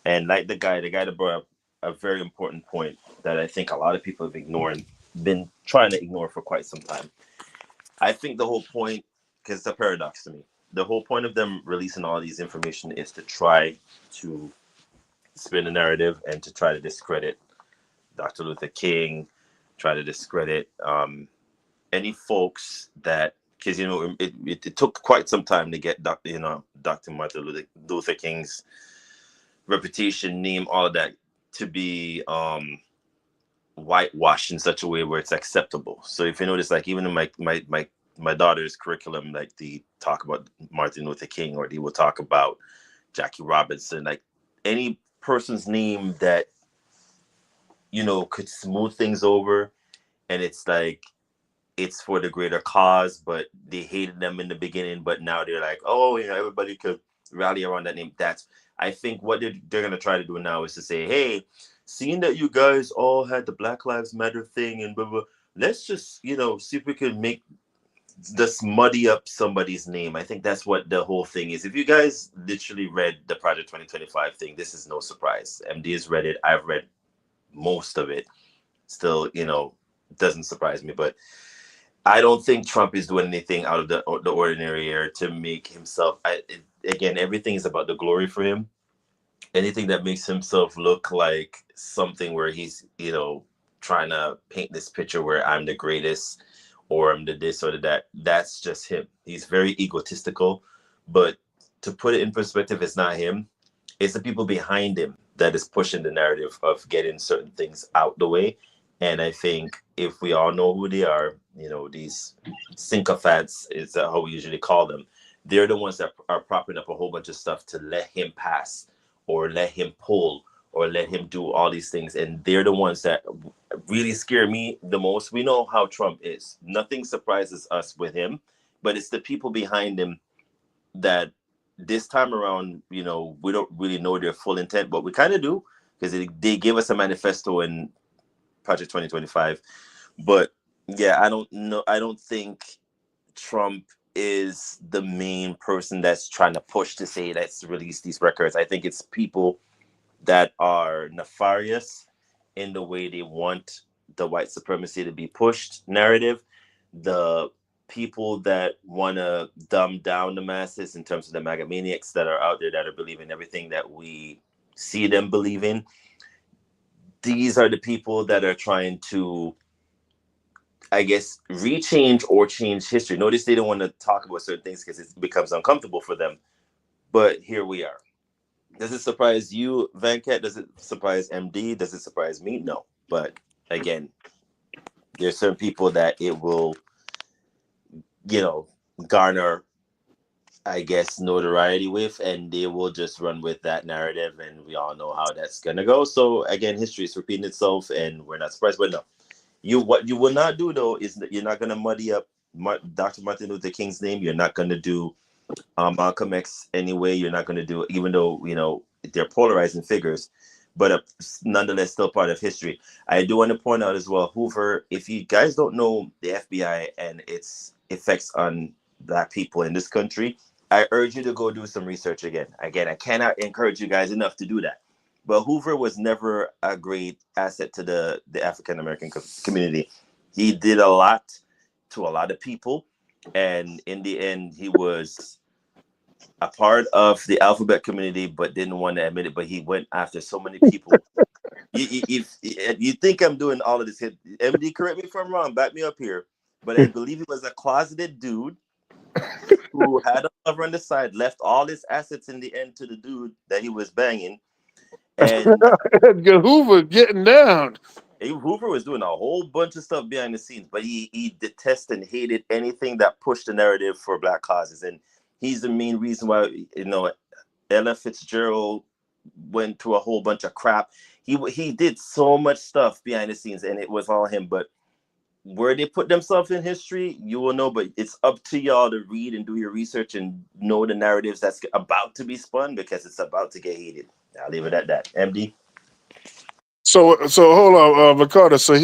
And like the guy that brought up a very important point that I think a lot of people have been trying to ignore for quite some time. I think the whole point, because it's a paradox to me, the whole point of them releasing all these information is to try to spin a narrative and to try to discredit Dr. Luther King, try to discredit any folks that, because it took quite some time to get Dr. Martin Luther King's reputation, name, all of that to be whitewashed in such a way where it's acceptable. So if you notice, like even in my daughter's curriculum, like they talk about Martin Luther King or they will talk about Jackie Robinson, like any person's name that could smooth things over, and it's like it's for the greater cause, but they hated them in the beginning, but now they're like, oh, everybody could rally around that name. I think what they're going to try to do now is to say, hey, seeing that you guys all had the Black Lives Matter thing and blah, blah, let's just, see if we can make this muddy up somebody's name. I think that's what the whole thing is. If you guys literally read the Project 2025 thing, this is no surprise. MD has read it. I've read most of it. Still, doesn't surprise me, but I don't think Trump is doing anything out of the ordinary here to make himself. Again, everything is about the glory for him. Anything that makes himself look like something where he's, trying to paint this picture where I'm the greatest or I'm the this or the that, that's just him. He's very egotistical. But to put it in perspective, it's not him. It's the people behind him that is pushing the narrative of getting certain things out the way. And I think if we all know who they are, these sycophants is how we usually call them. They're the ones that are propping up a whole bunch of stuff to let him pass or let him pull or let him do all these things. And they're the ones that really scare me the most. We know how Trump is. Nothing surprises us with him, but it's the people behind him that this time around, we don't really know their full intent, but we kind of do because they gave us a manifesto in Project 2025. But yeah, I don't know. I don't think Trump is the main person that's trying to push to say let's release these records. I think it's people that are nefarious in the way they want the white supremacy to be pushed narrative. The people that want to dumb down the masses in terms of the MAGA maniacs that are out there that are believing everything that we see them believing. These are the people that are trying to I guess, rechange or change history. Notice they don't want to talk about certain things because it becomes uncomfortable for them. But here we are. Does it surprise you, Venkat? Does it surprise MD? Does it surprise me? No. But again, there's certain people that it will, garner, I guess, notoriety with, and they will just run with that narrative, and we all know how that's gonna go. So again, history is repeating itself, and we're not surprised. But no, what you will not do though is that you're not gonna muddy up Dr. Martin Luther King's name. You're not gonna do Malcolm X anyway. You're not gonna do, even though they're polarizing figures, but nonetheless still part of history. I do want to point out as well, Hoover. If you guys don't know the FBI and its effects on Black people in this country, I urge you to go do some research again. Again, I cannot encourage you guys enough to do that. But Hoover was never a great asset to the African American community. He did a lot to a lot of people, and in the end, he was a part of the alphabet community, but didn't want to admit it. But he went after so many people. If you think I'm doing all of this, MD, correct me if I'm wrong, back me up here. But I believe he was a closeted dude who had a lover on the side, left all his assets in the end to the dude that he was banging. And Hoover getting down. Hoover was doing a whole bunch of stuff behind the scenes, but he detested and hated anything that pushed the narrative for Black causes. And he's the main reason why, Ella Fitzgerald went through a whole bunch of crap. He did so much stuff behind the scenes, and it was all him. But where they put themselves in history, you will know. But it's up to y'all to read and do your research and know the narratives that's about to be spun, because it's about to get heated. I'll leave it at that. MD. So hold on, Ricardo. So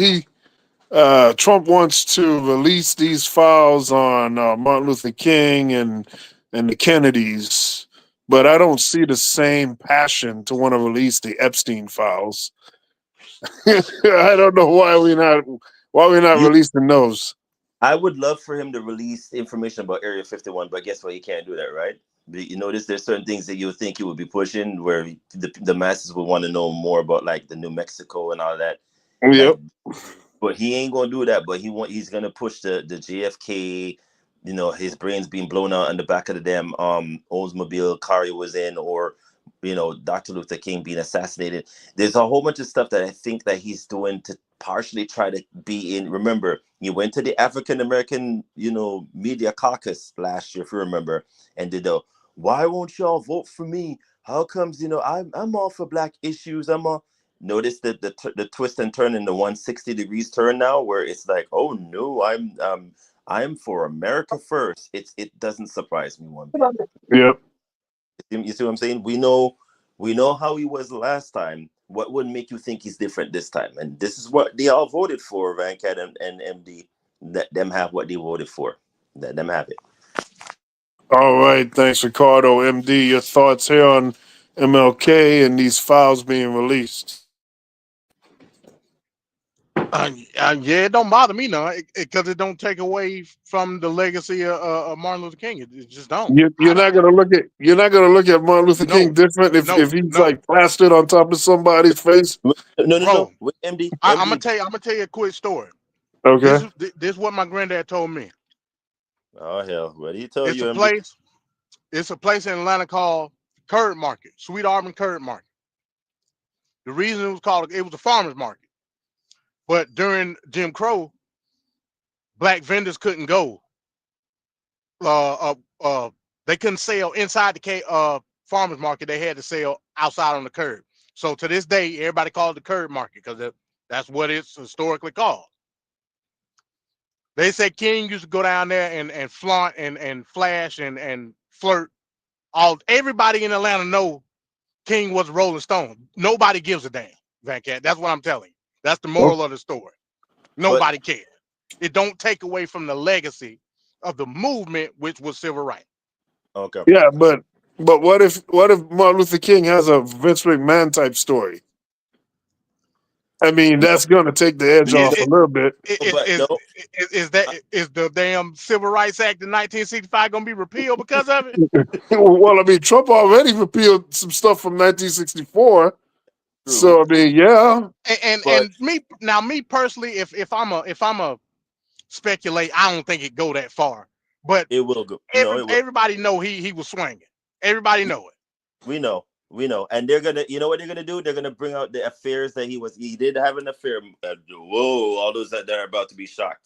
Trump wants to release these files on Martin Luther King and the Kennedys, but I don't see the same passion to want to release the Epstein files. I don't know why we're not releasing those. I would love for him to release information about Area 51, but guess what? He can't do that, right? You notice there's certain things that you would think he would be pushing, where the masses would want to know more about, like the New Mexico and all that. Yep. But he ain't gonna do that. But he's gonna push the JFK, his brains being blown out in the back of the damn Oldsmobile car he was in, or Dr. Luther King being assassinated. There's a whole bunch of stuff that I think that he's doing to partially try to be in. Remember, he went to the African American, media caucus last year, if you remember, and did the "Why won't y'all vote for me? How comes I'm all for Black issues? Notice that the twist and turn in the 160 degrees turn now, where it's like, oh no, I'm for America first. It doesn't surprise me one bit. Yep. You see what I'm saying? We know how he was the last time. What would make you think he's different this time? And this is what they all voted for, Venkat and MD. Let them have what they voted for. Let them have it. All right. Thanks, Ricardo. MD, your thoughts here on MLK and these files being released? Yeah, it don't bother me none, because it don't take away from the legacy of Martin Luther King. It just don't. You're not gonna look at Martin Luther King different if he's like plastered on top of somebody's face. No. With MD, I'm gonna tell you a quick story. Okay. This is what my granddad told me. Oh hell, what did he tell It's you? It's a place in Atlanta called Curd Market, Sweet Auburn Curd Market. The reason it was a farmer's market. But during Jim Crow, Black vendors couldn't go. They couldn't sell inside the farmers market. They had to sell outside on the curb. So to this day, everybody calls it the curb market because that's what it's historically called. They say King used to go down there and flaunt and flash and flirt. Everybody in Atlanta know King was a Rolling Stone. Nobody gives a damn, Venkat. That's what I'm telling you. That's the moral of the story. Nobody cares. It don't take away from the legacy of the movement, which was civil rights. Okay. Yeah, but what if Martin Luther King has a Vince McMahon type story? I mean, that's going to take the edge off a little bit. Is the damn Civil Rights Act in 1965 going to be repealed because of it? Well, I mean, Trump already repealed some stuff from 1964. True. So I mean, yeah. And me personally, if I'm a speculate. I don't think it go that far, but it will go. Everybody know he was swinging. Everybody know it. We know, and they're gonna. You know what they're gonna do? They're gonna bring out the affairs that he did have an affair. Whoa! All those that are about to be shocked.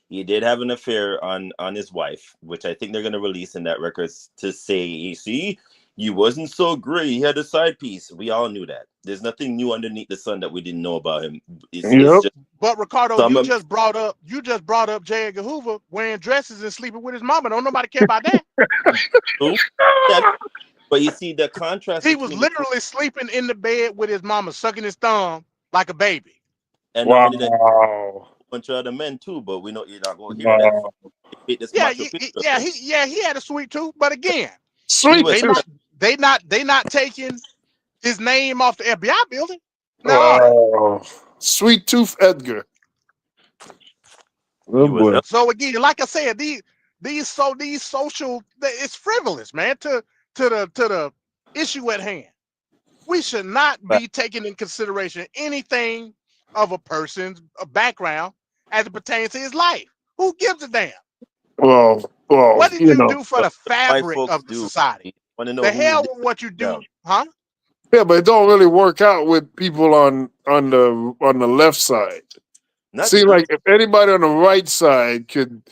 He did have an affair on his wife, which I think they're gonna release in that records to say, see, you wasn't so great. He had a side piece. We all knew that. There's nothing new underneath the sun that we didn't know about him. It's just, but Ricardo, you just brought up J. Edgar Hoover wearing dresses and sleeping with his mama. Don't nobody care about that. But you see the contrast. He was literally sleeping in the bed with his mama, sucking his thumb like a baby. And not only that, a bunch of other men too. But we know you're not going to hear that. He had a sweet tooth, but again, they not taking his name off the FBI building. No, Sweet Tooth Edgar. So again, like I said, these social, it's frivolous, man. To the issue at hand, we should not be taking in consideration anything of a person's background as it pertains to his life. Who gives a damn? Well, what did you do for the fabric of the society? The hell with what you do, huh? Yeah, but it don't really work out with people on the left side. See, like if anybody on the right side could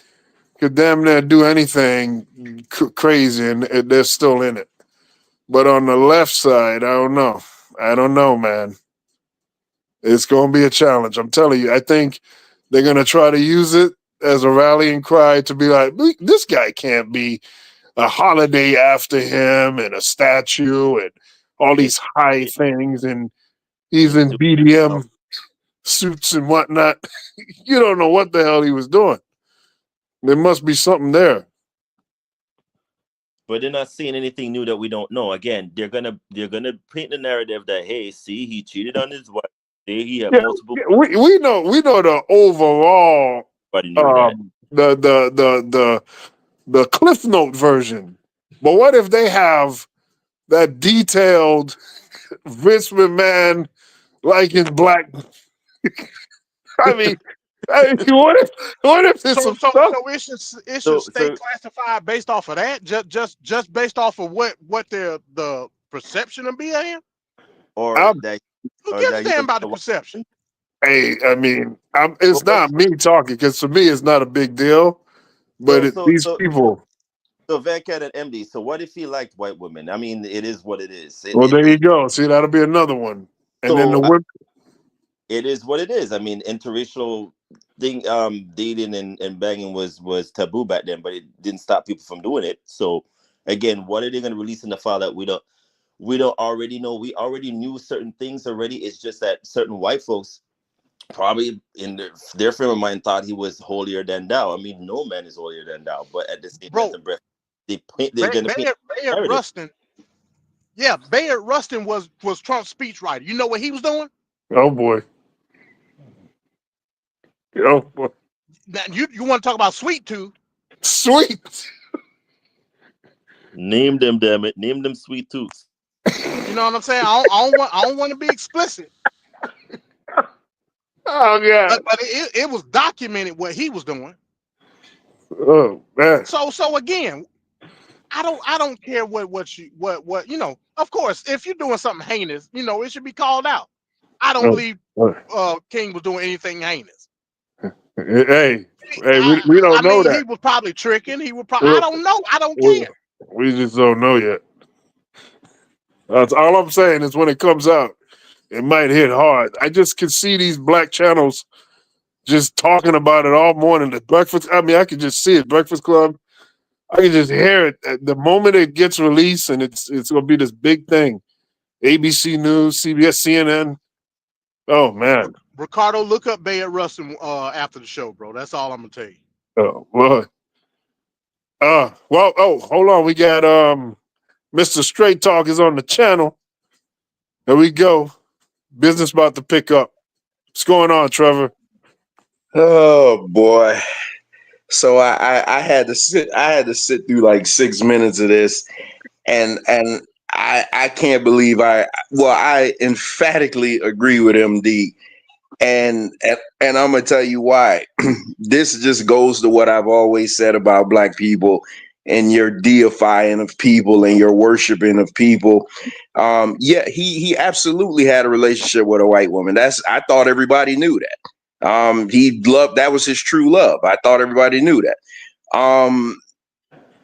damn near do anything crazy and they're still in it. But on the left side, I don't know, man. It's going to be a challenge. I'm telling you, I think they're going to try to use it as a rallying cry to be like, this guy can't be a holiday after him and a statue and all these high things. And he's in BDM suits and whatnot. You don't know what the hell he was doing. There must be something there. But they're not seeing anything new that we don't know. Again, they're gonna paint the narrative that, hey, see, he cheated on his wife. He had multiple. Yeah, we know the overall the Cliff Note version. But what if they have that detailed Vince McMahon like in black? I mean, what if there's some stuff? So it should stay classified based off of that, just based off of what the perception of being him, or that. Who gives a damn about the perception? Hey, I mean, it's not me talking because for me it's not a big deal, but these people. So Venkat and MD. So what if he liked white women? I mean, it is what it is. There you go. See, that'll be another one. And then the women. It is what it is. I mean, interracial thing, dating and banging was taboo back then, but it didn't stop people from doing it. So again, what are they going to release in the file that we don't already know? We already knew certain things already. It's just that certain white folks probably in their frame of mind thought he was holier than thou. I mean, no man is holier than thou, but at the same breath, they're going to paint Bayard Rustin. Yeah, Bayard Rustin was Trump's speechwriter. You know what he was doing? Oh boy. Oh boy. Now, you want to talk about Sweet Tooth? Sweet. Name them, damn it. Name them Sweet Tooths. You know what I'm saying? I don't want to be explicit. Oh yeah. But it was documented what he was doing. Oh man. So again, I don't care what you know. Of course, if you're doing something heinous, you know, it should be called out. I don't believe King was doing anything heinous. Hey, we don't know that. He was probably tricking. He was probably. I don't know. I don't care. We just don't know yet. That's all I'm saying is when it comes out, it might hit hard. I just can see these black channels just talking about it all morning. The breakfast. I mean, I can just see it. Breakfast Club. I can just hear it at the moment it gets released, and it's going to be this big thing. ABC News, CBS, CNN. Oh man. Ricardo, look up Bayard Rustin after the show, bro. That's all I'm gonna tell you. Oh well. Hold on. We got Mr. Straight Talk is on the channel. There we go. Business about to pick up. What's going on, Trevor? Oh boy. So I had to sit through like 6 minutes of this, and I can't believe I emphatically agree with MD. And I'm gonna tell you why. This just goes to what I've always said about black people and your deifying of people and your worshiping of people. Yeah, he absolutely had a relationship with a white woman. I thought everybody knew that. He loved, that was his true love. I thought everybody knew that.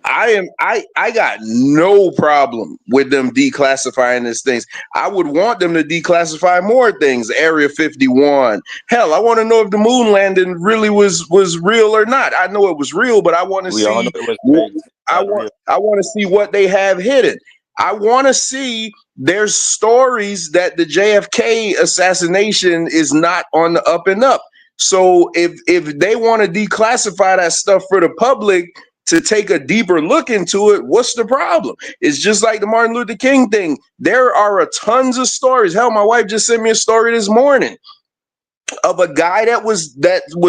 I got no problem with them declassifying these things. I would want them to declassify more things. Area 51. Hell, I want to know if the moon landing really was real or not. I know it was real, but I want to We all know see it was rigged, not real. I want to see what they have hidden. I want to see there's stories that the JFK assassination is not on the up and up. So if they want to declassify that stuff for the public to take a deeper look into it, what's the problem? It's just like the Martin Luther King thing. There are tons of stories. Hell, my wife just sent me a story this morning of a guy that was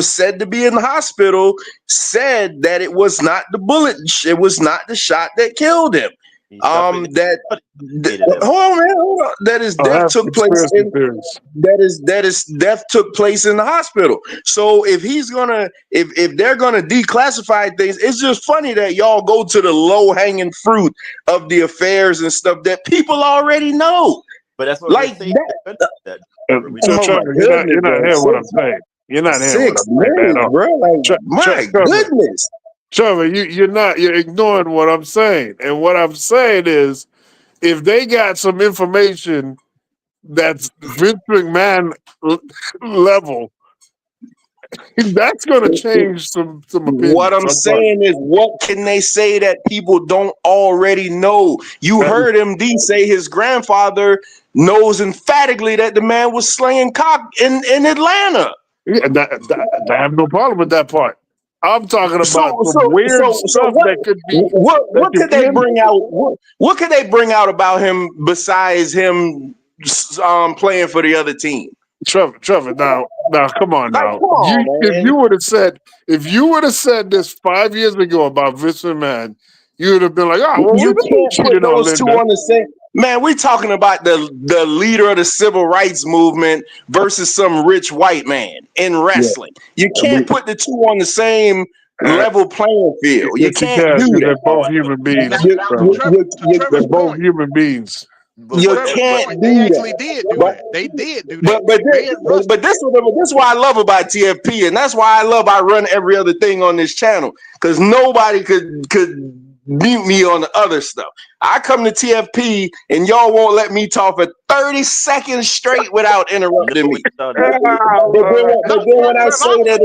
said to be in the hospital, said that it was not the bullet, it was not the shot that killed him. Hold on, man, hold on. That his death took place in death took place in the hospital. So if he's gonna, if they're gonna declassify things, it's just funny that y'all go to the low hanging fruit of the affairs and stuff that people already know. But that's what like we're saying. That. Trevor, you're not hearing what I'm saying. You're not hearing what I'm saying at all. Bro, like, my goodness. Trevor, you're ignoring what I'm saying. And what I'm saying is, if they got some information that's Vince McMahon level, that's going to change some opinions. What I'm saying is, what can they say that people don't already know? You heard MD say his grandfather knows emphatically that the man was slaying cock in Atlanta. Yeah, I have no problem with that part. I'm talking about some weird stuff that could be. What could they bring out? What could they bring out about him besides him playing for the other team? Trevor, now, come on now. If you would have said this 5 years ago about Vince McMahon, you would have been like, "Oh, well, you can't put those two on the same." Man, we're talking about the leader of the civil rights movement versus some rich white man in wrestling. You can't put the two on the same level playing field. You can't do that. They're both human beings. They're both human beings. You can't do they actually that. did do that. They did do that. But this is what I love about TFP, and that's why I run every other thing on this channel, because nobody could mute me on the other stuff. I come to TFP and y'all won't let me talk for 30 seconds straight without interrupting me. But then when I say that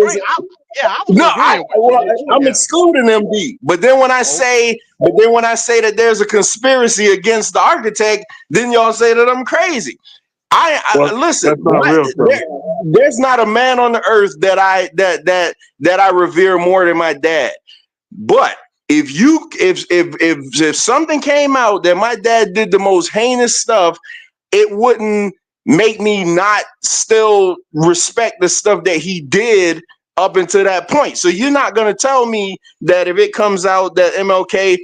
I'm excluding MD. But then when I say that there's a conspiracy against the architect, then y'all say that I'm crazy. Listen. There's not a man on the earth that I revere more than my dad. But if something came out that my dad did the most heinous stuff, it wouldn't make me not still respect the stuff that he did up until that point. So you're not gonna tell me that if it comes out that MLK,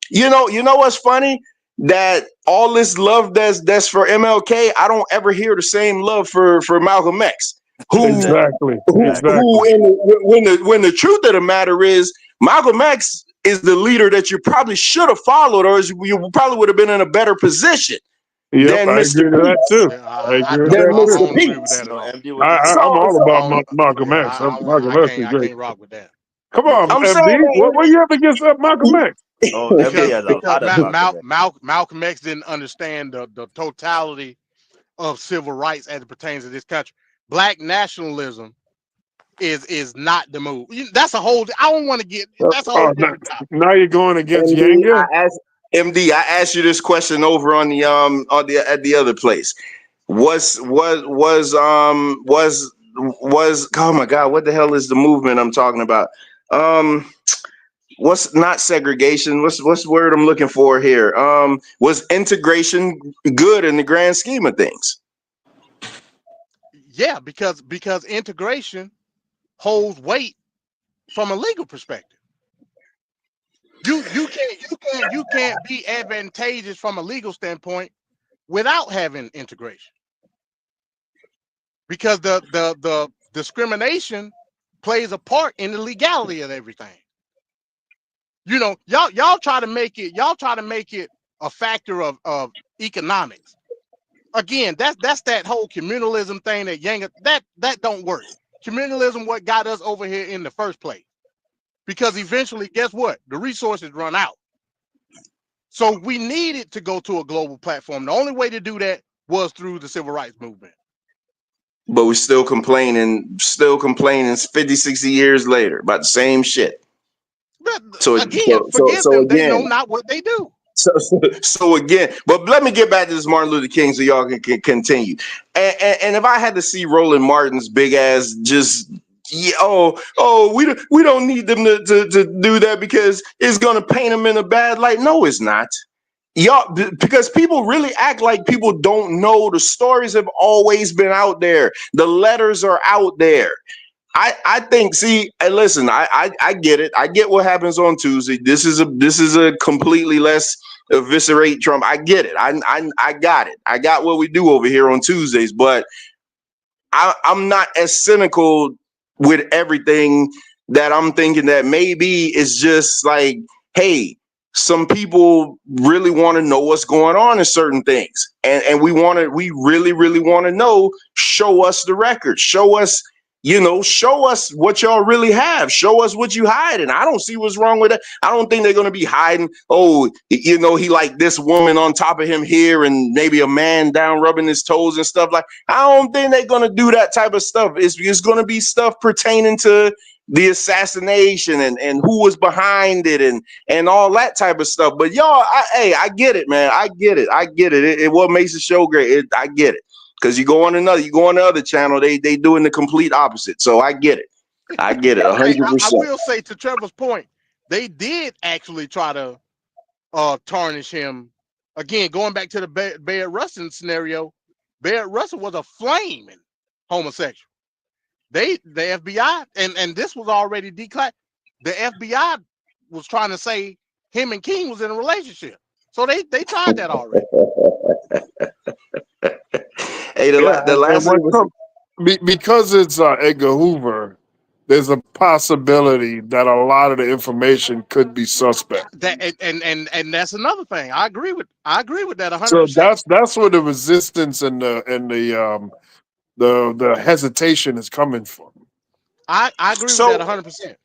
you know what's funny? That all this love that's for MLK, I don't ever hear the same love for Malcolm X. When the truth of the matter is, Malcolm X is the leader that you probably should have followed, or you probably would have been in a better position than Mr. Peace. I'm all about Malcolm X. Malcolm X is great. I can't rock with that. Come on, MD. What you have against Malcolm X? Because Malcolm X didn't understand the totality of civil rights as it pertains to this country. Black nationalism is not the move. That's a whole. I don't want to get. That's a whole. Now you're going against Yanga. MD, I asked you this question over on the at the other place. Was oh my God, what the hell is the movement I'm talking about? What's not segregation? What's the word I'm looking for here? Was integration good in the grand scheme of things? Yeah, because integration holds weight from a legal perspective. You can't be advantageous from a legal standpoint without having integration. because the discrimination plays a part in the legality of everything. You know, y'all try to make it a factor of economics. Again, that's that whole communalism thing that don't work. Communalism what got us over here in the first place. Because eventually, guess what? The resources run out. So we needed to go to a global platform. The only way to do that was through the civil rights movement. But we're still complaining 50, 60 years later about the same shit. But again, forgive them. They know not what they do. So again, but let me get back to this Martin Luther King so y'all can continue. And if I had to see Roland Martin's big ass just we don't need them to do that because it's gonna paint them in a bad light. No, it's not. Y'all, because people really act like people don't know. The stories have always been out there. The letters are out there. I think, see, and listen, I get it. I get what happens on Tuesday. This is a completely less eviscerate Trump. I get it. I got it. I got what we do over here on Tuesdays, but I'm not as cynical with everything that I'm thinking that maybe it's just like, hey, some people really want to know what's going on in certain things. And we really, really want to know, show us the record, show us what y'all really have. Show us what you hiding. I don't see what's wrong with that. I don't think they're going to be hiding. Oh, he like this woman on top of him here and maybe a man down rubbing his toes and stuff like. I don't think they're going to do that type of stuff. It's going to be stuff pertaining to the assassination and who was behind it and all that type of stuff. But y'all, I get it, man. I get it. It what makes the show great. I get it. Because you go on the other channel, they doing the complete opposite. So I get it. 100%. I will say, to Trevor's point, they did actually try to tarnish him. Again, going back to the Bayard Rustin scenario, Bayard Rustin was a flaming homosexual. The FBI, and this was already declared, the FBI was trying to say him and King was in a relationship. So they tried that already. Hey, the last thing because it's Edgar Hoover, there's a possibility that a lot of the information could be suspect. That and that's another thing. I agree with that 100%. So that's where the resistance and the hesitation is coming from. I agree with that 100%.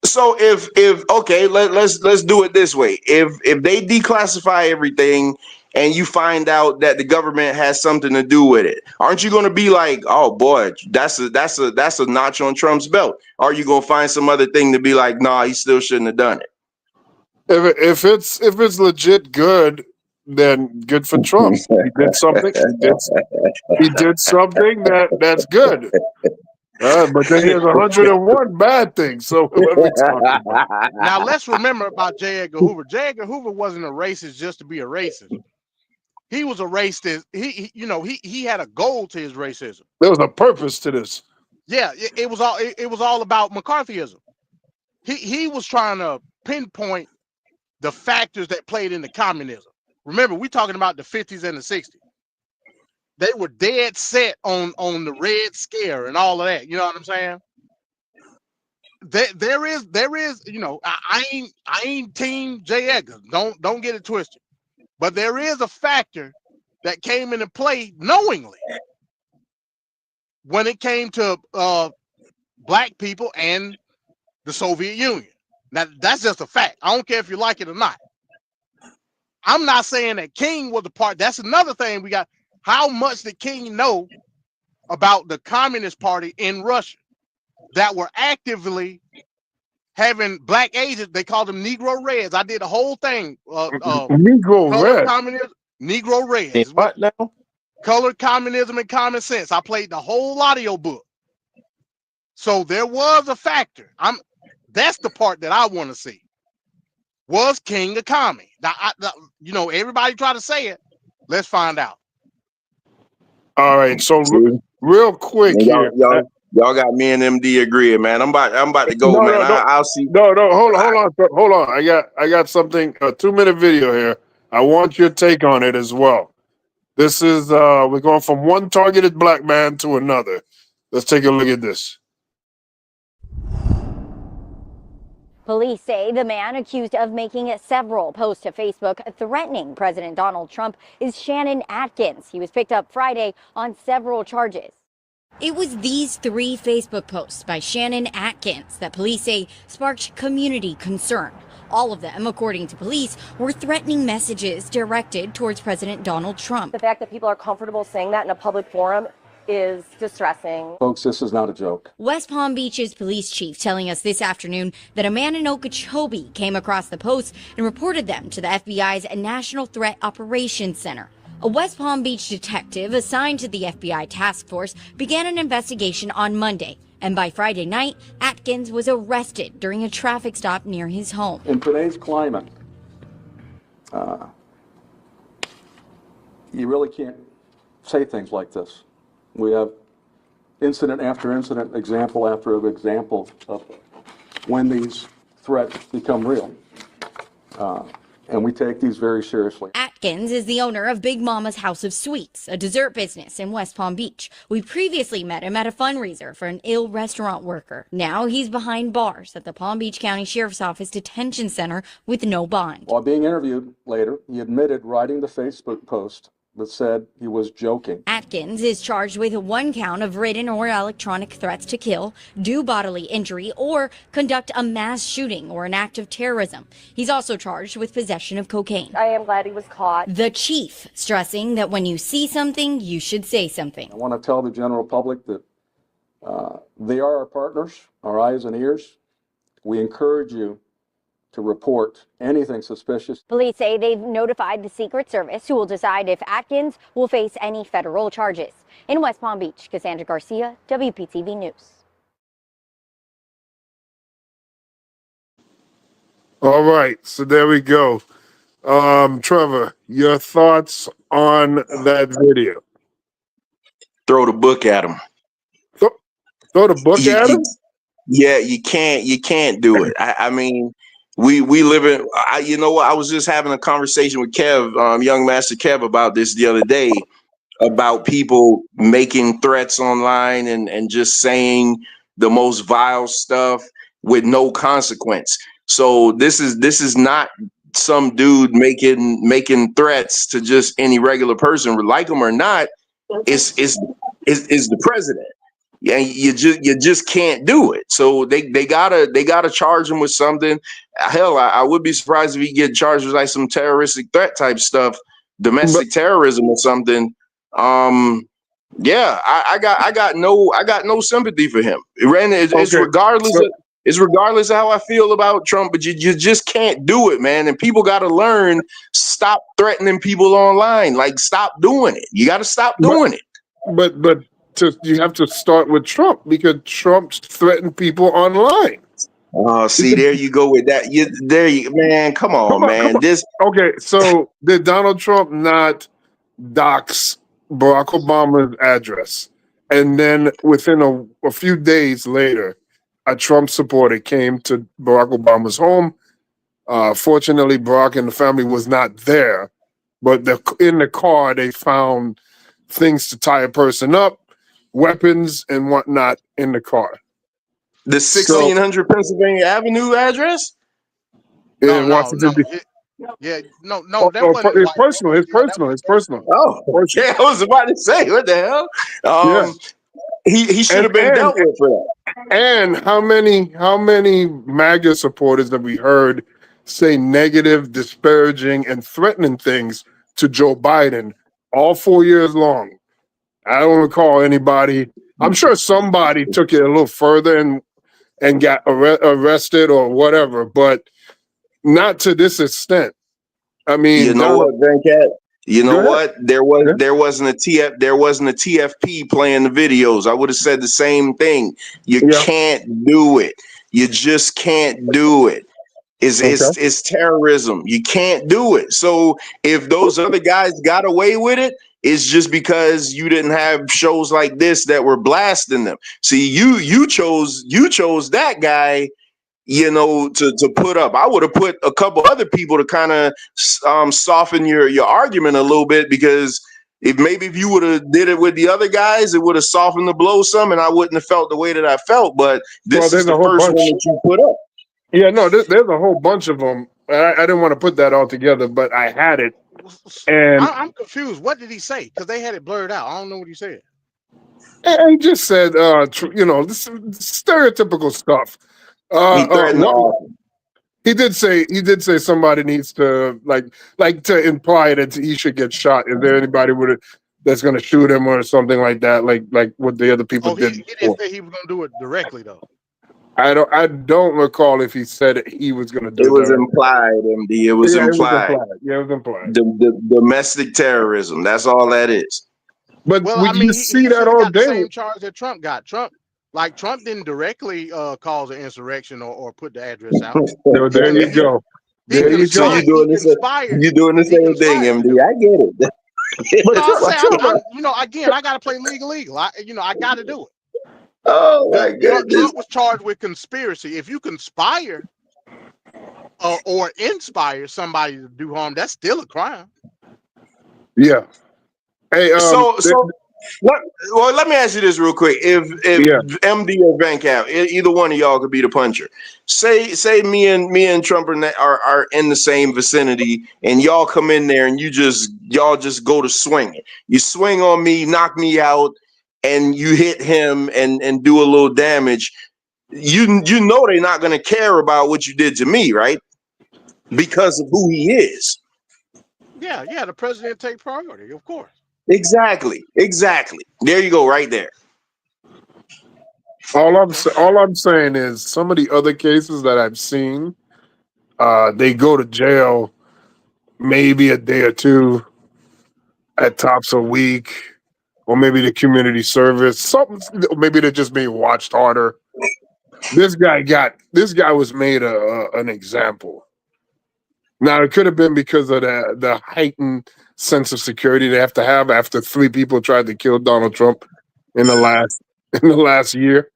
So if okay, let's do it this way. If they declassify everything and you find out that the government has something to do with it, aren't you going to be like, oh boy, that's a notch on Trump's belt? Or are you going to find some other thing to be like, nah, he still shouldn't have done it? If it's legit good, then good for Trump. He did something. He did something that's good. But then he has 101 bad things. So what are we talking about? Now let's remember about J. Edgar Hoover. J. Edgar Hoover wasn't a racist just to be a racist. He was a racist. He had a goal to his racism. There was a purpose to this. Yeah, it was all about McCarthyism. He was trying to pinpoint the factors that played into communism. Remember, we're talking about the 50s and the 60s. They were dead set on the Red Scare and all of that. You know what I'm saying? There is, I ain't team J. Edgar. Don't get it twisted. But there is a factor that came into play knowingly when it came to black people and the Soviet Union. Now that's just a fact. I don't care if you like it or not. I'm not saying that King was a part. That's another thing we got. How much did King know about the Communist Party in Russia that were actively having black agents? They called them Negro Reds. I did a whole thing. Negro Red. Negro Reds. What now? Colored Communism and Common Sense. I played the whole audio book. So there was a factor. That's the part that I want to see. Was King a commie? Now, everybody try to say it. Let's find out. All right, so real quick here, y'all got me and MD agreeing, man. I'm about to go, man. I'll see. No, hold on. I got something. A 2-minute video here. I want your take on it as well. This is we're going from one targeted black man to another. Let's take a look at this. Police say the man accused of making several posts to Facebook threatening President Donald Trump is Shannon Atkins. He was picked up Friday on several charges. It was these 3 Facebook posts by Shannon Atkins that police say sparked community concern. All of them, according to police, were threatening messages directed towards President Donald Trump. The fact that people are comfortable saying that in a public forum is distressing. Folks, this is not a joke. West Palm Beach's police chief telling us this afternoon that a man in Okeechobee came across the posts and reported them to the FBI's National Threat Operations Center. A West Palm Beach detective assigned to the FBI task force began an investigation on Monday. And by Friday night, Atkins was arrested during a traffic stop near his home. In today's climate, you really can't say things like this. We have incident after incident, example after example of when these threats become real. And we take these very seriously. Atkins is the owner of Big Mama's House of Sweets, a dessert business in West Palm Beach. We previously met him at a fundraiser for an ill restaurant worker. Now he's behind bars at the Palm Beach County Sheriff's Office Detention Center with no bond. While being interviewed later, he admitted writing the Facebook post that said he was joking. Atkins is charged with 1 count of written or electronic threats to kill, do bodily injury, or conduct a mass shooting or an act of terrorism. He's also charged with possession of cocaine. I am glad he was caught. The chief stressing that when you see something, you should say something. I want to tell the general public that they are our partners, our eyes and ears. We encourage you to report anything suspicious. Police say they've notified the Secret Service, who will decide if Atkins will face any federal charges. In West Palm Beach, Cassandra Garcia, WPTV News. All right, so there we go. Trevor, your thoughts on that video? Throw the book at him. Throw the book at him? Yeah, you can't do it. I mean, we live in. You know what? I was just having a conversation with Kev, young Master Kev, about this the other day, about people making threats online and just saying the most vile stuff with no consequence. So this is not some dude making threats to just any regular person, like him or not. It's the president. Yeah, you just can't do it. So they gotta charge him with something. Hell, I would be surprised if he get charged with like some terroristic threat type stuff, domestic terrorism or something. Yeah, I got no sympathy for him. It's regardless of how I feel about Trump, but you just can't do it, man. And people got to learn, stop threatening people online. Like, stop doing it. You got to stop doing it. But you have to start with Trump, because Trump threatened people online. Oh, see, there you go with that. Man, come on, man. Okay, so did Donald Trump not dox Barack Obama's address? And then within a few days later, a Trump supporter came to Barack Obama's home. Fortunately, Barack and the family was not there, but in the car, they found things to tie a person up, weapons and whatnot in the car. The 1600 Pennsylvania Avenue address? In Washington, D.C. Yeah, no, that wasn't it's personal. It's personal. Oh, yeah, I was about to say, what the hell? He should have been dealt with for that. And how many MAGA supporters have we heard say negative, disparaging, and threatening things to Joe Biden all 4 years long? I don't recall anybody. I'm sure somebody took it a little further and got arrested or whatever, but not to this extent. I mean, you know what, Venkat? You know what? There wasn't a TFP playing the videos. I would have said the same thing. You can't do it. You just can't do it. It's terrorism. You can't do it. So if those other guys got away with it, it's just because you didn't have shows like this that were blasting them. See, you chose that guy, to put up. I would have put a couple other people to kind of soften your argument a little bit, because If you would have did it with the other guys, it would have softened the blow some, and I wouldn't have felt the way that I felt. But this is the first one that you put up. Yeah, no, there's a whole bunch of them. I didn't want to put that all together, but I had it. And I'm confused. What did he say? Because they had it blurred out. I don't know what he said. he just said, this stereotypical stuff. He threatened He did say somebody needs to like to imply that he should get shot. Is there anybody that's going to shoot him or something like that? Like what the other people did. He didn't say he was going to do it directly though. I don't recall if he said he was going to do it. It was implied, MD. It was implied. Yeah, it was implied. The domestic terrorism. That's all that is. But he see that all got day. the same charge that Trump got. Trump didn't directly cause an insurrection or put the address out. There you go. There you go. You're doing the same thing, MD. I get it. Again, I got to play legal. I got to do it. Oh my goodness! Trump was charged with conspiracy. If you conspire or inspire somebody to do harm, that's still a crime. Yeah. Hey, let me ask you this real quick. If MD or Venkat, either one of y'all could be the puncher. Say me and Trump are in the same vicinity, and y'all come in there and y'all just go to swinging. You swing on me, knock me out, and you hit him and do a little damage. You know they're not going to care about what you did to me, right? Because of who he is. Yeah. The president take priority, of course. Exactly. There you go, right there. All I'm saying is some of the other cases that I've seen, they go to jail maybe a day or two, at tops a week, or maybe the community service. Something, maybe they're just being watched harder. This guy was made an example. Now it could have been because of the heightened sense of security they have to have after 3 people tried to kill Donald Trump in the last year.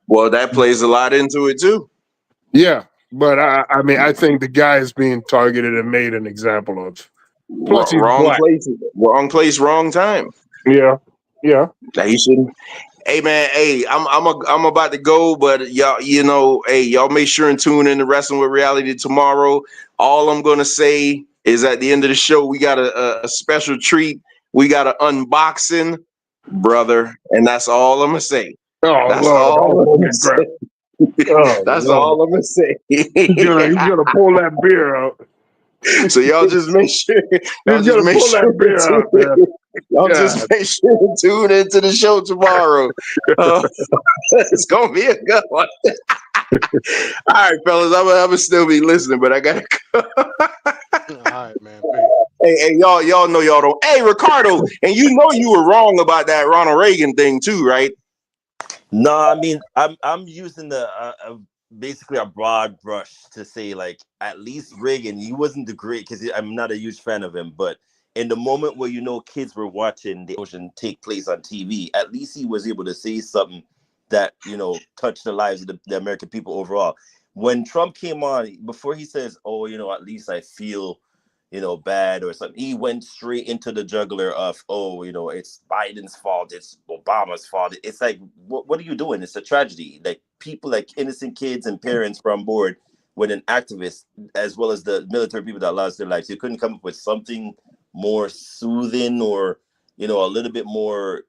Well, that plays a lot into it too. Yeah, but I think the guy is being targeted and made an example of. Plus, he's wrong black. place, wrong time. Yeah. He shouldn't. Hey man, I'm about to go, but y'all make sure and tune in to Wrestling with Reality tomorrow. All I'm gonna say is at the end of the show, we got a special treat. We got an unboxing, brother, and that's all I'm gonna say. That's all I'm gonna say. That's all I'm gonna say. He's gonna pull that beer out. So y'all just make sure. Just make sure to tune into the show tomorrow. It's gonna be a good one. All right, fellas, I'm gonna still be listening, but I gotta go. All right, man. Hey, y'all know y'all don't. Hey, Ricardo, and you know you were wrong about that Ronald Reagan thing too, right? No, I mean I'm using basically a broad brush to say, like, at least Reagan, he wasn't the great, because I'm not a huge fan of him, but in the moment where kids were watching the ocean take place on TV, at least he was able to say something that touched the lives of the American people overall. When Trump came on, before he says, "Oh, at least I feel bad" or something, he went straight into the jugular of, "Oh, it's Biden's fault, it's Obama's fault." It's like, what are you doing? It's a tragedy. Like, people, like innocent kids and parents were on board with an activist, as well as the military people that lost their lives. You couldn't come up with something more soothing or a little bit more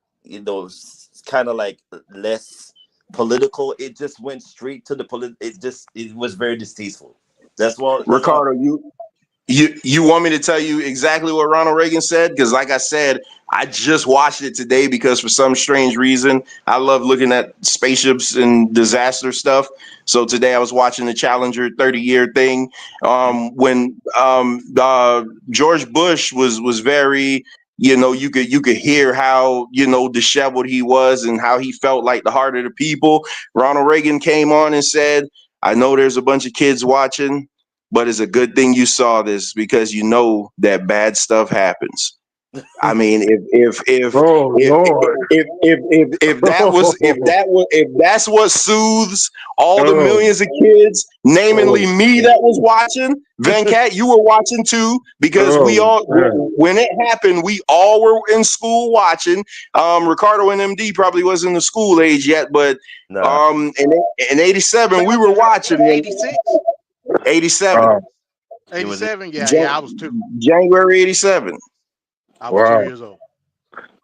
kind of like less political. It just went straight to the it was very distasteful. That's what Ricardo, you want me to tell you exactly what Ronald Reagan said? Because like I said, I just watched it today because for some strange reason, I love looking at spaceships and disaster stuff. So today I was watching the Challenger 30-year thing. When George Bush was very, you could hear how, disheveled he was and how he felt like the heart of the people. Ronald Reagan came on and said, "I know there's a bunch of kids watching, but it's a good thing you saw this, because that bad stuff happens." I mean, if that's what soothes all the millions of kids, namely me that was watching, Venkat, you were watching too, because we all, when it happened, we all were in school watching. Ricardo and MD probably wasn't the school age yet, but in 87 we were watching. 86, 87. 87. Yeah, I was 2. January 87. I was 2 years old.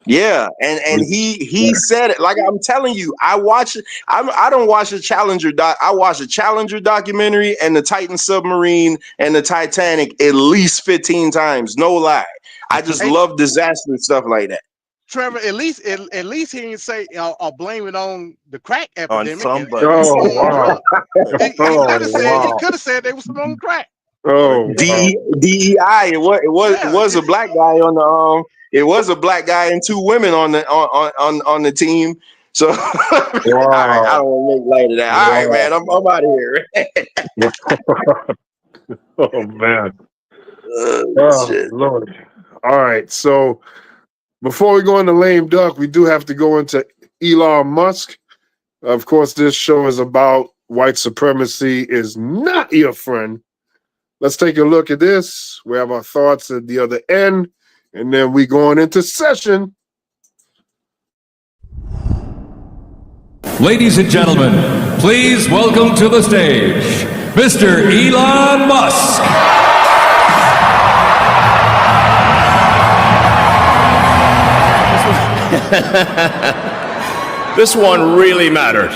Yeah, and he said it. Like I'm telling you, I don't watch the Challenger I watch the Challenger documentary and the Titan submarine and the Titanic at least 15 times. No lie. I just love disaster and stuff like that. Trevor, at least he didn't say or blame it on the crack epidemic. On somebody. He could have said they were smoking crack. DEI. It was a black guy on the It was a black guy and 2 women on the team. So all right, I don't want to make light of that. All right, man, I'm out of here. Oh man. Lord. All right. So before we go into lame duck, we do have to go into Elon Musk. Of course, this show is about white supremacy is not your friend. Let's take a look at this. We have our thoughts at the other end, and then we going into session. Ladies and gentlemen, please welcome to the stage, Mr. Elon Musk. This one really mattered.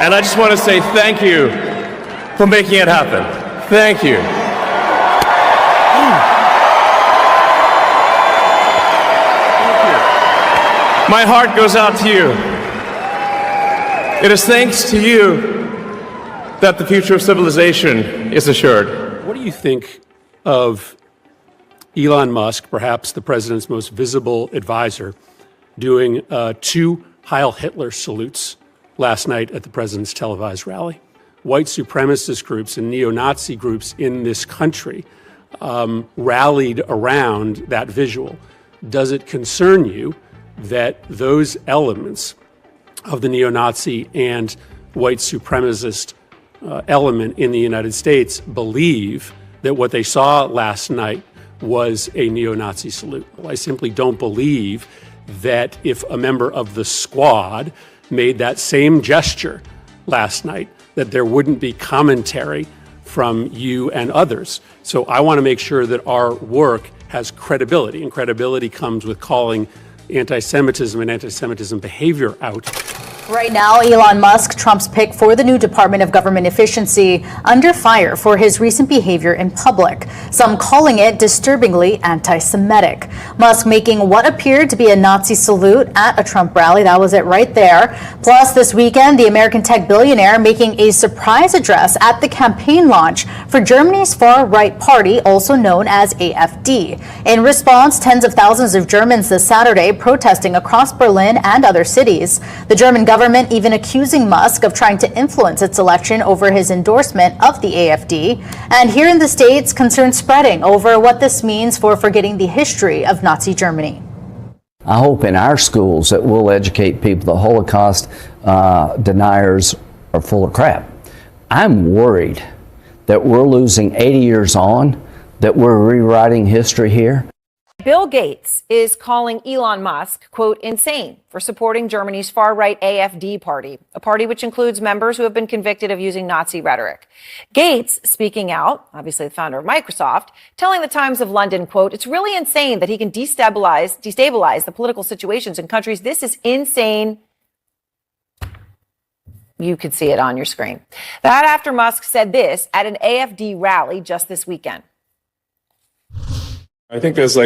And I just want to say thank you for making it happen. Thank you. My heart goes out to you. It is thanks to you that the future of civilization is assured. What do you think of Elon Musk, perhaps the president's most visible advisor, doing 2 Heil Hitler salutes last night at the president's televised rally? White supremacist groups and neo-Nazi groups in this country rallied around that visual. Does it concern you that those elements of the neo-Nazi and white supremacist element in the United States believe that what they saw last night was a neo-Nazi salute? I simply don't believe that if a member of the squad made that same gesture last night, that there wouldn't be commentary from you and others. So I want to make sure that our work has credibility, and credibility comes with calling anti-Semitism and anti-Semitism behavior out. Right now, Elon Musk, Trump's pick for the new Department of Government Efficiency, under fire for his recent behavior in public, some calling it disturbingly anti-Semitic. Musk making what appeared to be a Nazi salute at a Trump rally. That was it right there. Plus, this weekend, the American tech billionaire making a surprise address at the campaign launch for Germany's far-right party, also known as AfD. In response, tens of thousands of Germans this Saturday protesting across Berlin and other cities. The German government even accusing Musk of trying to influence its election over his endorsement of the AfD. And here in the States, concern spreading over what this means for forgetting the history of Nazi Germany. I hope in our schools that we'll educate people the Holocaust deniers are full of crap. I'm worried that we're losing 80 years on, that we're rewriting history here. Bill Gates is calling Elon Musk, quote, insane for supporting Germany's far-right AfD party, a party which includes members who have been convicted of using Nazi rhetoric. Gates speaking out, obviously the founder of Microsoft, telling the Times of London, quote, it's really insane that he can destabilize the political situations in countries. This is insane. You could see it on your screen. That after Musk said this at an AfD rally just this weekend. I think there's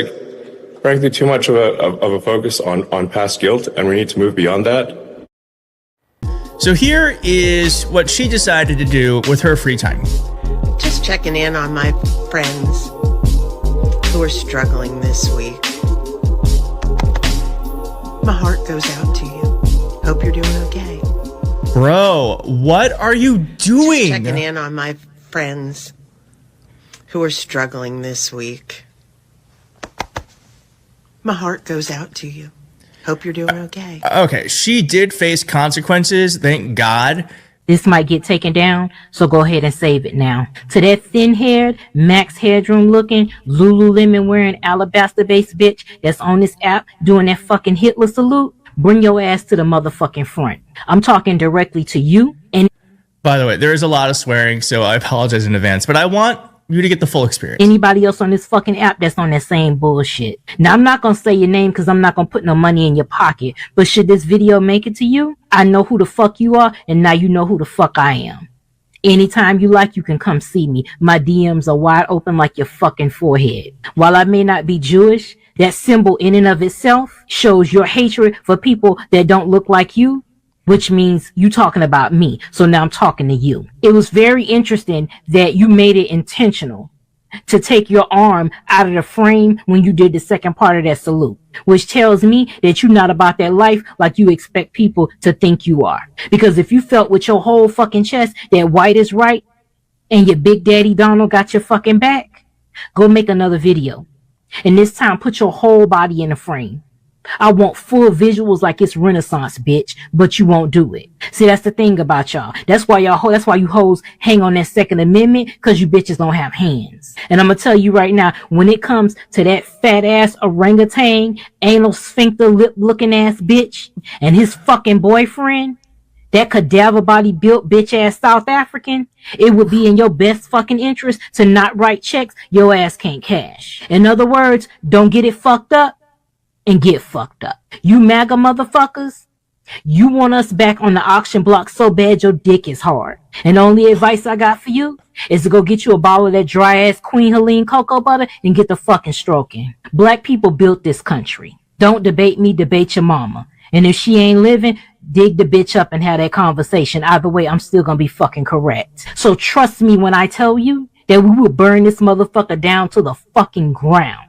frankly too much of a focus on past guilt, and we need to move beyond that. So here is what she decided to do with her free time. Just checking in on my friends who are struggling this week. My heart goes out to you. Hope you're doing okay. Bro, what are you doing? Just checking in on my friends who are struggling this week. My heart goes out to you. Hope you're doing okay. Okay, she did face consequences, thank God. This might get taken down, so go ahead and save it now. To that thin-haired, Max Headroom looking, Lululemon wearing alabaster based bitch that's on this app doing that fucking Hitler salute, bring your ass to the motherfucking front. I'm talking directly to you and... By the way, there is a lot of swearing, so I apologize in advance, but I want you to get the full experience. anybody else on this fucking app that's on that same bullshit. Now, I'm not gonna say your name because I'm not gonna put no money in your pocket, but should this video make it to you, I know who the fuck you are, and now you know who the fuck I am. Anytime you like, you can come see me. My DMs are wide open like your fucking forehead. While I may not be Jewish, that symbol in and of itself shows your hatred for people that don't look like you, which means you talking about me. So now I'm talking to you. It was very interesting that you made it intentional to take your arm out of the frame when you did the second part of that salute, which tells me that you're not about that life like you expect people to think you are. Because if you felt with your whole fucking chest that white is right and your big daddy Donald got your fucking back, go make another video. And this time put your whole body in the frame. I want full visuals like it's Renaissance, bitch, but you won't do it. See, that's the thing about y'all. That's why you hoes hang on that Second Amendment, cause you bitches don't have hands. And I'm gonna tell you right now, when it comes to that fat ass orangutan, anal sphincter lip looking ass bitch, and his fucking boyfriend, that cadaver body built bitch ass South African, it would be in your best fucking interest to not write checks your ass can't cash. In other words, don't get it fucked up and get fucked up. You MAGA motherfuckers, you want us back on the auction block so bad your dick is hard. And the only advice I got for you is to go get you a bottle of that dry ass Queen Helene cocoa butter and get the fucking stroking. Black people built this country. Don't debate me, debate your mama. And if she ain't living, dig the bitch up and have that conversation. Either way, I'm still gonna be fucking correct. So trust me when I tell you that we will burn this motherfucker down to the fucking ground.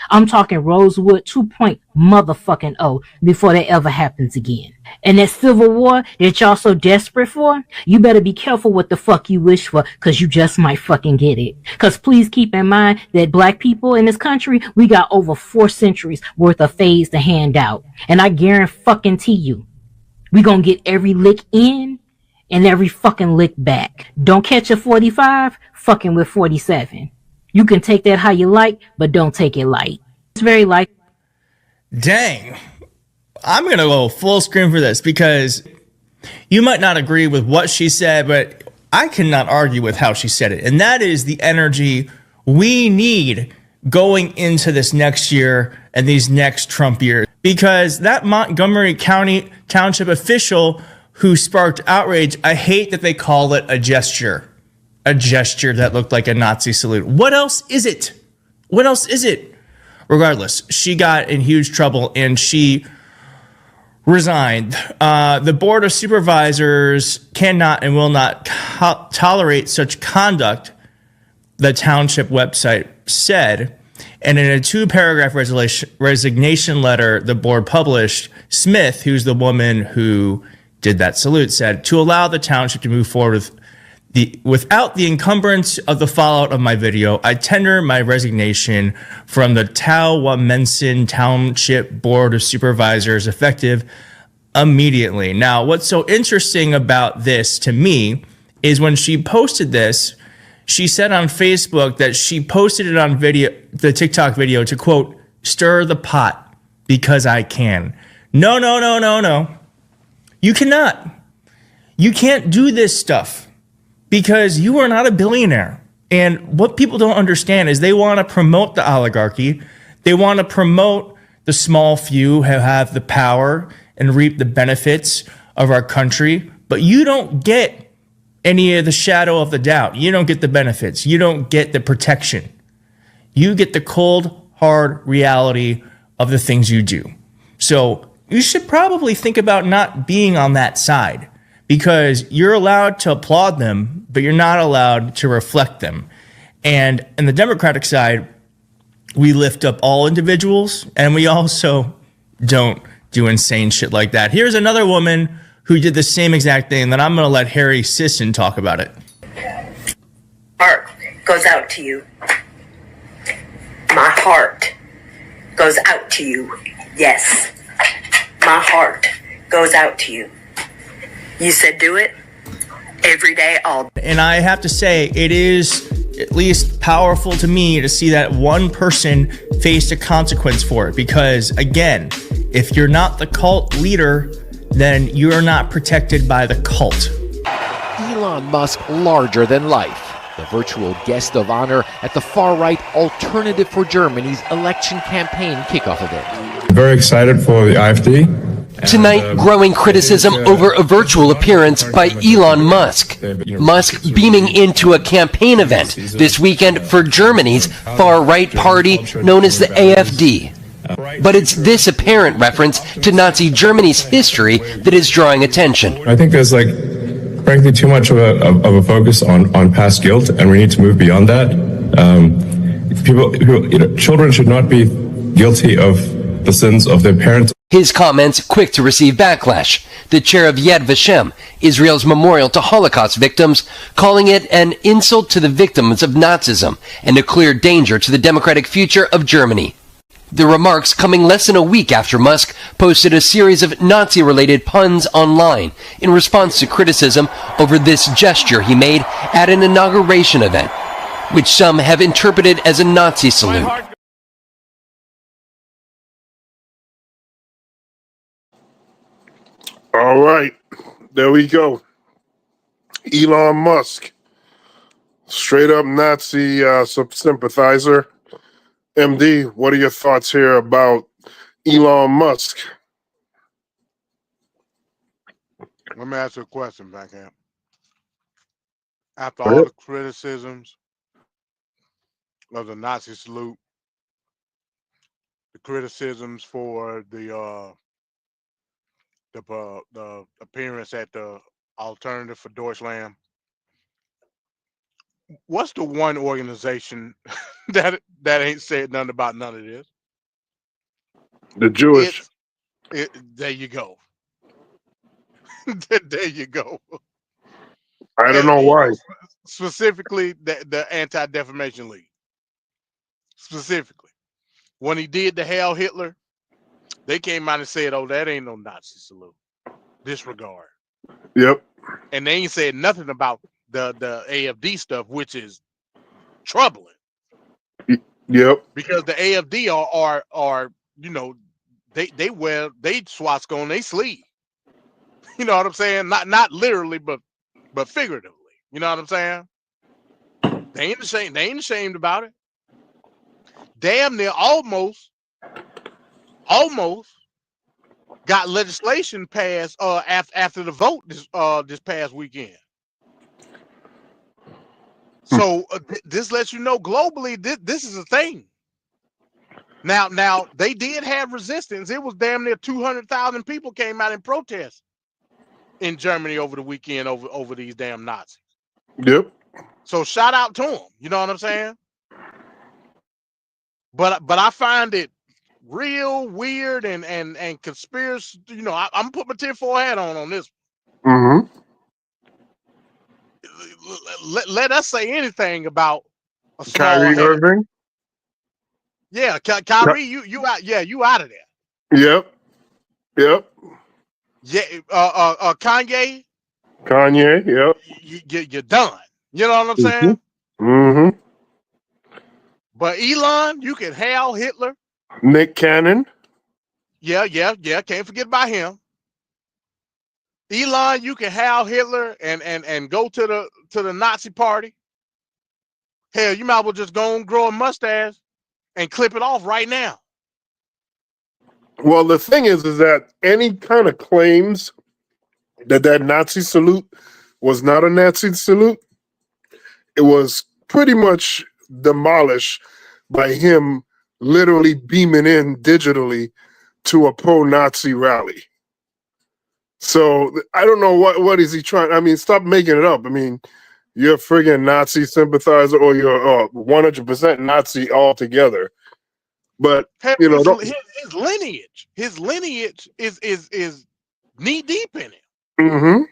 I'm talking Rosewood 2.0 motherfucking O before that ever happens again. And that civil war that y'all so desperate for, you better be careful what the fuck you wish for, cause you just might fucking get it. Cause please keep in mind that black people in this country, we got over 4 centuries worth of phase to hand out. And I guarantee you, we gonna get every lick in and every fucking lick back. Don't catch a 45 fucking with 47. You can take that how you like, but don't take it light. It's very light. Dang. I'm going to go full screen for this because you might not agree with what she said, but I cannot argue with how she said it. And that is the energy we need going into this next year and these next Trump years. Because that Montgomery County Township official who sparked outrage, I hate that they call it a gesture. A gesture that looked like a Nazi salute. What else is it? What else is it? Regardless, she got in huge trouble and she resigned. The Board of Supervisors cannot and will not tolerate such conduct, the township website said. And in a 2-paragraph resignation letter the board published, Smith, who's the woman who did that salute, said, to allow the township to move forward without the encumbrance of the fallout of my video, I tender my resignation from the Towamencin Township Board of Supervisors effective immediately. Now, what's so interesting about this to me is when she posted this, she said on Facebook that she posted it on video, the TikTok video, to quote, stir the pot because I can. No. You cannot. You can't do this stuff. Because you are not a billionaire. And what people don't understand is they want to promote the oligarchy. They want to promote the small few who have the power and reap the benefits of our country. But you don't get any of the shadow of the doubt. You don't get the benefits. You don't get the protection. You get the cold, hard reality of the things you do. So you should probably think about not being on that side. Because you're allowed to applaud them, but you're not allowed to reflect them. And in the Democratic side, we lift up all individuals, and we also don't do insane shit like that. Here's another woman who did the same exact thing, and then I'm going to let Harry Sisson talk about it. Heart goes out to you. My heart goes out to you. Yes, my heart goes out to you. You said do it every day, all day. And I have to say, it is at least powerful to me to see that one person faced a consequence for it. Because again, if you're not the cult leader, then you're not protected by the cult. Elon Musk larger than life, the virtual guest of honor at the far-right Alternative for Germany's election campaign kickoff event. Very excited for the AfD. Tonight, growing criticism over a virtual appearance by Elon Musk. Musk beaming into a campaign event this weekend for Germany's far-right party known as the AfD. But it's this apparent reference to Nazi Germany's history that is drawing attention. I think there's frankly too much of a focus on past guilt, and we need to move beyond that. Children should not be guilty of the sins of their parents. His comments quick to receive backlash. The chair of Yad Vashem, Israel's memorial to Holocaust victims, calling it an insult to the victims of Nazism and a clear danger to the democratic future of Germany. The remarks coming less than a week after Musk posted a series of Nazi-related puns online in response to criticism over this gesture he made at an inauguration event, which some have interpreted as a Nazi salute. All right, there we go. Elon Musk, straight up Nazi sympathizer. MD, what are your thoughts here about Elon Musk? Let me ask you a question, Backhand. After all the criticisms of the Nazi salute, the criticisms for the appearance at the Alternative for Deutschland, what's the one organization that ain't said nothing about none of this? The Jewish. There you go. There you go. I don't know why. Specifically, the Anti-Defamation League. Specifically, when he did the Hail Hitler, they came out and said, "Oh, that ain't no Nazi salute. Disregard." Yep. And they ain't said nothing about the AFD stuff, which is troubling. Yep. Because the AFD are they wear swastika on their sleeve. You know what I'm saying? Not literally, but figuratively. You know what I'm saying? They ain't ashamed. They ain't ashamed about it. Damn near almost got legislation passed after the vote this past weekend. So this lets you know globally this is a thing. Now they did have resistance. It was damn near 200,000 people came out in protest in Germany over the weekend over these damn Nazis. Yep. So shout out to them. You know what I'm saying? But I find it real weird and conspiracy. You know, I'm put my tinfoil hat on this. Mm-hmm. Let us say anything about a small Kyrie hat. Irving. Yeah, Kyrie, you out. Yeah, you out of there. Yep. Yeah. Kanye. Yep. You're done. You know what I'm saying? Mm-hmm. But Elon, you can hail Hitler. Nick Cannon. Yeah. Can't forget about him. Elon, you can hail Hitler and go to the Nazi party. Hell, you might as well just go and grow a mustache and clip it off right now. Well, the thing is that any kind of claims that Nazi salute was not a Nazi salute, it was pretty much demolished by him literally beaming in digitally to a pro-Nazi rally. So I don't know what is he trying. I mean, stop making it up. I mean, you're a friggin' Nazi sympathizer or you're 100% Nazi altogether. But you know, his lineage is knee deep in it. Mm-hmm.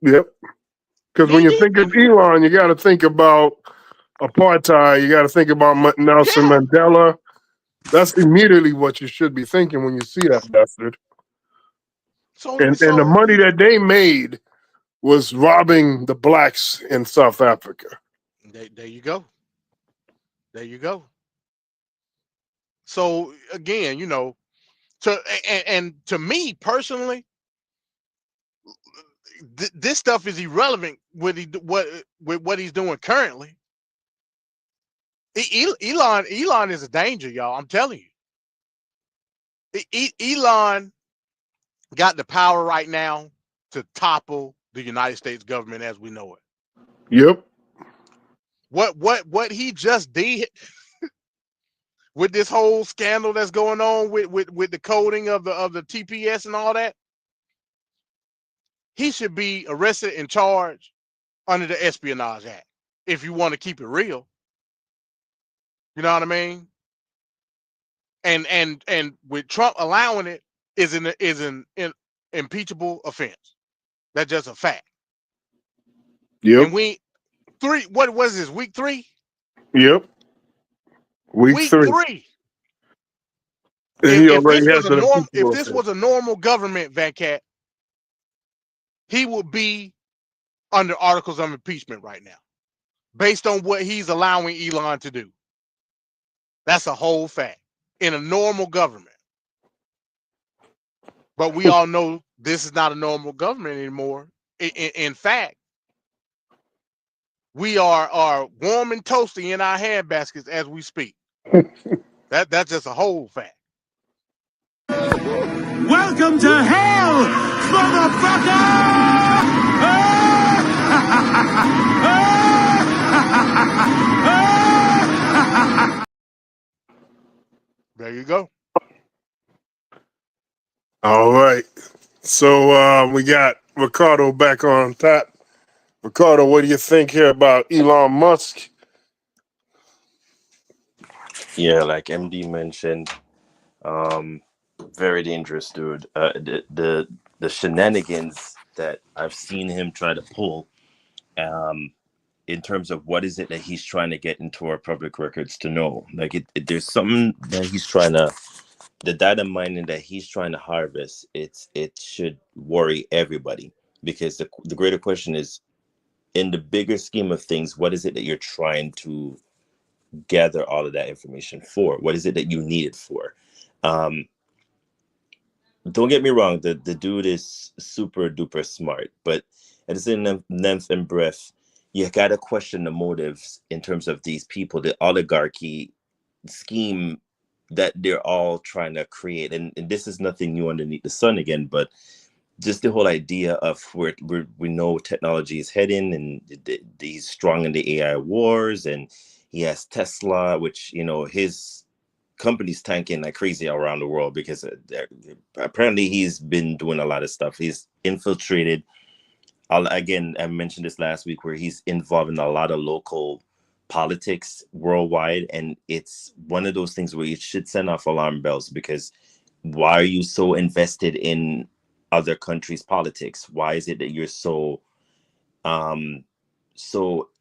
Yep. Because when you think of Elon, you got to think about apartheid. You got to think about Nelson Mandela. That's immediately what you should be thinking when you see that bastard. And the money that they made was robbing the blacks in South Africa. There you go. There you go. So again, and to me personally, this stuff is irrelevant with what he's doing currently. Elon is a danger, y'all. I'm telling you. Elon got the power right now to topple the United States government as we know it. Yep. What he just did with this whole scandal that's going on with the coding of the TPS and all that, he should be arrested and charged under the Espionage Act if you want to keep it real. You know what I mean? And with Trump allowing it is an impeachable offense. That's just a fact. Yep. And what was this, week 3? Yep. Week 3. If this was a normal government, Venkat, he would be under articles of impeachment right now, based on what he's allowing Elon to do. That's a whole fact in a normal government. But we all know this is not a normal government anymore. In fact, we are warm and toasty in our handbaskets as we speak. That's just a whole fact. Welcome to hell, motherfucker! There you go. All right. So we got Ricardo back on top. Ricardo, what do you think here about Elon Musk? Yeah, like MD mentioned, very dangerous dude. The shenanigans that I've seen him try to pull, in terms of what is it that he's trying to get into our public records to know. Like there's something that he's trying to, the data mining that he's trying to harvest. It should worry everybody, because the greater question is, in the bigger scheme of things, what is it that you're trying to gather all of that information for? What is it that you need it for? Don't get me wrong, the dude is super duper smart, but at the same length and breath, you gotta question the motives in terms of these people, the oligarchy scheme that they're all trying to create. And this is nothing new underneath the sun again, but just the whole idea of where we know technology is heading, and he's strong in the AI wars, and he has Tesla, which, his company's tanking like crazy around the world because apparently he's been doing a lot of stuff. He's infiltrated. Again, I mentioned this last week, where he's involved in a lot of local politics worldwide, and it's one of those things where you should send off alarm bells, because why are you so invested in other countries' politics? Why is it that you're so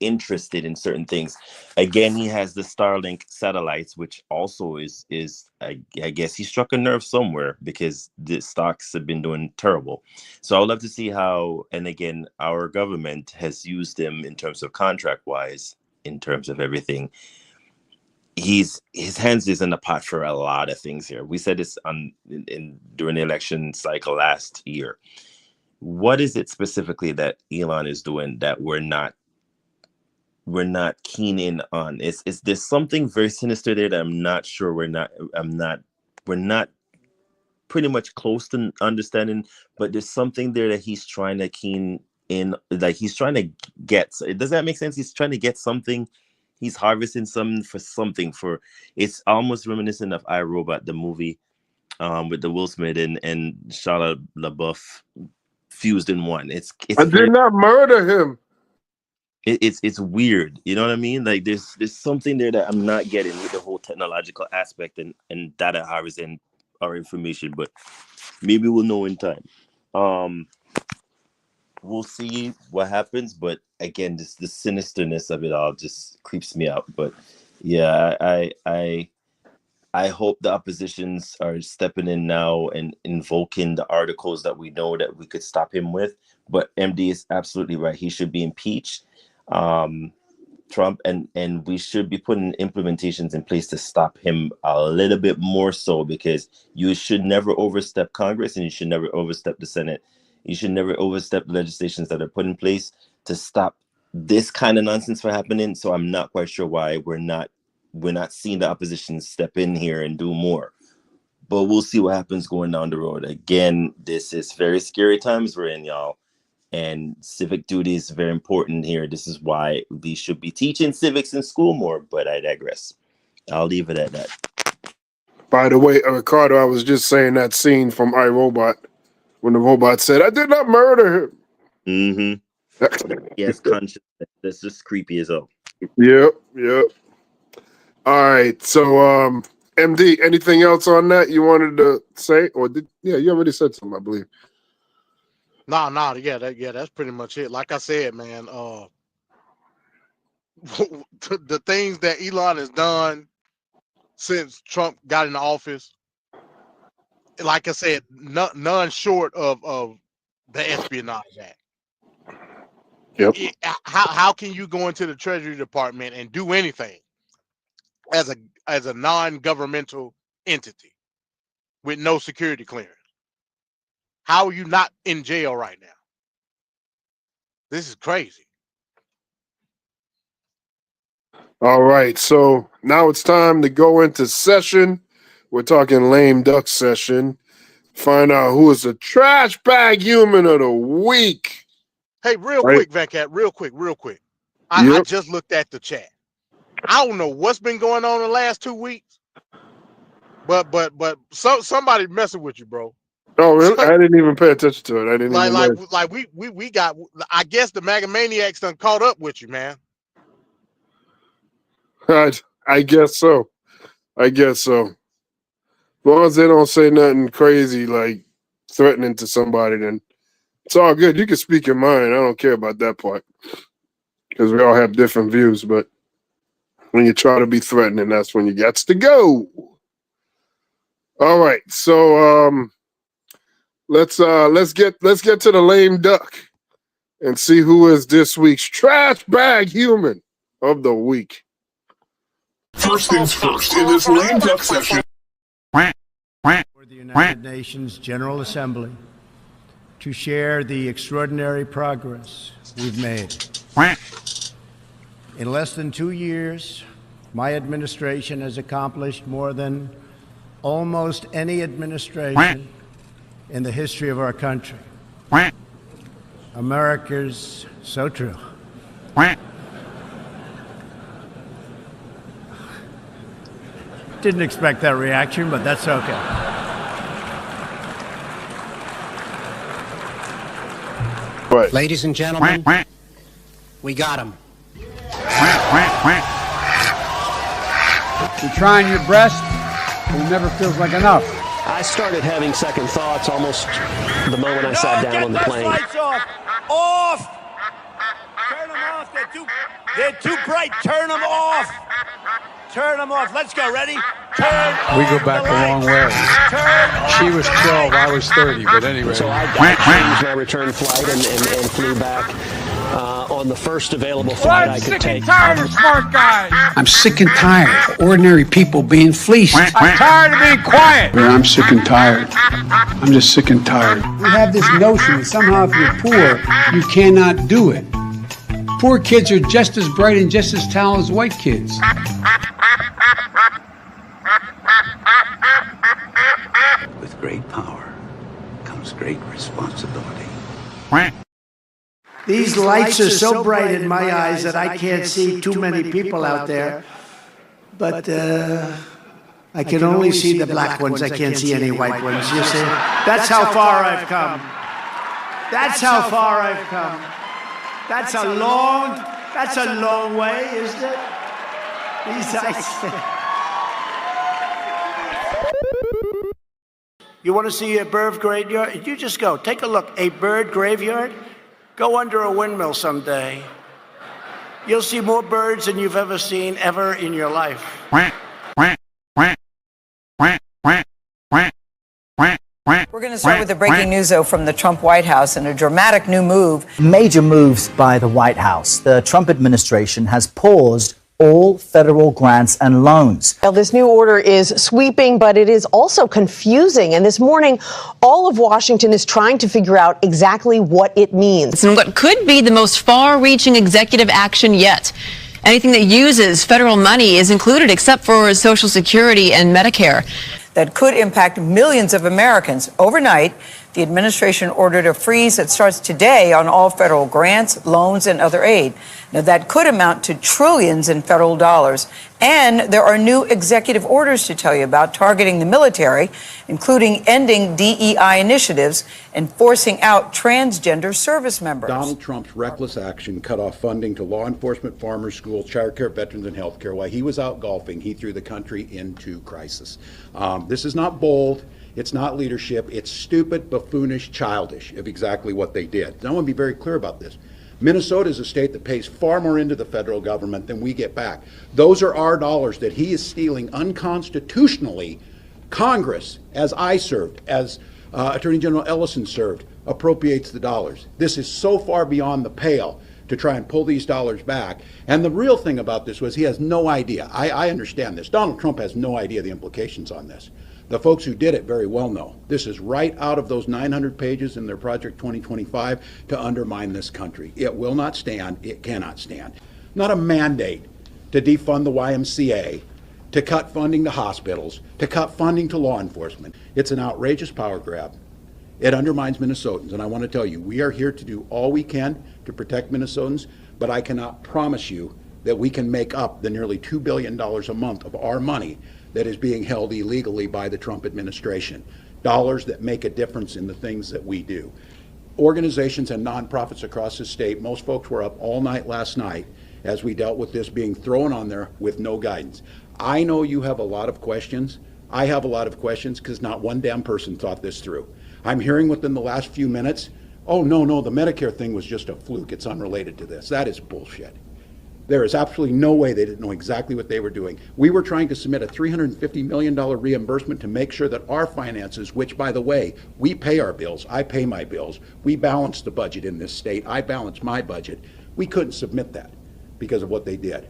interested in certain things? Again, he has the Starlink satellites, which also is I guess he struck a nerve somewhere, because the stocks have been doing terrible. So I would love to see how, and again, our government has used him in terms of contract wise, in terms of everything. His hands is in the pot for a lot of things here. We said this during the election cycle last year. What is it specifically that Elon is doing that we're not keen in on? Is there's something very sinister there that I'm not sure we're not pretty much close to understanding, but there's something there that he's trying to keen in, like he's trying to get. Does that make sense? He's trying to get something. He's harvesting something for. It's almost reminiscent of I, Robot, the movie, with the Will Smith and Shia LaBeouf fused in one. I did not murder him. It's weird, you know what I mean? Like there's something there that I'm not getting with the whole technological aspect and data harvesting our information, but maybe we'll know in time. We'll see what happens, but again, the sinisterness of it all just creeps me out. But yeah, I I hope the oppositions are stepping in now and invoking the articles that we know that we could stop him with. But MD is absolutely right. He should be impeached, Trump, and we should be putting implementations in place to stop him a little bit more so, because you should never overstep Congress and you should never overstep the Senate. You should never overstep the legislations that are put in place to stop this kind of nonsense from happening. So I'm not quite sure why we're not seeing the opposition step in here and do more. But we'll see what happens going down the road. Again, this is very scary times we're in, y'all. And civic duty is very important here. This is why we should be teaching civics in school more, but I digress. I'll leave it at that. By the way, Ricardo, I was just saying that scene from iRobot when the robot said, "I did not murder him." Yes, conscious. That's just creepy as hell. Yep. All right. So, MD, anything else on that you wanted to say? Or you already said something, I believe. No, that's pretty much it. Like I said, man, the things that Elon has done since Trump got in office, like I said, none short of the Espionage Act. Yep. How can you go into the Treasury Department and do anything as a non-governmental entity with no security clearance? How are you not in jail right now? This is crazy. All right. So now it's time to go into session. We're talking lame duck session. Find out who is the trash bag human of the week. Hey, quick, Venkat, real quick. I just looked at the chat. I don't know what's been going on the last 2 weeks, but somebody messing with you, bro. Oh, really? I didn't even pay attention to it. I didn't we got. I guess the MAGA maniacs done caught up with you, man. I guess so. As long as they don't say nothing crazy like threatening to somebody, then it's all good. You can speak your mind. I don't care about that part because we all have different views. But when you try to be threatening, that's when you got to go. All right, so let's get to the lame duck and see who is this week's trash bag human of the week. First things first, in this lame duck session. For the United Nations General Assembly to share the extraordinary progress we've made. In less than 2 years, my administration has accomplished more than almost any administration in the history of our country. America's so true. Didn't expect that reaction, but that's okay. Right. Ladies and gentlemen, we got him. You're trying your best, but it never feels like enough. I started having second thoughts almost the moment I sat down on the plane. Lights off! Off! Turn them off. They're too bright. Turn them off. Turn them off. Let's go. Ready? We go back a long way. She was 12, I was 30, but anyway. So I changed my return flight and flew back on the first available flight I could take. I'm sick and tired of smart guys. I'm sick and tired of ordinary people being fleeced. I'm tired of being quiet. I'm sick and tired. I'm just sick and tired. We have this notion that somehow if you're poor, you cannot do it. Poor kids are just as bright and just as talented as white kids. With great power comes great responsibility. These lights are so bright in my eyes that I can't see too many people out there. But I can only see the black ones. I can't see any white ones. You see? That's how far I've come. That's how far I've come. That's a long way, isn't it? These lights. You want to see a bird graveyard? You just go. Take a look. A bird graveyard? Go under a windmill someday. You'll see more birds than you've ever seen ever in your life. to start with the breaking news, though, from the Trump White House and a dramatic new move. Major moves by the White House. The Trump administration has paused all federal grants and loans. Well, this new order is sweeping, but it is also confusing. And this morning, all of Washington is trying to figure out exactly what it means. And what could be the most far-reaching executive action yet. Anything that uses federal money is included except for Social Security and Medicare. That could impact millions of Americans. Overnight, the administration ordered a freeze that starts today on all federal grants, loans, and other aid. Now, that could amount to trillions in federal dollars. And there are new executive orders to tell you about targeting the military, including ending DEI initiatives and forcing out transgender service members. Donald Trump's reckless action cut off funding to law enforcement, farmers, schools, child care, veterans, and health care. While he was out golfing, he threw the country into crisis. This is not bold. It's not leadership. It's stupid, buffoonish, childish of exactly what they did. I want to be very clear about this. Minnesota is a state that pays far more into the federal government than we get back. Those are our dollars that he is stealing unconstitutionally. Congress, as I served, as Attorney General Ellison served, appropriates the dollars. This is so far beyond the pale to try and pull these dollars back. And the real thing about this was he has no idea. I understand this. Donald Trump has no idea the implications on this. The folks who did it very well know. This is right out of those 900 pages in their Project 2025 to undermine this country. It will not stand. It cannot stand. Not a mandate to defund the YMCA, to cut funding to hospitals, to cut funding to law enforcement. It's an outrageous power grab. It undermines Minnesotans. And I want to tell you, we are here to do all we can to protect Minnesotans, but I cannot promise you that we can make up the nearly $2 billion a month of our money that is being held illegally by the Trump administration. Dollars that make a difference in the things that we do. Organizations and nonprofits across the state, most folks were up all night last night as we dealt with this being thrown on there with no guidance. I know you have a lot of questions. I have a lot of questions because not one damn person thought this through. I'm hearing within the last few minutes, oh, no, the Medicare thing was just a fluke. It's unrelated to this. That is bullshit. There is absolutely no way they didn't know exactly what they were doing. We were trying to submit a $350 million reimbursement to make sure that our finances, which, by the way, we pay our bills, I pay my bills, we balance the budget in this state, I balance my budget. We couldn't submit that because of what they did.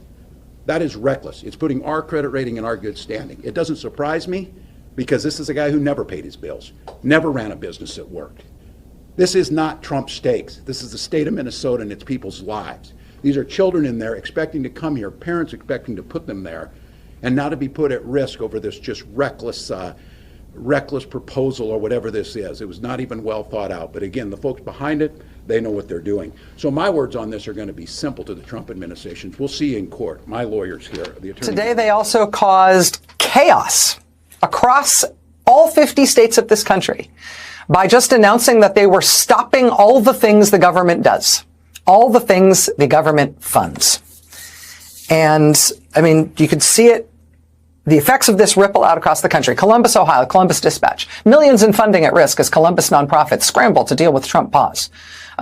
That is reckless. It's putting our credit rating in our good standing. It doesn't surprise me because this is a guy who never paid his bills, never ran a business that worked. This is not Trump's stakes. This is the state of Minnesota and its people's lives. These are children in there expecting to come here, parents expecting to put them there, and now to be put at risk over this just reckless proposal or whatever this is. It was not even well thought out. But again, the folks behind it, they know what they're doing. So my words on this are going to be simple to the Trump administration. We'll see you in court. My lawyers here, the attorney. Today they also caused chaos across all 50 states of this country by just announcing that they were stopping all the things the government does. All the things the government funds. And, I mean, you could see it, the effects of this ripple out across the country. Columbus, Ohio, Columbus Dispatch. Millions in funding at risk as Columbus nonprofits scramble to deal with Trump pause.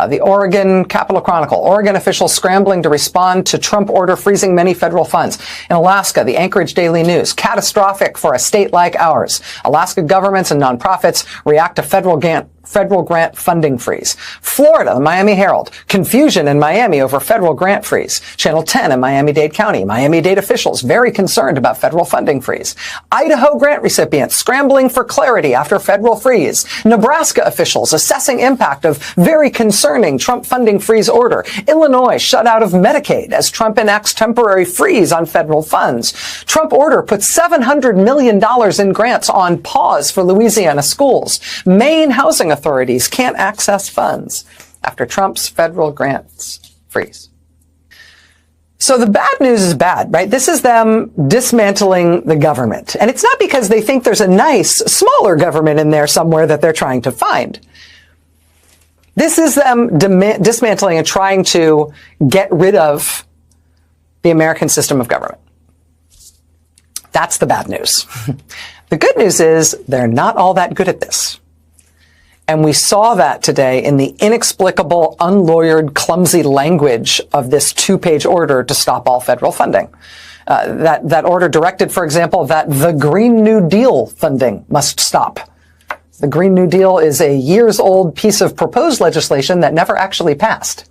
The Oregon Capitol Chronicle. Oregon officials scrambling to respond to Trump order freezing many federal funds. In Alaska, the Anchorage Daily News. Catastrophic for a state like ours. Alaska governments and nonprofits react to federal grant funding freeze. Florida, the Miami Herald. Confusion in Miami over federal grant freeze. Channel 10 in Miami-Dade County. Miami-Dade officials very concerned about federal funding freeze. Idaho grant recipients scrambling for clarity after federal freeze. Nebraska officials assessing impact of very concerning Trump funding freeze order. Illinois shut out of Medicaid as Trump enacts temporary freeze on federal funds. Trump order puts $700 million in grants on pause for Louisiana schools. Maine housing authorities can't access funds after Trump's federal grants freeze. So the bad news is bad, right? This is them dismantling the government. And it's not because they think there's a nice, smaller government in there somewhere that they're trying to find. This is them dismantling and trying to get rid of the American system of government. That's the bad news. The good news is they're not all that good at this. And we saw that today in the inexplicable, unlawyered, clumsy language of this 2-page order to stop all federal funding. That order directed, for example, that the Green New Deal funding must stop. The Green New Deal is a years-old piece of proposed legislation that never actually passed.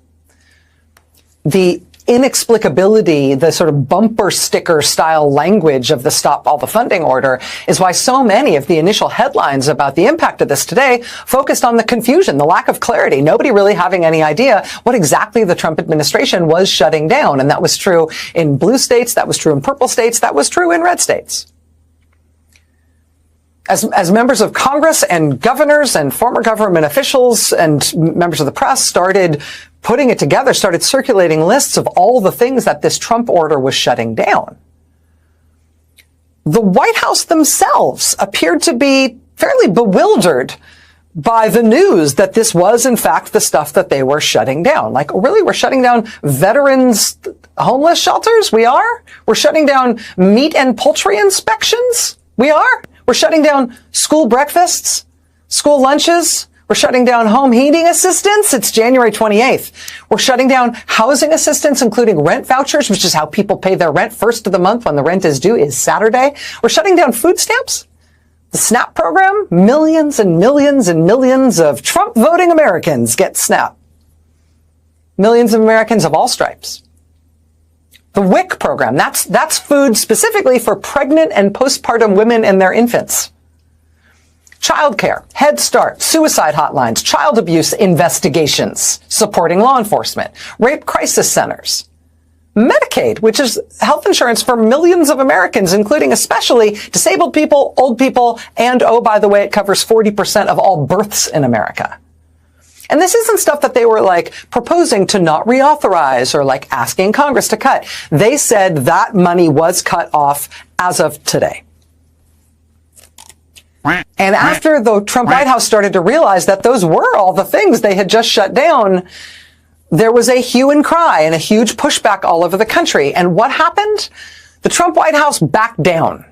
The inexplicability, the sort of bumper sticker style language of the Stop All the Funding order is why so many of the initial headlines about the impact of this today focused on the confusion, the lack of clarity, nobody really having any idea what exactly the Trump administration was shutting down. And that was true in blue states, that was true in purple states, that was true in red states. As members of Congress and governors and former government officials and members of the press started putting it together, started circulating lists of all the things that this Trump order was shutting down, the White House themselves appeared to be fairly bewildered by the news that this was, in fact, the stuff that they were shutting down. Like, really? We're shutting down veterans' homeless shelters? We are? We're shutting down meat and poultry inspections? We are? We're shutting down school breakfasts, school lunches. We're shutting down home heating assistance. It's January 28th. We're shutting down housing assistance, including rent vouchers, which is how people pay their rent. First of the month when the rent is due is Saturday. We're shutting down food stamps, the SNAP program. Millions and millions and millions of Trump voting Americans get SNAP. Millions of Americans of all stripes. The WIC program, that's food specifically for pregnant and postpartum women and their infants. Childcare, Head Start, suicide hotlines, child abuse investigations, supporting law enforcement, rape crisis centers. Medicaid, which is health insurance for millions of Americans, including especially disabled people, old people, and, oh, by the way, it covers 40% of all births in America. And this isn't stuff that they were like proposing to not reauthorize or like asking Congress to cut. They said that money was cut off as of today. And after the Trump White House started to realize that those were all the things they had just shut down, there was a hue and cry and a huge pushback all over the country. And what happened? The Trump White House backed down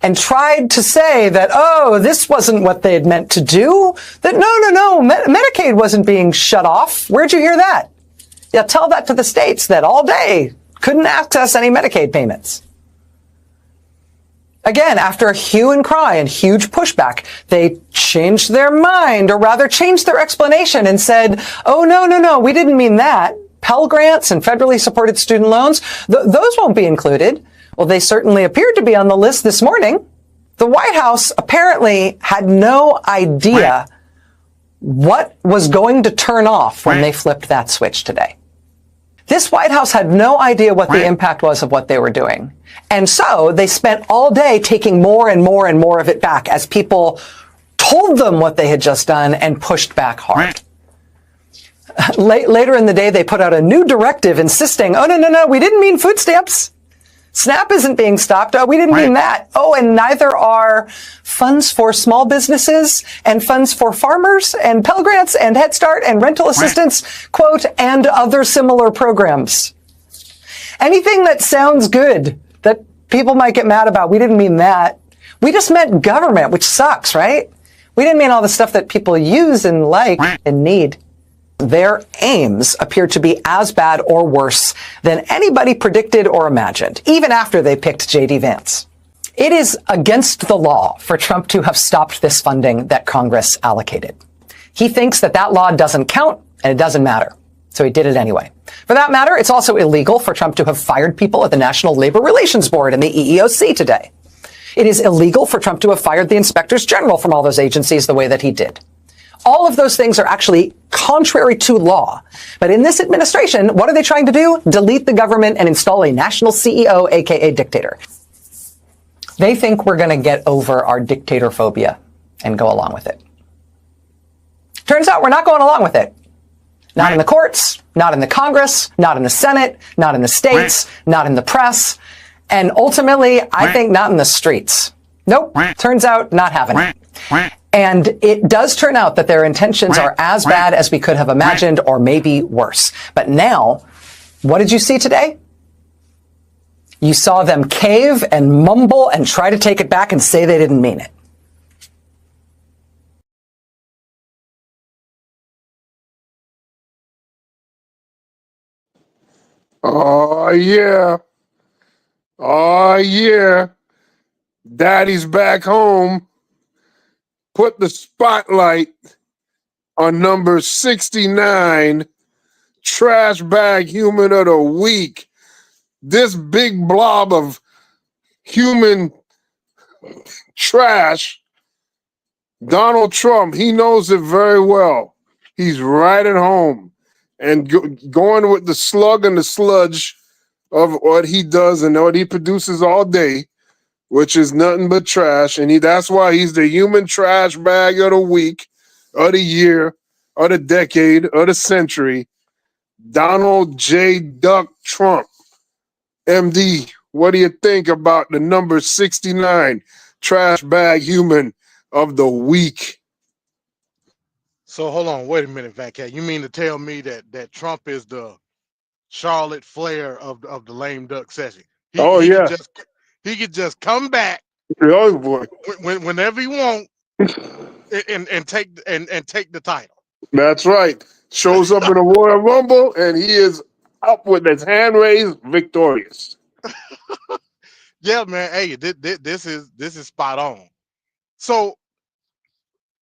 and tried to say that, oh, this wasn't what they had meant to do. That no, Medicaid wasn't being shut off. Where'd you hear that? Yeah, tell that to the states that all day couldn't access any Medicaid payments. Again, after a hue and cry and huge pushback, they changed their mind, or rather changed their explanation and said, oh, no, we didn't mean that. Pell Grants and federally supported student loans, those won't be included. Well, they certainly appeared to be on the list this morning. The White House apparently had no idea what was going to turn off when they flipped that switch today. This White House had no idea what the impact was of what they were doing. And so they spent all day taking more and more and more of it back as people told them what they had just done and pushed back hard. Later in the day, they put out a new directive insisting, oh, no, we didn't mean food stamps. SNAP isn't being stopped. Oh, we didn't mean that. Oh, and neither are funds for small businesses and funds for farmers and Pell Grants and Head Start and rental assistance, quote, and other similar programs. Anything that sounds good that people might get mad about, we didn't mean that. We just meant government, which sucks, right? We didn't mean all the stuff that people use and like and need. Their aims appear to be as bad or worse than anybody predicted or imagined, even after they picked J.D. Vance. It is against the law for Trump to have stopped this funding that Congress allocated. He thinks that that law doesn't count and it doesn't matter. So he did it anyway. For that matter, it's also illegal for Trump to have fired people at the National Labor Relations Board and the EEOC today. It is illegal for Trump to have fired the inspectors general from all those agencies the way that he did. All of those things are actually contrary to law. But in this administration, what are they trying to do? Delete the government and install a national CEO, aka dictator. They think we're going to get over our dictator phobia and go along with it. Turns out we're not going along with it. Not in the courts, not in the Congress, not in the Senate, not in the states, not in the press, and ultimately, I think not in the streets. Nope. Turns out not having it. And it does turn out that their intentions are as bad as we could have imagined, or maybe worse. But now, what did you see today? You saw them cave and mumble and try to take it back and say they didn't mean it. Oh, yeah. Oh, yeah. Daddy's back home. put the spotlight on number 69, trash bag human of the week. This big blob of human trash, Donald Trump, he knows it very well. He's right at home and going with the slug and the sludge of what he does and what he produces all day, which is nothing but trash. And that's why he's the human trash bag of the week, of the year, of the decade, of the century. Donald J. Duck Trump. MD, what do you think about the number 69 trash bag human of the week? So hold on, wait a minute, Venkat. You mean to tell me that Trump is the Charlotte Flair of the lame duck session? He could just come back oh boy. whenever he wants and take the title. That's right. Shows up in a Royal Rumble and he is up with his hand raised, victorious. Yeah, man. Hey, this is spot on. So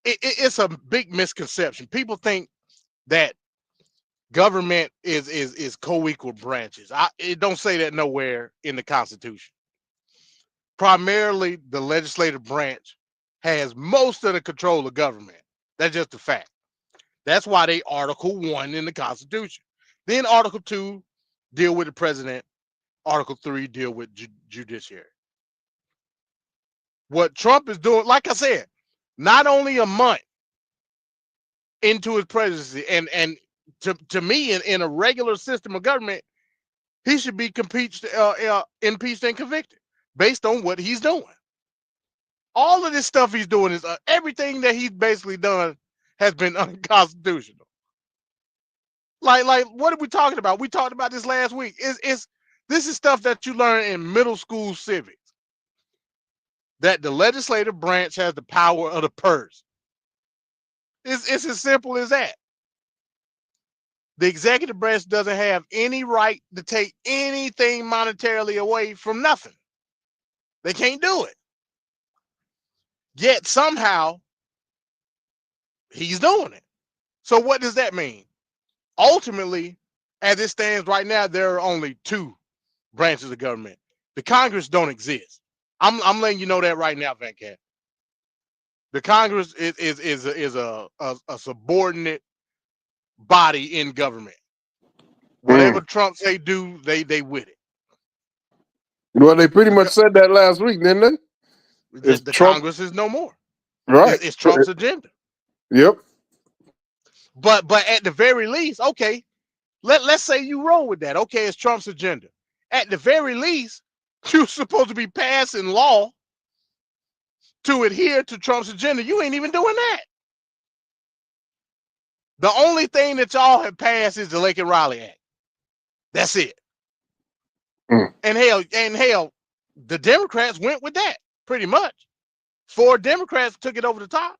it's a big misconception. People think that government is co-equal branches. It don't say that nowhere in the Constitution. Primarily, the legislative branch has most of the control of government. That's just a fact. That's why they Article 1 in the Constitution. Then Article 2 deal with the president. Article 3 deal with judiciary. What Trump is doing, like I said, not only a month into his presidency, and to me, in a regular system of government, he should be impeached and convicted based on what he's doing. All of this stuff he's doing is everything that he's basically done has been unconstitutional. Like what are we talking about? We talked about this last week. This is stuff that you learn in middle school civics. That the legislative branch has the power of the purse. It's as simple as that. The executive branch doesn't have any right to take anything monetarily away from nothing. They can't do it. Yet somehow he's doing it. So what does that mean? Ultimately, as it stands right now, there are only two branches of government. The Congress don't exist. I'm letting you know that right now, Venkat. The Congress is a subordinate body in government. Whatever Trump say do, they with it. Well, they pretty much said that last week, didn't they? The Congress is no more. Right. It's Trump's agenda. Yep. But at the very least, okay, let's say you roll with that. Okay, it's Trump's agenda. At the very least, you're supposed to be passing law to adhere to Trump's agenda. You ain't even doing that. The only thing that y'all have passed is the Lake and Raleigh Act. That's it. And hell, the Democrats went with that pretty much. 4 Democrats took it over the top.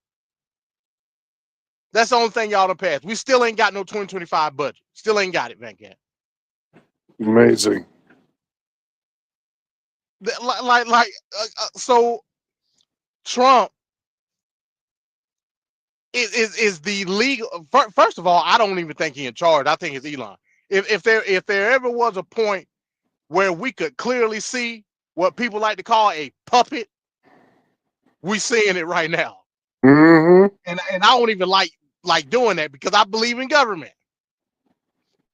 That's the only thing y'all done passed. We still ain't got no 2025 budget. Still ain't got it, Venkat. Amazing. So Trump is the legal. First of all, I don't even think he's in charge. I think it's Elon. If there ever was a point where we could clearly see what people like to call a puppet, we seeing it right now. Mm-hmm. And I don't even like doing that because I believe in government.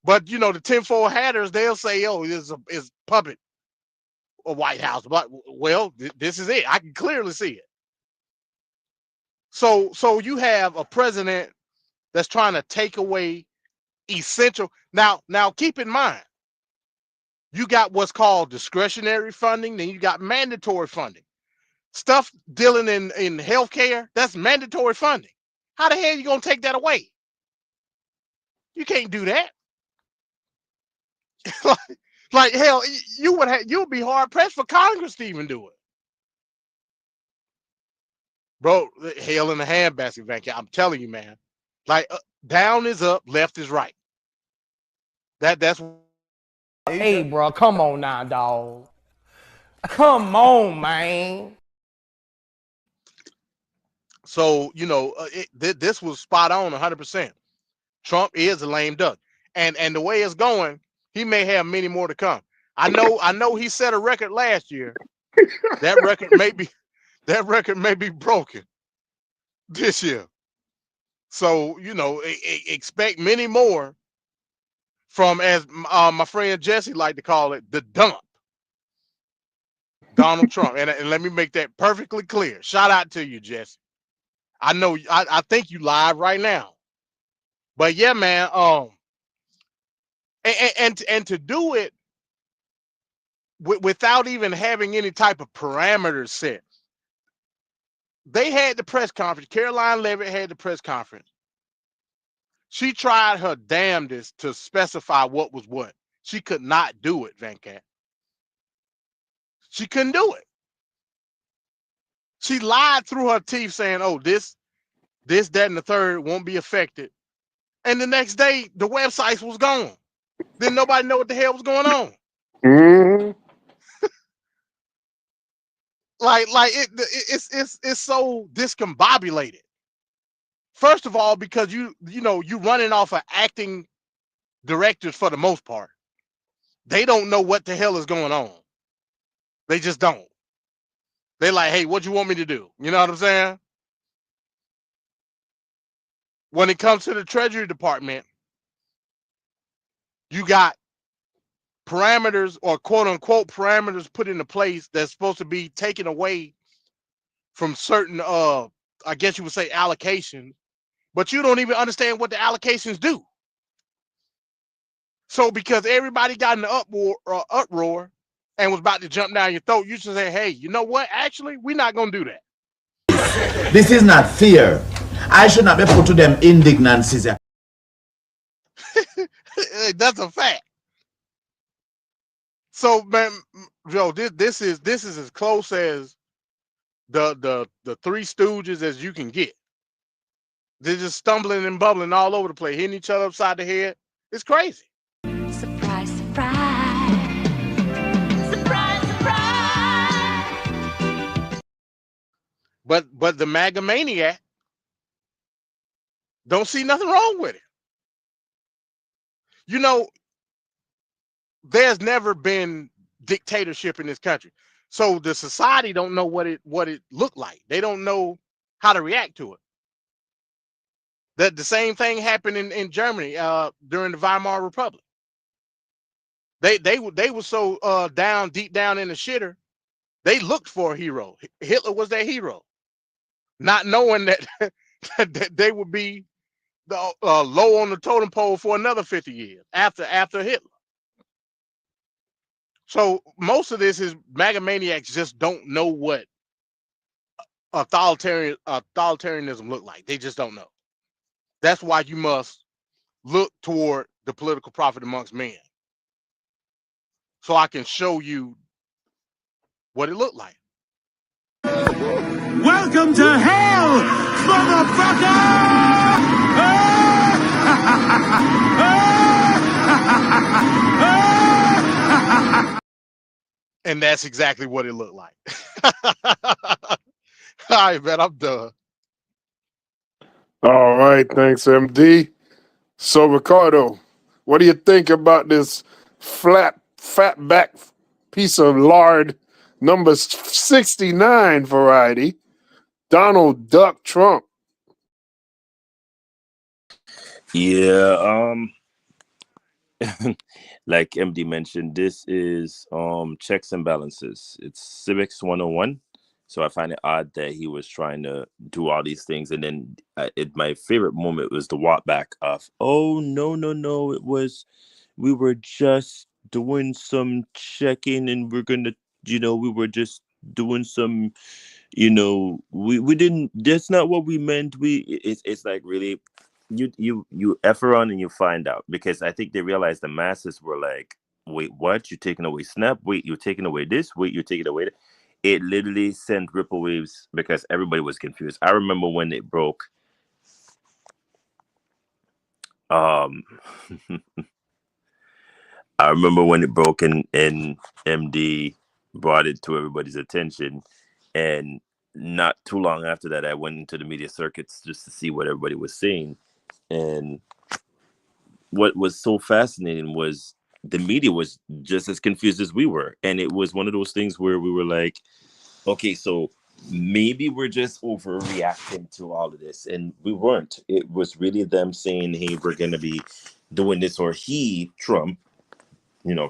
But you know, the tinfoil hatters, they'll say, "Oh, it's puppet a White House." But well, this is it. I can clearly see it. So you have a president that's trying to take away essential. Now keep in mind, you got what's called discretionary funding, then you got mandatory funding. Stuff dealing in healthcare, that's mandatory funding. How the hell are you gonna take that away? You can't do that. like hell, you'll be hard pressed for Congress to even do it. Bro, hell in the handbasket, Venkat. I'm telling you, man. Like down is up, left is right. That's. Hey, bro, come on now, dog. Come on, man. So, this was spot on 100%. Trump is a lame duck. And the way it's going, he may have many more to come. I know he set a record last year. That record may be broken this year. So, expect many more from, as my friend Jesse liked to call it, the dump, Donald Trump. And let me make that perfectly clear. Shout out to you, Jesse. I know I think you live right now. But yeah, man, and to do it without even having any type of parameters set. They had the press conference. Caroline Leavitt had the press conference. She tried her damnedest to specify what was what. She could not do it, Venkat. She couldn't do it. She lied through her teeth saying, oh, this, that, and the third won't be affected. And the next day, the websites was gone. Then nobody know what the hell was going on. Mm-hmm. It's so discombobulated. First of all, because you running off of acting directors for the most part. They don't know what the hell is going on. They just don't. They like, hey, what you want me to do? You know what I'm saying? When it comes to the Treasury Department, you got parameters or quote unquote parameters put into place that's supposed to be taken away from certain I guess you would say allocations, but you don't even understand what the allocations do. So because everybody got in the uproar and was about to jump down your throat, you should say, hey, you know what? Actually, we're not going to do that. This is not fair. I should not be put to them indignancies. That's a fact. So, man, Joe, this is as close as the Three Stooges as you can get. They're just stumbling and bubbling all over the place, hitting each other upside the head. It's crazy. Surprise, surprise. Surprise, surprise. But the MAGA maniac don't see nothing wrong with it. There's never been dictatorship in this country. So the society don't know what it looked like. They don't know how to react to it. That the same thing happened in Germany during the Weimar Republic. They were so deep down in the shitter, they looked for a hero. Hitler was their hero, not knowing that that they would be low on the totem pole for another 50 years after Hitler. So most of this is MAGA maniacs just don't know what authoritarianism look like. They just don't know. That's why you must look toward the political prophet amongst men. So I can show you what it looked like. Welcome to hell, motherfucker! And that's exactly what it looked like. All right, man, I'm done. All right, thanks, MD. So, Ricardo, what do you think about this fat back piece of lard, number 69 variety, Donald Duck Trump? Yeah, like MD mentioned, this is checks and balances. It's civics 101. So I find it odd that he was trying to do all these things, and then my favorite moment was the walk back of, oh no, we were just doing some checking, and we're gonna, we were just doing some, we didn't. That's not what we meant. It's like, really. You effer on and you find out, because I think they realized the masses were like, wait, what? You're taking away Snap? Wait, you're taking away this? Wait, you're taking away that? It literally sent ripple waves because everybody was confused. I remember when it broke. I remember when it broke and MD brought it to everybody's attention, and not too long after that, I went into the media circuits just to see what everybody was saying. And what was so fascinating was the media was just as confused as we were. And it was one of those things where we were like, okay, so maybe we're just overreacting to all of this. And we weren't. It was really them saying, hey, we're going to be doing this, or Trump,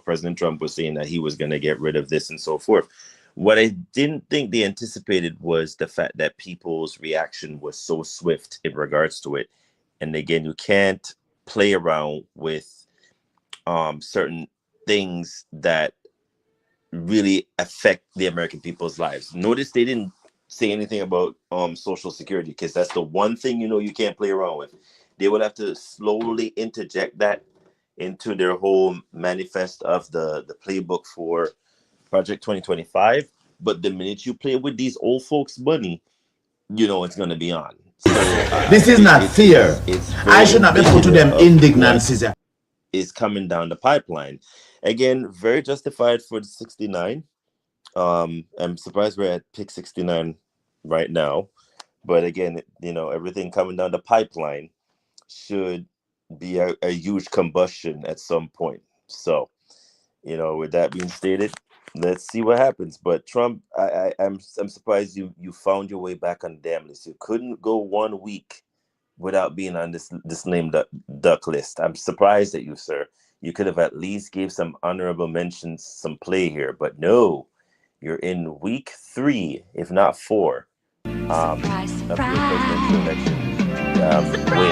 President Trump was saying that he was going to get rid of this and so forth. What I didn't think they anticipated was the fact that people's reaction was so swift in regards to it. And again, you can't play around with certain things that really affect the American people's lives. Notice they didn't say anything about Social Security, because that's the one thing you can't play around with. They will have to slowly interject that into their whole manifest of the playbook for Project 2025. But the minute you play with these old folks' money, it's going to be on. So, this is not fear. I should not be put to them indignancies. Is coming down the pipeline. Again, very justified for the 69. I'm surprised we're at pick 69 right now. But again, everything coming down the pipeline should be a huge combustion at some point. So, with that being stated, let's see what happens. But Trump, I'm surprised you found your way back on the damn list. You couldn't go 1 week without being on this lame duck list. I'm surprised at you, sir. You could have at least gave some honorable mentions some play here, but no, you're in week 3, if not 4, of your presidential election win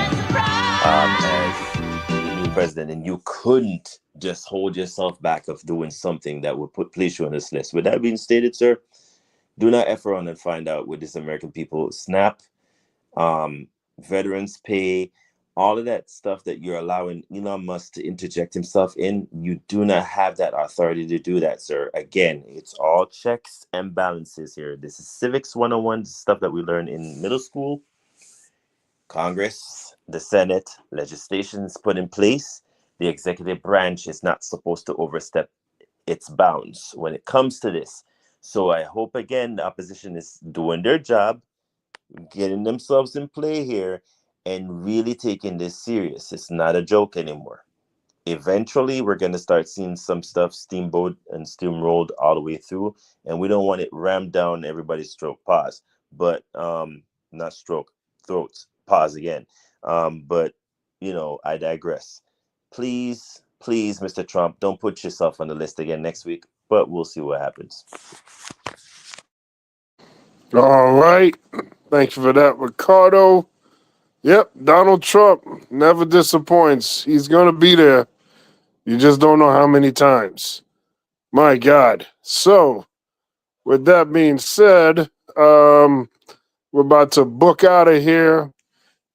as the new president, and you couldn't just hold yourself back of doing something that would place you on this list. With that being stated, sir, do not effort on and find out what this American people SNAP, veterans pay, all of that stuff that you're allowing Elon Musk to interject himself in. You do not have that authority to do that, sir. Again, it's all checks and balances here. This is civics 101, stuff that we learn in middle school. Congress, the Senate, legislation is put in place. The executive branch is not supposed to overstep its bounds when it comes to this. So I hope, again, the opposition is doing their job, getting themselves in play here, and really taking this serious. It's not a joke anymore. Eventually, we're going to start seeing some stuff steamboat and steamrolled all the way through, and we don't want it rammed down everybody's throat. Pause. But not stroke, throats. Pause again. But I digress. Please, Mr. Trump, don't put yourself on the list again next week, but we'll see what happens. All right. Thank you for that, Ricardo. Yep, Donald Trump never disappoints. He's going to be there. You just don't know how many times. My God. So, with that being said, we're about to book out of here,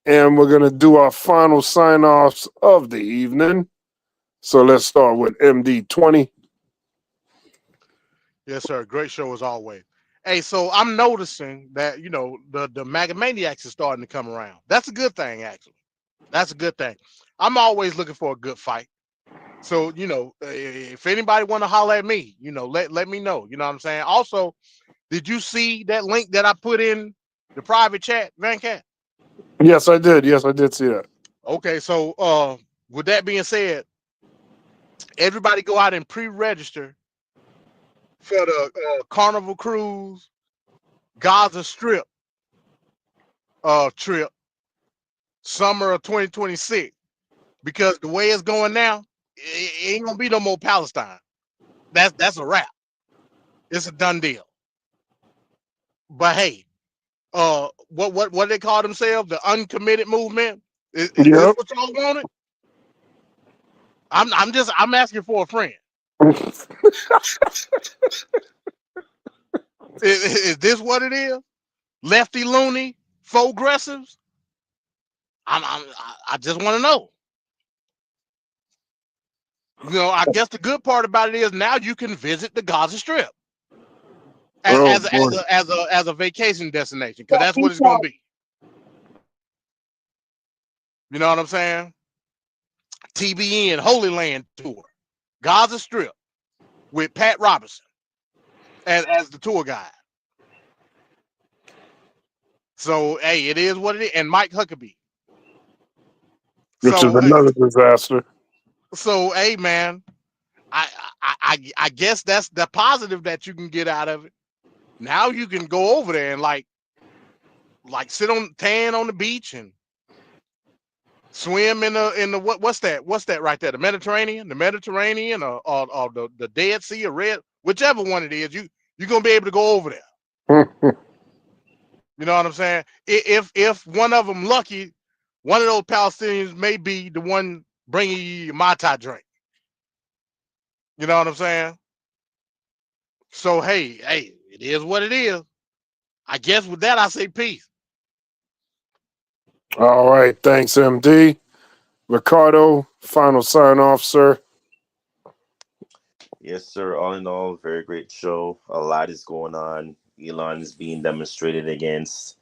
and we're going to do our final sign-offs of the evening. So, let's start with MD20. Yes, sir. Great show as always. Hey, so I'm noticing that, the MAGA maniacs is starting to come around. That's a good thing, actually. That's a good thing. I'm always looking for a good fight. So, if anybody want to holler at me, let me know. You know what I'm saying? Also, did you see that link that I put in the private chat, Venkat? Yes, I did. Yes, I did see that. Okay, so with that being said, everybody go out and pre-register for the Carnival Cruise Gaza Strip trip summer of 2026, because the way it's going now, it ain't gonna be no more Palestine. That's a wrap. It's a done deal. But hey, what they call themselves, the uncommitted movement, is this what y'all wanted? I'm asking for a friend. Is this what it is? Lefty loony, progressives? I just want to know. I guess the good part about it is now you can visit the Gaza Strip as a vacation destination, because that's what it's gonna be. You know what I'm saying? TBN Holy Land Tour, Gaza Strip, with Pat Robertson as the tour guide. So hey, it is what it is. And Mike Huckabee. Which is another disaster. So hey, man, I guess that's the positive that you can get out of it. Now you can go over there and like sit on tan on the beach and swim in the what's that right there, the Mediterranean or the Dead Sea or Red, whichever one it is, you're gonna be able to go over there. You know what I'm saying? If one of them lucky, one of those Palestinians may be the one bringing you your Mai Tai drink. You know what I'm saying? So hey, it is what it is. I guess with that I say peace. All right, thanks, MD. Ricardo, final sign off, sir. Yes, sir. All in all, very great show. A lot is going on. Elon is being demonstrated against,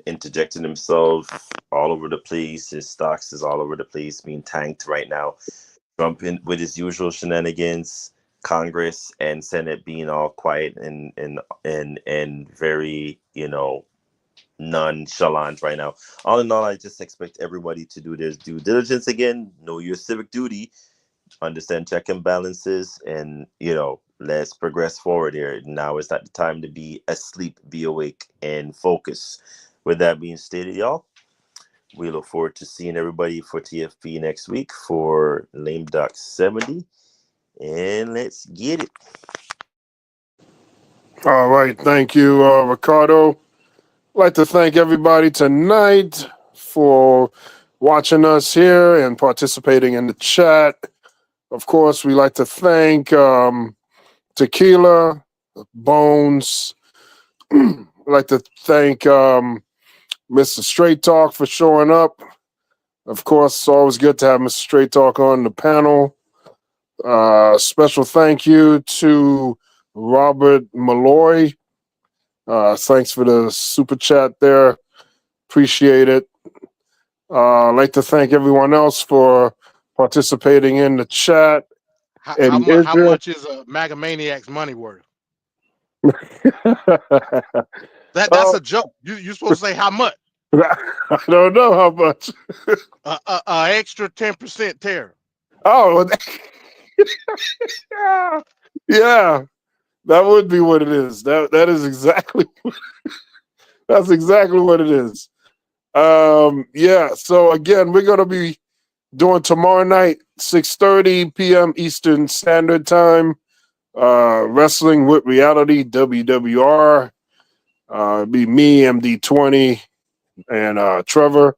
interjecting himself all over the place. His stocks is all over the place, being tanked right now. Trump with his usual shenanigans. Congress and Senate being all quiet and very, nonchalant right now. All in all, I just expect everybody to do their due diligence again, know your civic duty, understand check and balances, and let's progress forward here. Now is not the time to be asleep, be awake and focus. With that being stated, y'all, we look forward to seeing everybody for TFP next week for Lame Duck 70, and let's get it. All right, thank you, Ricardo. I'd like to thank everybody tonight for watching us here and participating in the chat. Of course, we like to thank Tequila, Bones. I'd like to thank Mr. Straight Talk for showing up. Of course, it's always good to have Mr. Straight Talk on the panel. Special thank you to Robert Malloy. Thanks for the super chat there. Appreciate it. I'd like to thank everyone else for participating in the chat. How much is a MAGA Maniac's money worth? That's a joke. You're supposed to say how much. I don't know how much. Extra 10% tariff. Oh, yeah, that would be what it is. That is exactly. That's exactly what it is. Yeah. So again, we're gonna be doing tomorrow night, 6:30 p.m. Eastern Standard Time. Wrestling with Reality, WWR. Be me, MD20, and Trevor.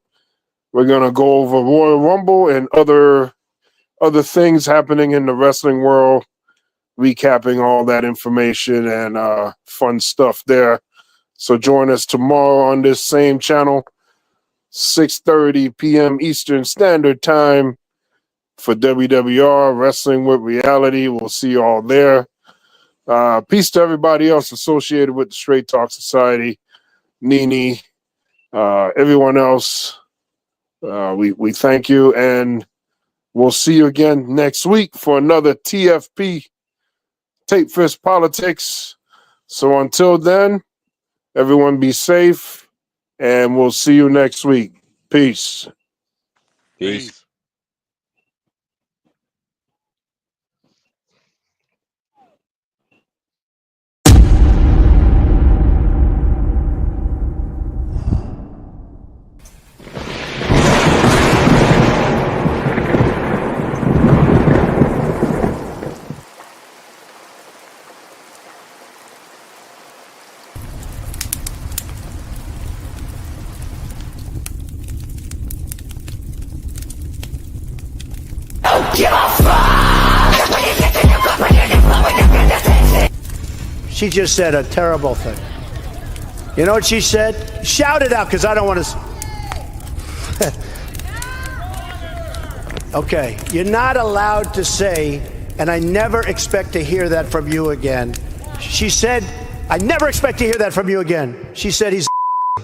We're gonna go over Royal Rumble and other things happening in the wrestling world, recapping all that information and fun stuff there. So join us tomorrow on this same channel, 6:30 p.m. Eastern Standard Time for WWR Wrestling with Reality. We'll see you all there. Peace to everybody else associated with the Straight Talk Society, Nene, everyone else. We thank you, and we'll see you again next week for another TFP, Tape Fist Politics. So until then, everyone be safe, and we'll see you next week. Peace. Peace. She just said a terrible thing. You know what she said? Shout it out, because I don't want to. Okay, you're not allowed to say, and I never expect to hear that from you again. She said, I never expect to hear that from you again. She said he's.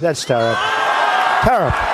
That's terrible. Terrible.